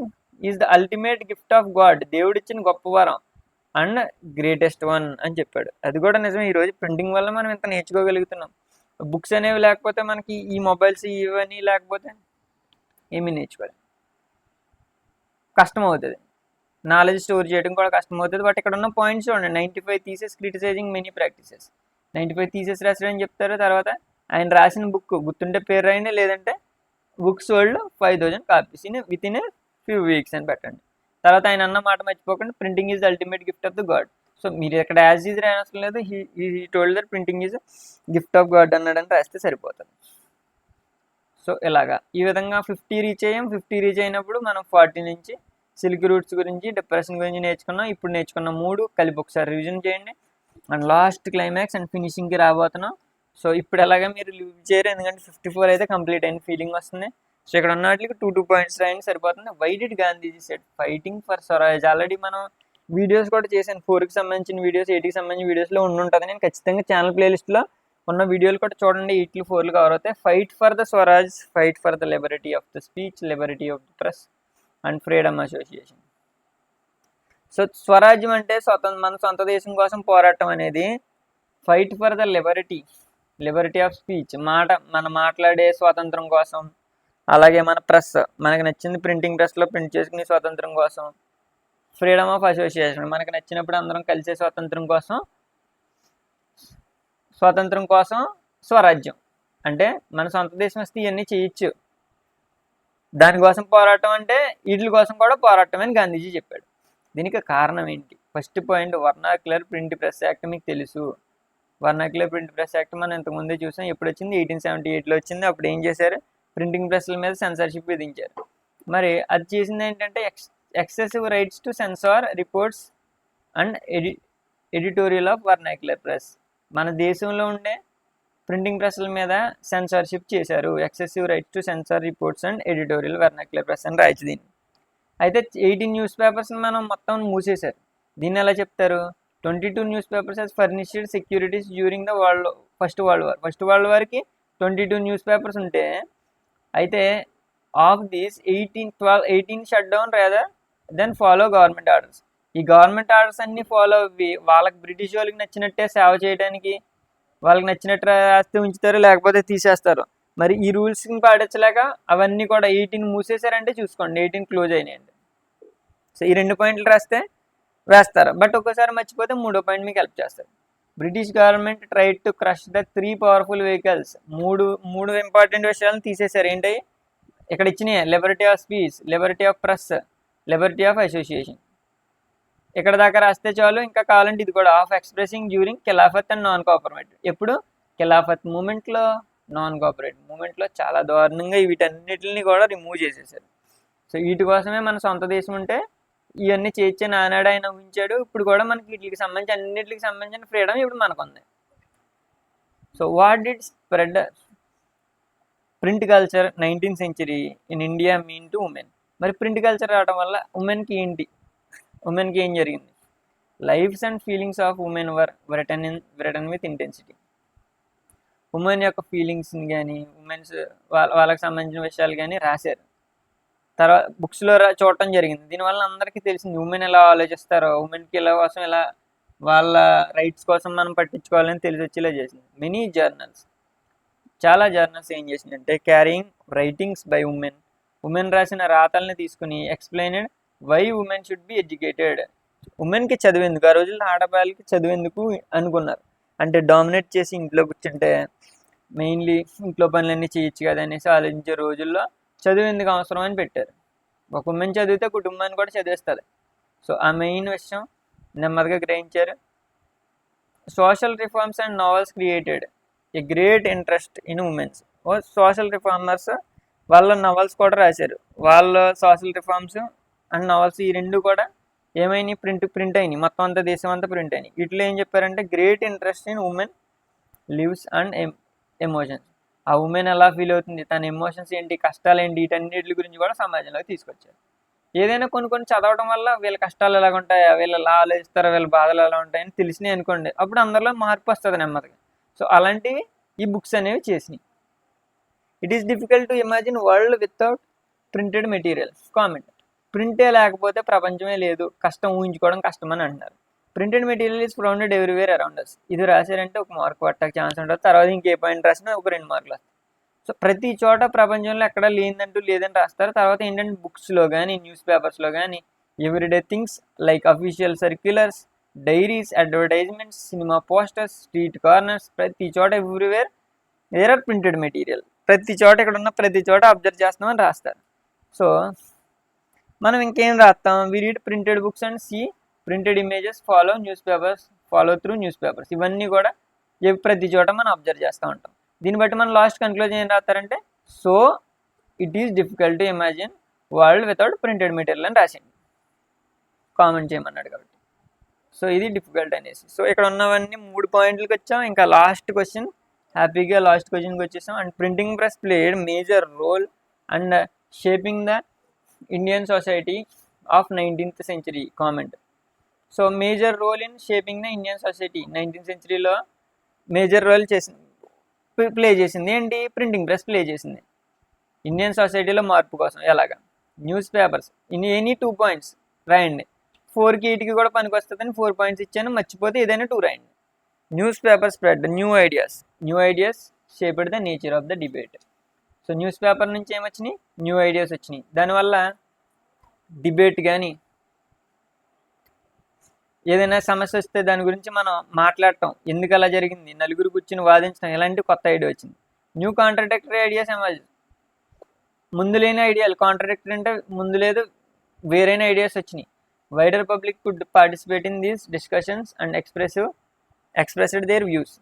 is the ultimate gift of God, దేవుడిచ్చిన గొప్ప వరం అండ్ గ్రేటెస్ట్ వన్ అని చెప్పాడు. అది కూడా నిజమే. ఈరోజు ప్రింటింగ్ వల్ల మనం ఇంత నేర్చుకోగలుగుతున్నాం. బుక్స్ అనేవి లేకపోతే మనకి ఈ మొబైల్స్ ఇవన్నీ లేకపోతే ఏమీ నేర్చుకోవాలి, కష్టం అవుతుంది. నాలెడ్జ్ స్టోర్ చేయడం కూడా కష్టం అవుతుంది. బట్ ఇక్కడ ఉన్న పాయింట్స్ చూడండి. 95 theses criticizing many practices. 95 theses రాసాడని చెప్తారు. తర్వాత ఆయన రాసిన బుక్ గుర్తుంటే పేరు రాయండి, లేదంటే books sold 5000 copies within few weeks అని పెట్టండి. తర్వాత ఆయన అన్న మాట మర్చిపోకండి, printing is ultimate gift of the God. So మీరు ఇక్కడ యాజ్ ఈజ్ రాయనవసరం లేదు, he told that printing is gift of God అన్నాడని రాస్తే సరిపోతుంది. సో ఇలాగా ఈ విధంగా 50 రీచ్ అయ్యాం. 50 రీచ్ అయినప్పుడు మనం 40 నుంచి సిల్క్ రూట్స్ గురించి, డిప్రెషన్ గురించి నేర్చుకున్నాం. ఇప్పుడు నేర్చుకున్న 3 కలిపి ఒకసారి రివిజన్ చేయండి. అండ్ లాస్ట్ క్లైమాక్స్ అండ్ ఫినిషింగ్కి రాబోతున్నాం. సో ఇప్పుడు ఎలాగా మీరు లివ్ చేయరు, ఎందుకంటే 54 అయితే కంప్లీట్ అయిన ఫీలింగ్ వస్తుంది. సో ఇక్కడ ఉన్న వాటికి 2 పాయింట్స్ రాయండి సరిపోతుంది. Why did Gandhiji set fighting for swaraj? Already మనం వీడియోస్ కూడా చేశాను, 4కి సంబంధించిన వీడియోస్, 8కి సంబంధించిన వీడియోస్లో ఉంటుంది. నేను ఖచ్చితంగా ఛానల్ ప్లేలిస్ట్లో ఉన్న వీడియోలు కూడా చూడండి, 8లు 4లు కవర్ అవుతాయి. Fight for the Swaraj, fight for the Liberty of the speech, Liberty of the press and freedom association. So స్వరాజ్యం అంటే మన సొంత దేశం కోసం పోరాటం అనేది. Fight for the Liberty of speech, మనం మాట్లాడే స్వాతంత్రం కోసం. అలాగే మన ప్రెస్, మనకు నచ్చింది ప్రింటింగ్ ప్రెస్లో ప్రింట్ చేసుకునే స్వాతంత్రం కోసం. ఫ్రీడమ్ ఆఫ్ అసోసియేషన్, మనకు నచ్చినప్పుడు అందరం కలిసే స్వాతంత్రం కోసం స్వరాజ్యం అంటే మన సొంత దేశం వస్తే ఇవన్నీ చేయొచ్చు, దానికోసం పోరాటం అంటే వీటి కోసం కూడా పోరాటం అని గాంధీజీ చెప్పాడు. దీనికి కారణం ఏంటి? First point, vernacular print press act. మీకు తెలుసు, వర్నాక్యులర్ ప్రింట్ ప్రెస్ యాక్ట్ మనం ఇంతకుముందే చూసాం. ఎప్పుడు వచ్చింది? 1878లో వచ్చింది. అప్పుడు ఏం చేశారు? ప్రింటింగ్ ప్రెస్ల మీద సెన్సార్షిప్ విధించారు. మరి అది చేసింది ఏంటంటే excessive rights to censor reports and editorial of vernacular press. మన దేశంలో ఉండే ప్రింటింగ్ ప్రెస్ల మీద సెన్సార్షిప్ చేశారు. Excessive rights to censor reports and editorial vernacular press అని రాయచ్చు దీన్ని. అయితే 18 న్యూస్ పేపర్స్ని మనం మొత్తం మూసేశారు. దీన్ని ఎలా చెప్తారు? 22 newspapers has furnished securities during the first world వార్కి 22 న్యూస్ పేపర్స్ ఉంటే, అయితే of these 18 shut down rather than follow government orders. ఈ గవర్నమెంట్ ఆర్డర్స్ అన్ని ఫాలో అవ్వి వాళ్ళకి బ్రిటిష్ వాళ్ళకి నచ్చినట్టే సేవ చేయడానికి వాళ్ళకి నచ్చినట్టు రాస్తే ఉంచుతారు, లేకపోతే తీసేస్తారు. మరి ఈ రూల్స్ని పాటించలేక అవన్నీ కూడా 18 మూసేశారంటే చూసుకోండి, 18 క్లోజ్ అయినాయండి. సో ఈ 2 పాయింట్లు రాస్తే వేస్తారు, బట్ ఒక్కోసారి మర్చిపోతే 3వ పాయింట్ మీకు హెల్ప్ చేస్తారు. British government tried to crush the 3 powerful vehicles. మూడు ఇంపార్టెంట్ విషయాలను తీసేశారు. ఏంటి ఇక్కడ ఇచ్చినాయి? Liberty of speech, Liberty of press, Liberty of association. ఇక్కడ దాకా రాస్తే చాలు. ఇంకా కావాలంటే ఇది కూడా, of expressing during Khilafat and non cooperative. ఎప్పుడు? ఖిలాఫత్ మూమెంట్లో, నాన్ కోఆపరేటివ్ మూమెంట్లో చాలా దారుణంగా వీటన్నిటిని కూడా రిమూవ్ చేసేసారు. సో వీటి కోసమే మన సొంత దేశం ఉంటే ఇవన్నీ చేయించే నానాడు ఆయన ఊహించాడు. ఇప్పుడు కూడా మనకి వీటికి సంబంధించి అన్నింటికి సంబంధించిన ఫ్రీడమ్ ఇప్పుడు మనకు ఉంది. So what did spread print culture 19th century in India mean to women? మరి ప్రింట్ కల్చర్ రావడం వల్ల ఉమెన్కి ఏం జరిగింది? Lives and feelings of women were written with intensity. Women యొక్క ఫీలింగ్స్ని కానీ వాళ్ళకి సంబంధించిన విషయాలు కానీ రాశారు. తర్వాత బుక్స్లో చూడటం జరిగింది. దీనివల్ల అందరికీ తెలిసింది ఉమెన్ ఎలా ఆలోచిస్తారో, ఉమెన్కి ఎలా కోసం ఎలా వాళ్ళ రైట్స్ కోసం మనం పట్టించుకోవాలని తెలిసి వచ్చేలా చేసింది. మెనీ జర్నల్స్, చాలా జర్నల్స్ ఏం చేసిందంటే క్యారింగ్ రైటింగ్స్ బై ఉమెన్ రాసిన రాతల్ని తీసుకుని explained why women should be educated. ఉమెన్కి చదివేందుకు, ఆ రోజుల్లో ఆడపిల్లలకి చదివేందుకు అనుకున్నారు. అంటే డామినేట్ చేసి ఇంట్లో కూర్చుంటే మెయిన్లీ ఇంట్లో పనులన్నీ చేయొచ్చు కదా అనేసి ఆలోచించే రోజుల్లో చదివేందుకు అవసరం అని పెట్టారు. ఒక ఉమెన్ చదివితే కుటుంబాన్ని కూడా చదివేస్తుంది. సో ఆ మెయిన్ విషయం నెమ్మదిగా గ్రహించారు. Social reforms and novels created a great interest in women's. Social reformers వాళ్ళ నవల్స్ కూడా రాశారు. వాళ్ళ సోషల్ రిఫార్మ్స్ అండ్ నవల్స్ ఈ రెండు కూడా ఏమైనాయి? ప్రింట్ అయినాయి. మొత్తం అంతా దేశం అంతా ప్రింట్ అయినాయి. వీటిలో ఏం చెప్పారంటే great interest in women lives and emotions. ఆ ఉమెన్ ఎలా ఫీల్ అవుతుంది, తన ఎమోషన్స్ ఏంటి, కష్టాలు ఏంటి, వీటన్నిటి గురించి కూడా సమాజంలోకి తీసుకొచ్చారు. ఏదైనా కొన్ని చదవడం వల్ల వీళ్ళ కష్టాలు ఎలా ఉంటాయా, వీళ్ళు ఎలా ఆలోచిస్తారో, వీళ్ళ బాధలు ఎలా ఉంటాయని తెలిసినాయి అనుకోండి, అప్పుడు అందరిలో మార్పు వస్తుంది నెమ్మదిగా. సో అలాంటివి ఈ బుక్స్ అనేవి చేసినాయి. It is difficult to imagine world without printed materials. Comment, ప్రింటే లేకపోతే ప్రపంచమే లేదు, కష్టం, ఊహించుకోవడం కష్టం అని అంటున్నారు. Printed material is founded everywhere around us. ఇది రాశారంటే ఒక మార్క్ పట్టక ఛాన్స్ ఉంటుంది. తర్వాత ఇంకే పాయింట్ రాసినా ఒక 2 మార్కులు వస్తాయి. సో ప్రతి చోట ప్రపంచంలో ఎక్కడ లేదని రాస్తారు. తర్వాత ఏంటంటే బుక్స్లో కానీ, న్యూస్ పేపర్స్లో కానీ, everyday things like official circulars, diaries, advertisements, cinema posters, street corners, ప్రతి చోట everywhere there are printed material. ప్రతి చోట ఇక్కడ ఉన్న ప్రతి చోట అబ్జర్వ్ చేస్తున్నామని రాస్తారు. సో మనం ఇంకేం రాస్తాం? We read printed books and see printed images, follow through newspapers. ఇవన్నీ కూడా ప్రతి చోట మనం అబ్జర్వ్ చేస్తూ ఉంటాం. దీన్ని బట్టి మనం లాస్ట్ కన్క్లూజన్ ఏం రాస్తారంటే, so it is difficult to imagine world without printed material అని రాసింది. కామెంట్ చేయమన్నాడు కాబట్టి. సో ఇది డిఫికల్ట్ అనేసి. సో ఇక్కడ ఉన్నవన్నీ 3 పాయింట్లకు వచ్చాం. ఇంకా లాస్ట్ క్వశ్చన్, హ్యాపీగా లాస్ట్ క్వశ్చన్కి వచ్చేసాం. And printing press played major role and shaping the Indian society of 19th century comment. So major role in shaping the Indian society 19th centuryలో మేజర్ రోల్ ప్లే చేసింది ఏంటి? ప్రింటింగ్ ప్రెస్ ప్లే చేసింది Indian సొసైటీలో మార్పు కోసం. ఎలాగా? Newspapers in any 2 points రాయండి. 4కి 8కి కూడా పనికి వస్తుందని 4 points ఇచ్చాను, మర్చిపోతే ఏదైనా 2 రాయండి. News paper spread new ideas shaped the nature of the debate. So news paper నుంచి ఏమొచ్చినాయి? న్యూ ఐడియాస్ వచ్చినాయి. దానివల్ల డిబేట్ కానీ ఏదైనా సమస్య వస్తే దాని గురించి మనం మాట్లాడటం, ఎందుకు అలా జరిగింది, నలుగురు కూర్చుని వాదించడం, ఇలాంటి కొత్త ఐడియా వచ్చింది. New contradictory ideas emerge. ముందు లేని ఐడియాలు, కాంట్రడిక్టరీ అంటే ముందు లేదు, వేరైన ఐడియాస్ వచ్చినాయి. Wider public could participate in these discussions and expressed their views.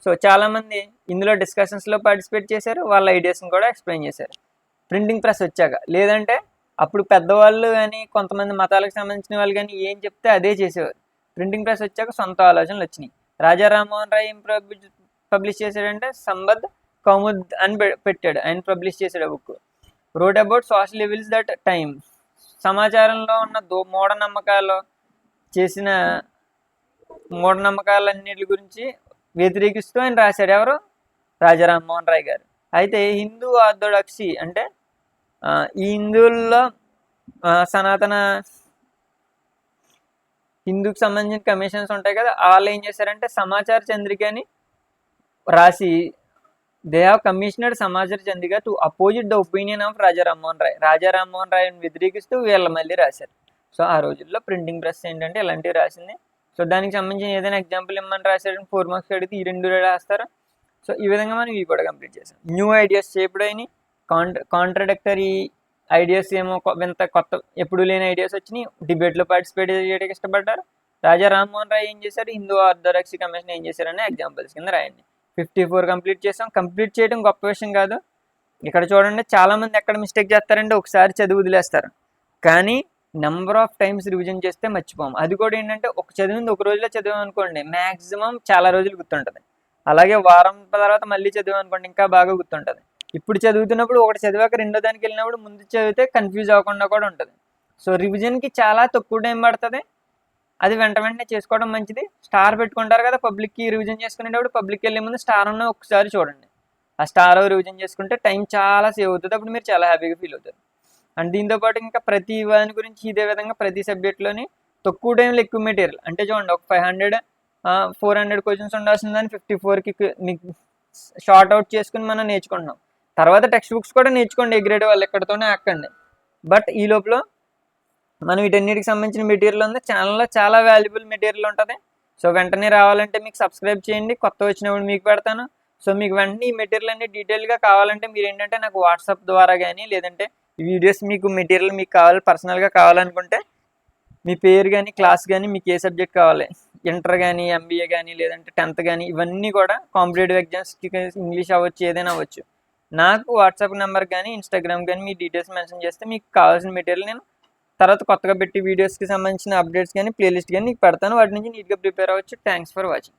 So చాలామంది ఇందులో డిస్కషన్స్లో పార్టిసిపేట్ చేశారు, వాళ్ళ ఐడియాస్ని కూడా ఎక్స్ప్లెయిన్ చేశారు. ప్రింటింగ్ ప్రెస్ వచ్చాక, లేదంటే అప్పుడు పెద్దవాళ్ళు కానీ కొంతమంది మతాలకు సంబంధించిన వాళ్ళు కానీ ఏం చెప్తే అదే చేసేవారు. ప్రింటింగ్ ప్రెస్ వచ్చాక సొంత ఆలోచనలు వచ్చినాయి. రాజా రామ్మోహన్ రాయ్ ఏం పబ్లిష్ చేశాడంటే సంబద్ కౌముద్ అని పెట్టాడు. ఆయన పబ్లిష్ చేశాడు book. Wrote about social evils that time. సమాచారంలో ఉన్న మూఢనమ్మకాలు చేసిన మూఢనమ్మకాలన్నిటి గురించి వ్యతిరేకిస్తూ ఆయన రాశాడు. ఎవరు? రాజా రామ్మోహన్ రాయ్ గారు. అయితే హిందూ ఆర్థోడాక్సీ అంటే ఈ హిందువుల్లో సనాతన హిందూకి సంబంధించిన కమిషన్స్ ఉంటాయి కదా, వాళ్ళు ఏం చేశారంటే సమాచార చంద్రికని రాసి they have commissioned Samachar Chandrika to opposite the opinion of Raja Rammohan Roy. Raja Rammohan రాయ్ని వ్యతిరేకిస్తూ వీళ్ళ మళ్ళీ రాశారు. సో ఆ రోజుల్లో ప్రింటింగ్ ప్రెస్ ఏంటంటే ఇలాంటివి రాసింది. సో దానికి సంబంధించిన ఏదైనా ఎగ్జాంపుల్ ఇమ్మని రాశారని 4 marks అడిగితే ఈ 2 రాస్తారు. సో ఈ విధంగా మనం ఇవి కూడా కంప్లీట్ చేసాం. న్యూ ఐడియాస్ షేప్డ్ అయినాయి. కాంట్రడిక్టరీ ఐడియాస్ ఏమో వింత కొత్త ఎప్పుడు లేని ఐడియాస్ వచ్చినాయి. డిబేట్లో పార్టిసిపేట్ చేయడానికి ఇష్టపడ్డారు. రాజా రామ్మోహన్ రాయ్ ఏం చేశారు? హిందూ ఆర్థోడాక్సీ కమిషన్ ఏం చేశారని ఎగ్జాంపుల్స్ కింద రాయండి. 54 కంప్లీట్ చేసాం. కంప్లీట్ చేయడం గొప్ప విషయం కాదు. ఇక్కడ చూడండి, చాలామంది ఎక్కడ మిస్టేక్ చేస్తారంటే ఒకసారి చదివి వదిలేస్తారు, కానీ నెంబర్ ఆఫ్ టైమ్స్ రివిజన్ చేస్తే మర్చిపోము. అది కూడా ఏంటంటే ఒక చదివింది ఒక రోజులో చదివాం అనుకోండి, మ్యాక్సిమం చాలా రోజులు గుర్తుంటుంది. అలాగే వారం తర్వాత మళ్ళీ చదివాం అనుకోండి, ఇంకా బాగా గుర్తుంటుంది. ఇప్పుడు చదువుతున్నప్పుడు ఒకటి చదివాక రెండో దానికి వెళ్ళినప్పుడు ముందు చదివితే కన్ఫ్యూజ్ అవ్వకుండా కూడా ఉంటుంది. సో రివిజన్కి చాలా తక్కువ టైం పడుతుంది. అది వెంటనే చేసుకోవడం మంచిది. స్టార్ పెట్టుకుంటారు కదా పబ్లిక్కి రివిజన్ చేసుకునేటప్పుడు, పబ్లిక్కి వెళ్ళే ముందు స్టార్ ఉన్న ఒకసారి చూడండి. ఆ స్టార్ రివిజన్ చేసుకుంటే టైం చాలా సేవ్ అవుతుంది. అప్పుడు మీరు చాలా హ్యాపీగా ఫీల్ అవుతారు. అండ్ దీంతోపాటు ఇంకా ప్రతి దాని గురించి ఇదే విధంగా ప్రతి సబ్జెక్ట్లోని తక్కువ టైంలో ఎక్కువ మెటీరియల్. అంటే చూడండి, ఒక 500 400 క్వశ్చన్స్ ఉండాల్సిన దాన్ని 54కి మీకు షార్ట్ అవుట్ చేసుకుని మనం నేర్చుకుంటున్నాం. తర్వాత టెక్స్ట్ బుక్స్ కూడా నేర్చుకోండి, ఏ గ్రేడ్ వాళ్ళు ఎక్కడితోనే ఆకండి. బట్ ఈ లోపల మనం వీటన్నిటికి సంబంధించిన మెటీరియల్ ఉంది. ఛానల్లో చాలా వాల్యుబుల్ మెటీరియల్ ఉంటుంది. సో వెంటనే రావాలంటే మీకు సబ్స్క్రైబ్ చేయండి, కొత్త వచ్చినప్పుడు మీకు పెడతాను. సో మీకు వెంటనే ఈ మెటీరియల్ అన్ని డీటెయిల్గా కావాలంటే మీరు ఏంటంటే నాకు వాట్సాప్ ద్వారా కానీ, లేదంటే ఈ వీడియోస్ మీకు మెటీరియల్ మీకు కావాలి పర్సనల్గా కావాలనుకుంటే మీ పేరు కానీ క్లాస్ కానీ మీకు ఏ సబ్జెక్ట్ కావాలి, ఇంటర్ కానీ ఎంబీఏ కానీ లేదంటే 10th కానీ, ఇవన్నీ కూడా కాంపిటేటివ్ ఎగ్జామ్స్కి ఇంగ్లీష్ అవ్వచ్చు, ఏదైనా అవ్వచ్చు, నాకు వాట్సాప్ నెంబర్ కానీ ఇన్స్టాగ్రామ్ కానీ మీ డీటెయిల్స్ మెన్షన్ చేస్తే మీకు కావాల్సిన మెటీరియల్ నేను తర్వాత కొత్తగా పెట్టి వీడియోస్కి సంబంధించిన అప్డేట్స్ కానీ ప్లేలిస్ట్ కానీ నీకు పెడతాను. వాటి నుంచి నీట్గా ప్రిపేర్ అవ్వచ్చు. Thanks for watching.